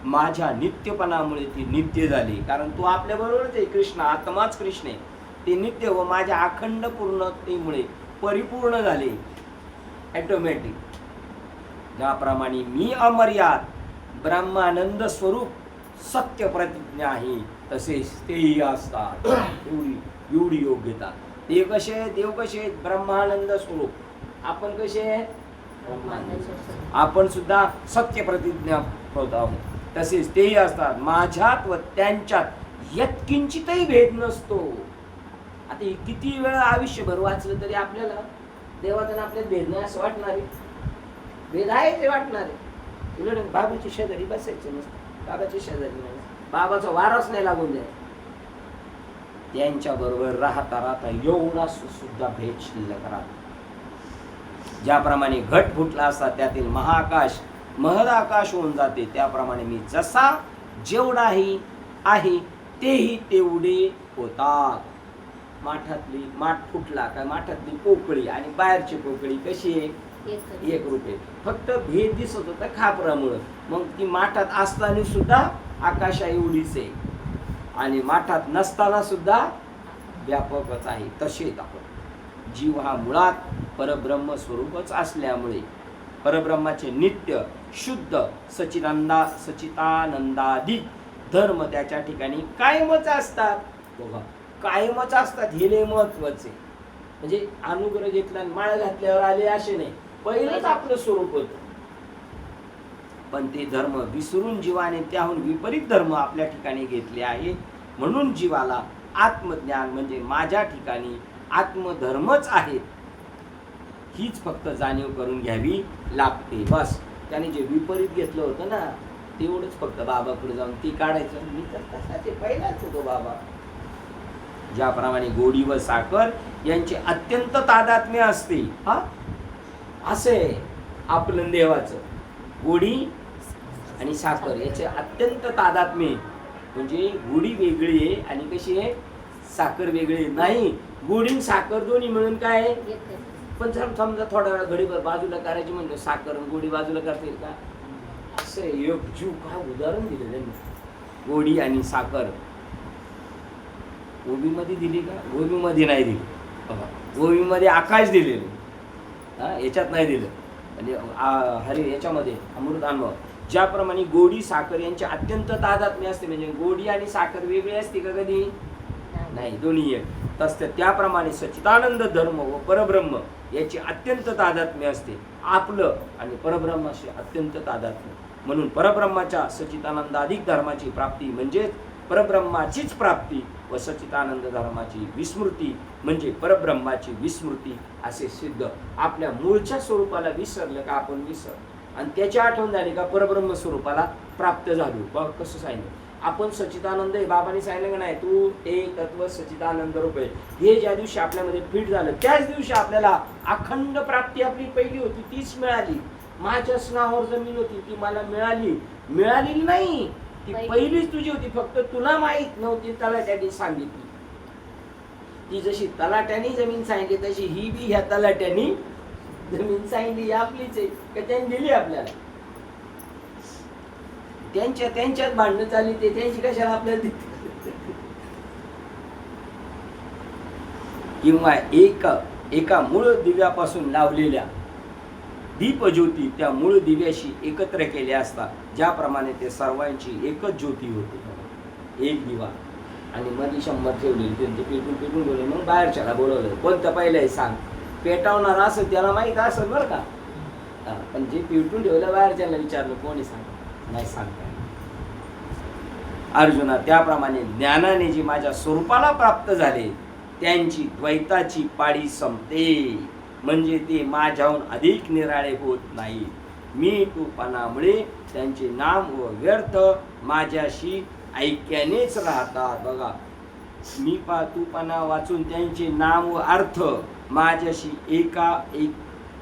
माझ्या नित्यपणामुळे ते नित्य झाले, कारण तू आपल्या बरोबरच आहे. कृष्ण आत्माच कृष्ण आहे, ते नित्य व माझ्या अखंड पूर्णतेमुळे परिपूर्ण झाले. ऑटोमॅटिक ज्याप्रमाणे मी अमर्याद ब्रह्मानंद स्वरूप सत्य प्रतिज्ञा आहे तसेच तेही असतात. एवढी योग्यता. देव कसे आहेत? ब्रह्मानंद स्वरूप. आपण कसे आहे? आपण सुद्धा सत्य प्रतिज्ञा होत आहोत, तसेच तेही असतात. माझ्यात व त्यांच्यात यत्किंचितही भेद नसतो. आता किती वेळा आयुष्यभर वाचलं तरी आपल्याला देवाचा आपल्यात भेद नाही असं वाटणार आहे. भेद आहे ते वाटणार आहे. उलट बाबाची शेजारी बसायचं नसतं, बाबाची शेजारी नाही, बाबाचा वारच नाही लागून द्यायचा. त्यांच्या बरोबर राहता एवढा सुद्धा भेद शिल्लक राहतो. ज्याप्रमाणे घट फुटला असता त्यातील महाआकाश महदाकाश होऊन जाते, त्याप्रमाणे मी जसा जेवढाही आहे तेही तेवढे होतात. माठ फुटला काय, माठातली पोकळी आणि बाहेरची पोकळी कशी आहे? 1 रुपये. फक्त भेद दिसत होता खापरामुळं. मग ती माठात असताना सुद्धा आकाशा एवढीच आहे आणि माठात नसताना सुद्धा व्यापकच आहे. तसेच आपण जीव हा मुळात परब्रह्म स्वरूपच असल्यामुळे परब्रह्माचे नित्य शुद्ध सचितानंदाधिक धर्म त्याच्या ठिकाणी कायमच असतात. बघा, कायमच असतात, हे लय महत्वाचे. म्हणजे अनुग्रह घेतला माळ घातल्यावर आले असे नाही, पहिलंच आपलं स्वरूप होतं. पण ते धर्म विसरून जीवाने त्याहून विपरीत धर्म आपल्या ठिकाणी घेतले आहे. म्हणून जीवाला आत्मज्ञान म्हणजे माझ्या ठिकाणी आत्मधर्मच आहेत हीच फक्त जाणीव करून घ्यावी लागते. बस, त्याने जे विपरीत घेतलं होतं ना तेवढंच फक्त बाबाकडे जाऊन ती काढायचं. मी तर तसाचे पहिलाच होतो बाबा. ज्याप्रमाणे गोडी व साखर यांचे अत्यंत तादात्म्य असते, हा असे आपलं देवाचं. गोडी आणि साखर याचे अत्यंत तादात्म्य आहे. म्हणजे गोडी वेगळी आहे आणि कशी आहे, साखर वेगळी आहे. नाही, गोडी आणि साखर दोन्ही मिळून काय आहे. पण समजा थोडा वेळा घडीभर बाजूला करायची म्हणजे साखर आणि गोडी बाजूला करता येईल का. असं एक जीव काय उदाहरण दिलं त्यांनी, गोडी आणि साखर गोबीमध्ये दिली का, गोबीमध्ये नाही दिली. गोबीमध्ये आकाश दिलेलं, याच्यात नाही दिलं. म्हणजे हरे याच्यामध्ये अमृत अनुभव ज्याप्रमाणे गोडी साखर यांची अत्यंत तादात्म्य असते. म्हणजे गोडी आणि साखर वेगळी असते का कधी नाही, दोन्ही एक. तसं त्याप्रमाणे सच्चिदानंद धर्म व परब्रह्म याची अत्यंत तादात्म्य असते. आपलं आणि परब्रह्माशी अत्यंत तादात्म्य. म्हणून परब्रह्माच्या सच्चिदानंदाधिक धर्माची प्राप्ती म्हणजेच परब्रह्माचीच प्राप्ती व सच्चिदानंद धर्माची विस्मृती म्हणजे परब्रह्माची विस्मृती असे सिद्ध. आपल्या मूळच्या स्वरूपाला विसरलं का आपण विसर आणि त्याची आठवण झाली का परब्रह्म स्वरूपाला प्राप्त झालो. बघ कसं सांगितलं आपण, सच्चिदानंद आहे. बाबांनी सांगितलं का नाही, तू एक तत्व सच्चिदानंद रूप आहे. हे ज्या दिवशी आपल्यामध्ये फिट झालं त्याच दिवशी आपल्याला अखंड प्राप्ती आपली पहिली होती तीच मिळाली. माझ्या स्नावर जमीन होती ती मला मिळालेली नाही, ती पहिलीच तुझी होती. फक्त तुला माहित नव्हती, तलाट्याने सांगितली. ती जशी तलाट्याने जमीन सांगितली तशी ही बी ह्या तलाट्याने जमीन सांगितली आपलीच आहे का त्यांनी दिली आपल्याला. त्यांच्यात भांडणं चालली, ते त्यांची कशाला आपल्याला देते. किंवा एका मूळ दिव्यापासून लावलेल्या दीपज्योती त्या मूळ दिव्याशी एकत्र केल्या असता ज्याप्रमाणे ते सर्वांची एकच ज्योती होती. एक दिवा आणि मध्ये 100 ठेवलेली, त्यांचे पेटून बोलले. मग बाहेरच्याला बोलवलं, कोणतं पहिलं आहे सांग. पेटावणार असं त्याला माहित असेल बरं का. पण जे पेटून ठेवलं बाहेरच्याला विचारलं कोणी सांग, नाही सांगता. अर्जुना, त्याप्रमाणे ज्ञानाने जी माझ्या स्वरूपाला प्राप्त झाले त्यांची द्वैताची पाळी संपते. म्हणजे ते माझ्याहून अधिक निराळे होत नाही. मी तूपणामुळे त्यांचे नाम व व्यर्थ माझ्याशी ऐक्यानेच राहतात. बघा, मी तूपणा वाचून त्यांचे नाम व अर्थ माझ्याशी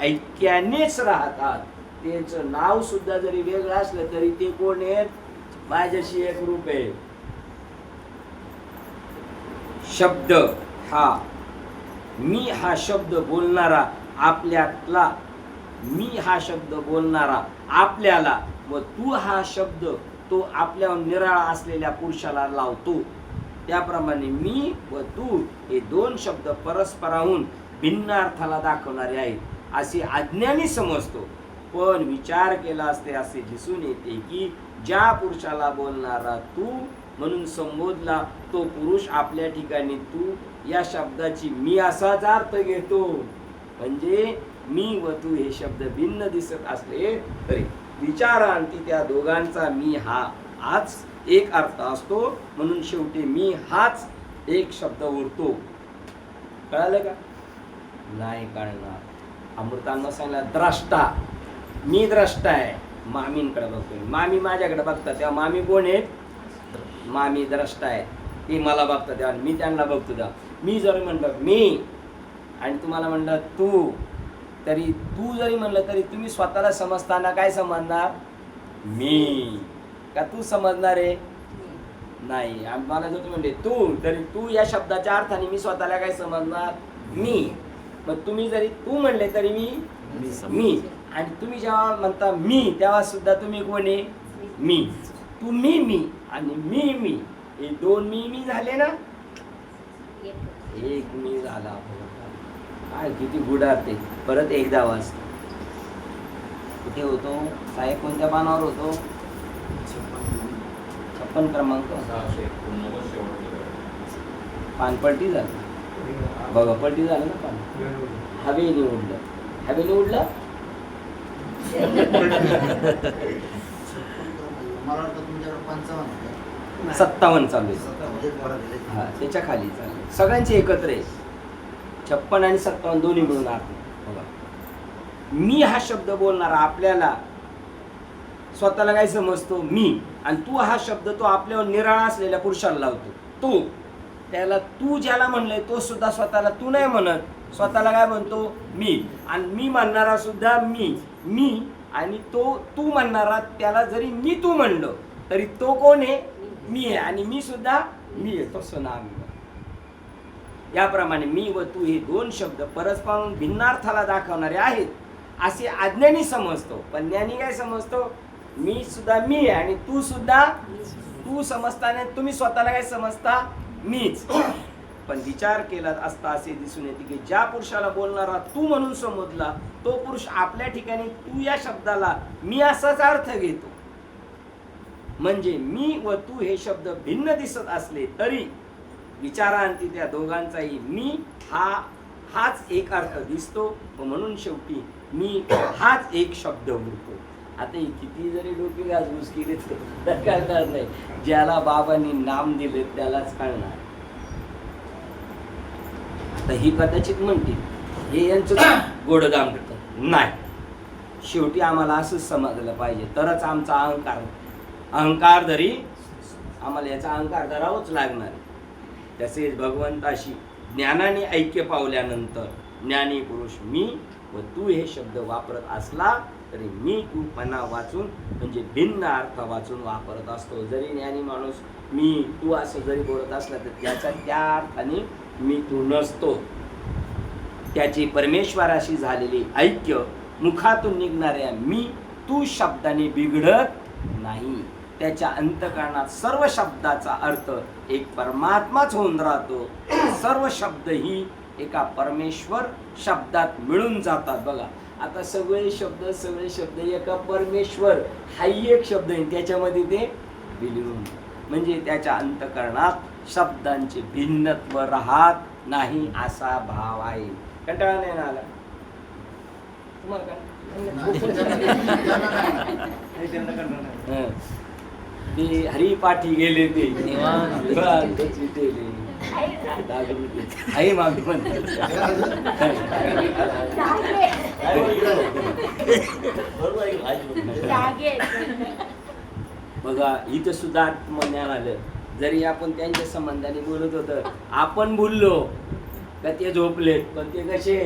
ऐक्यानेच राहतात. त्यांचं नाव सुद्धा जरी वेगळं असलं तरी ते कोण आहेत, माझ्याशी एक रूप आहे. शब्द हा, मी हा शब्द बोलणारा आपल्यातला, मी हा शब्द बोलणारा आपल्याला व तू हा शब्द तो आपल्या निराळा असलेल्या पुरुषाला लावतो. त्याप्रमाणे मी व तू हे दोन शब्द परस्पराहून भिन्न अर्थाला दाखवणारे आहेत असे अज्ञानी समजतो. पण विचार केला असते असे दिसून येते की ज्या पुरुषाला बोलणारा तू म्हणून संबोधला तो पुरुष आपल्या ठिकाणी तू या शब्दाची मी असाच अर्थ घेतो. म्हणजे मी व तू हे शब्द भिन्न दिसत असले तरी विचारांती त्या दोघांचा मी हाच एक अर्थ असतो. म्हणून शेवटी मी हाच एक शब्द उरतो. कळालं का? नाही कळणार. अमृतांना सांगितलं द्रष्टा, मी द्रष्टा आहे. मामींकडे बघतोय, मामी माझ्याकडे बघतात तेव्हा मामी कोण आहेत, मामी द्रष्टा आहे. ती मला बघतात तेव्हा मी त्यांना बघतो. तेव्हा मी जरी म्हणलं मी आणि तुम्हाला म्हणलं तू, तरी तू जरी म्हणलं तरी तुम्ही स्वतःला समजताना काय समजणार, मी का तू समजणार आहे नाही. मला जर म्हणले तू, तरी तू या शब्दाच्या अर्थाने मी स्वतःला काय समजणार, मी. मग तुम्ही जरी तू म्हणले तरी मी. आणि तुम्ही जेव्हा म्हणता मी तेव्हा सुद्धा तुम्ही कोण आहे, मी. तुम्ही मी आणि मी हे दोन मी झाले ना, एक मी झाला. काय किती गुढार्थ आहे. परत एकदा वाच. कुठे होतो साहेब, कोणत्या पानावर होतो, 56 क्रमांक. पान पलटी झालं बघा, पलटी झालं ना पान. हवेने उडलं, हवेने उडलं. मला वाटतं तुमच्याकडे 55 57 चालू आहे. हा, त्याच्या खाली चालू सगळ्यांचे एकत्र आहे. 56 आणि 57 दोन्ही मिळून अर्थ. बघा, मी हा शब्द बोलणारा आपल्याला स्वतःला काय समजतो, मी. आणि तू हा शब्द तो आपल्यावर निराळा असलेल्या पुरुषाला लावतो. तू त्याला तू ज्याला म्हणलंय तो सुद्धा स्वतःला तू नाही म्हणत, स्वतःला काय म्हणतो, मी. आणि मी म्हणणारा सुद्धा मी आणि तो तू म्हणणारा त्याला जरी मी तू म्हणलो तरी तो कोण आहे? मी आहे. आणि मी सुद्धा मी आहे. तसं ना याप्रमाणे मी व तू हे दोन शब्द परस्पर भिन्नार्थाला दाखवणारे आहेत असे अज्ञानी समजतो. पण ज्ञानी काय समजतो? मी सुद्धा मी आहे आणि तू सुद्धा तू समजताना तुम्ही स्वतःला काय समजता? मीच. पण विचार केला असता असे दिसून येते की ज्या पुरुषाला बोलणारा तू म्हणून समजला तो पुरुष आपल्या ठिकाणी तू या शब्दाला मी असाच अर्थ घेतो. म्हणजे मी व तू हे शब्द भिन्न दिसत असले तरी विचारांती त्या दोघांचाही मी हाच एक अर्थ दिसतो व म्हणून शेवटी मी हाच एक शब्द उरतो. आता किती जरी डोके गाजूस केले तर कळणार नाही. ज्याला बाबांनी नाम दिले त्यालाच कळणार. आता ही कदाचित म्हणतील हे यांचं गोडदाम नाही. शेवटी आम्हाला असंच समजलं पाहिजे तरच आमचा अहंकार धरी आम्हाला याचा अहंकार धरावंच लागणार. तसेच भगवंताशी ज्ञानाने ऐक्य पावल्यानंतर ज्ञानी पुरुष मी व तू हे शब्द वापरत असला तरी मी तू पणा वाचून म्हणजे भिन्न अर्थ वाचून वापरत असतो. जरी ज्ञानी माणूस मी तू असं जरी बोलत असला तर त्याचा त्या अर्थाने मी तू नसतो. त्याची परमेश्वराशी झालेले ऐक्य मुखातून निघणाऱ्या मी तू शब्दाने बिघडत नाही. त्याच्या अंतःकरणात सर्व शब्दाचा अर्थ एक परमात्माच होऊन राहतो. सर्व शब्द ही एका परमेश्वर शब्दात मिळून जातात. बघा आता सगळे शब्द एका परमेश्वर हाही एक शब्द आहे त्याच्यामध्ये ते विलीन म्हणजे त्याच्या अंतःकरणात शब्दांचे भिन्नत्व राहत नाही असा भाव आहे. कंटाळा नाही ना आला तुम्हाला? ते हरिपाठी गेले ते आई मागे पण बघा इथं सुद्धा आत्मज्ञान आलं. जरी आपण त्यांच्या संबंधाने बोलत होत आपण बोललो का ते झोपले पण ते कसे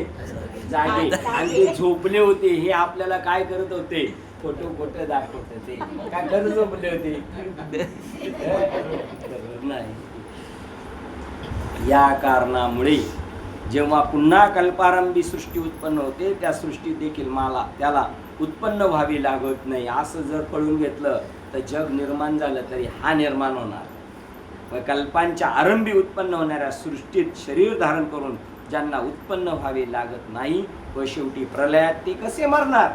जागे आणि ते झोपले होते हे आपल्याला काय करत होते? खोटं दाखवत होते. काय खरं झोपले होते? नाही. या कारणामुळे जेव्हा पुन्हा कल्पारंभी सृष्टी उत्पन्न होते त्या सृष्टीत देखील त्याला उत्पन्न व्हावी लागत नाही. असं जर पळून घेतलं तर जग निर्माण झालं तरी हा निर्माण होणार. व कल्पांच्या आरंभी उत्पन्न होणाऱ्या सृष्टीत शरीर धारण करून ज्यांना उत्पन्न व्हावे लागत नाही व शेवटी प्रलयात ते कसे मरणार?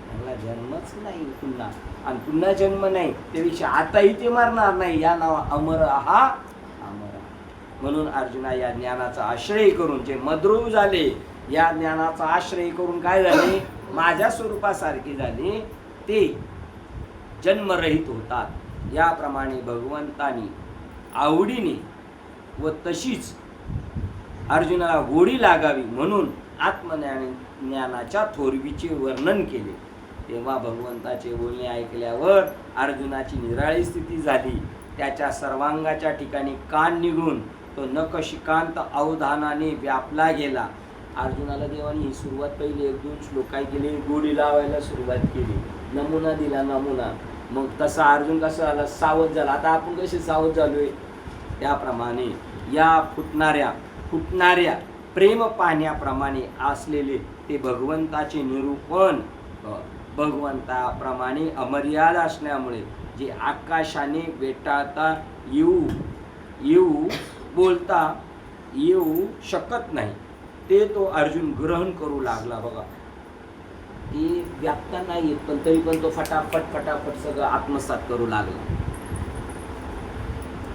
त्यांना जन्मच नाही पुन्हा आणि पुन्हा जन्म नाही त्यापेक्षा आताही ते मरणार नाही. या नाव अमर हा अमर. म्हणून अर्जुना या ज्ञानाचा आश्रय करून जे मद्रू झाले या ज्ञानाचा आश्रय करून काय झाले? माझ्या स्वरूपासारखे झाले ते जन्मरहित होतात. याप्रमाणे भगवंतानी आवडीने व तशीच अर्जुनाला गोडी लागावी म्हणून आत्मज्ञानाच्या थोरवीचे वर्णन केले. तेव्हा भगवंताचे बोलणे ऐकल्यावर अर्जुनाची निराळी स्थिती झाली. त्याच्या सर्वांगाच्या ठिकाणी कान निघून तो नखशिकांत अवधानाने व्यापला गेला. अर्जुनाला देवाने ही सुरुवात पहिली 1-2 श्लोक काय केले? गोडी लावायला सुरुवात केली. नमुना दिला नमुना. मग तसा अर्जुन कसा झाला? सावध झाला. आता आपण कसे सावध झालोय त्याप्रमाणे या फुटणाऱ्या प्रेम पाण्याप्रमाणे असलेले ते भगवंताचे निरूपण भगवंताप्रमाणे अमर्याद असल्यामुळे जे आकाशाने वेटाळता बोलता येऊ शकत नाही ते तो अर्जुन ग्रहण करू लागला. बघा ते व्याप्त नाही येत पण तरी पण तो फटाफट सगळं आत्मसात करू लागला.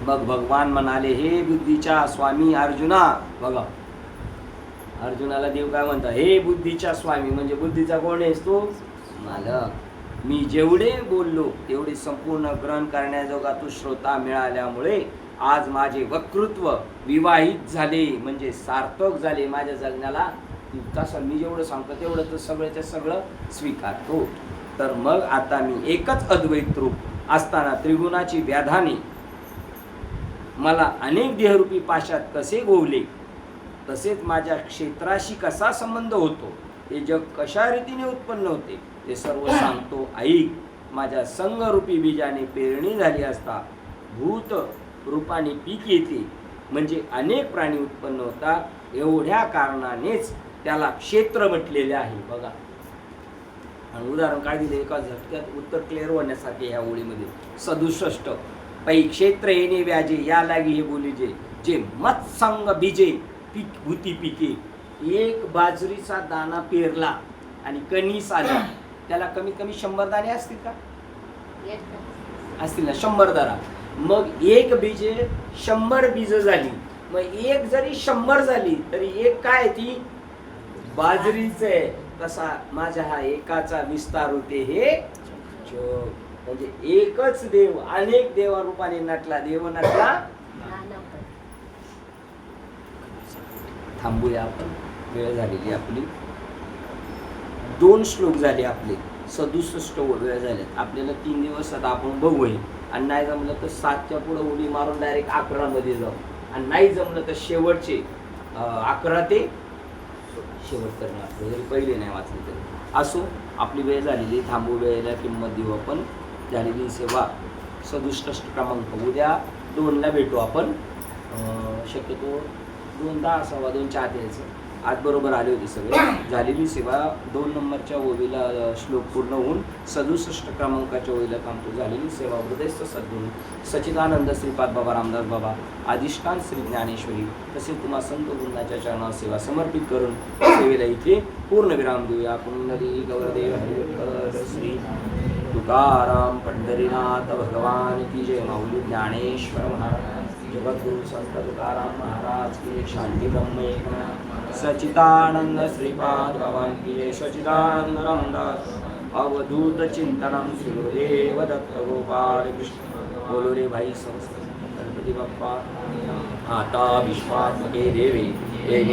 मग भगवान म्हणाले हे बुद्धीच्या स्वामी अर्जुना. बघा अर्जुनाला देव काय म्हणतात? हे बुद्धीच्या स्वामी म्हणजे बुद्धीचा कोण आहेस तू? मालक. मी जेवढे बोललो तेवढे संपूर्ण ग्रहण करण्याजोगा तू श्रोता मिळाल्यामुळे आज माझे वक्तृत्व विवाहित झाले म्हणजे सार्थक झाले. माझ्या जगण्याला तसं मी जेवढं सांगतो तेवढं तर सगळ्याच्या सगळं स्वीकारतो. तर मग आता मी एकच अद्वैत रूप असताना त्रिगुणाची व्याधाने मला अनेक देहरूपी पाशात कसे गोवले तसेच माझ्या क्षेत्राशी कसा संबंध होतो हे जग कशा रीतीने उत्पन्न होते ते सर्व सांगतो ऐक. माझ्या संगरूपी बीजाने पेरणी झाली असता भूत रूपाने पीक येते, म्हणजे अनेक प्राणी उत्पन्न होतात. एवढ्या कारणानेच त्याला क्षेत्र म्हटलेले आहे. बघा, आणि उदाहरण काय दिले एका झटक्यात उत्तर क्लिअर होण्यासाठी ह्या ओळीमध्ये. 67 पै क्षेत्र येणे व्याजे या लागी हे बोलीजे, जे मत्संग बीजे पीक भूती पिके. एक बाजरीचा दाना पेरला आणि कणीस आला, त्याला कमीत कमी 100 दाणे असतील का? असतील ना, 100 दाना. मग एक बीजे 100 बीज झाली. मग एक जरी 100 झाली तरी एक काय ती बाजरीच आहे. तसा माझ्या हा एकाचा विस्तार होते हे जग. म्हणजे एकच देव अनेक देवारूपाने नटला, देव नटला. थांबूया आपण, वेळ झालेली आपली. 2 श्लोक झाले आपले, 67 वेळ झाले. आपल्याला 3 दिवस आता आपण बघूया, आणि नाही जमलं तर 7च्या पुढे उडी मारून डायरेक्ट 11 मध्ये जाऊ, आणि नाही जमलं तर शेवटचे 11 ते शेवट करणार, जरी पहिले नाही वाचले तरी. असो, आपली वेळ झालेली, थांबू, वेळेला किंमत देऊ आपण. झालेली सेवा 67 क्रमांक. उद्या 2ला भेटू आपण. शक्यतो 2:10 2:15 आत यायचं. आज बरोबर आले होते सगळे. झालेली सेवा 2 नंबरच्या ओळीला श्लोक पूर्ण होऊन 67 क्रमांकाच्या ओळीला थांबतो. झालेली सेवा हृदयस्थ सद्गुरू सच्चिदानंद श्रीपाद बाबा रामदास बाबा अधिष्ठान श्री ज्ञानेश्वरी तसेच तुम्हा संत गुरुनाच्या चरणावर सेवा समर्पित करून सेवेला इथे पूर्ण विराम देऊया. कुंडली गौरदेव हरिविठ्ठल श्री तुकाराम पंढरीनाथ भगवान की जय. माऊली ज्ञानेश्वर महाराज, जगद्गुरु संत तुकाराम महाराज की शांती ब्रह्म एक सच्चिदानंद श्रीपाद भगवान की जय. सच्चिदानंद रामदास अवधूत चिंतनम श्री गुरुदेव दत्त गोपाल कृष्ण. बोलो रे भाई सरस्वती गणपती बाप्पा. आता विश्वात्मके देवी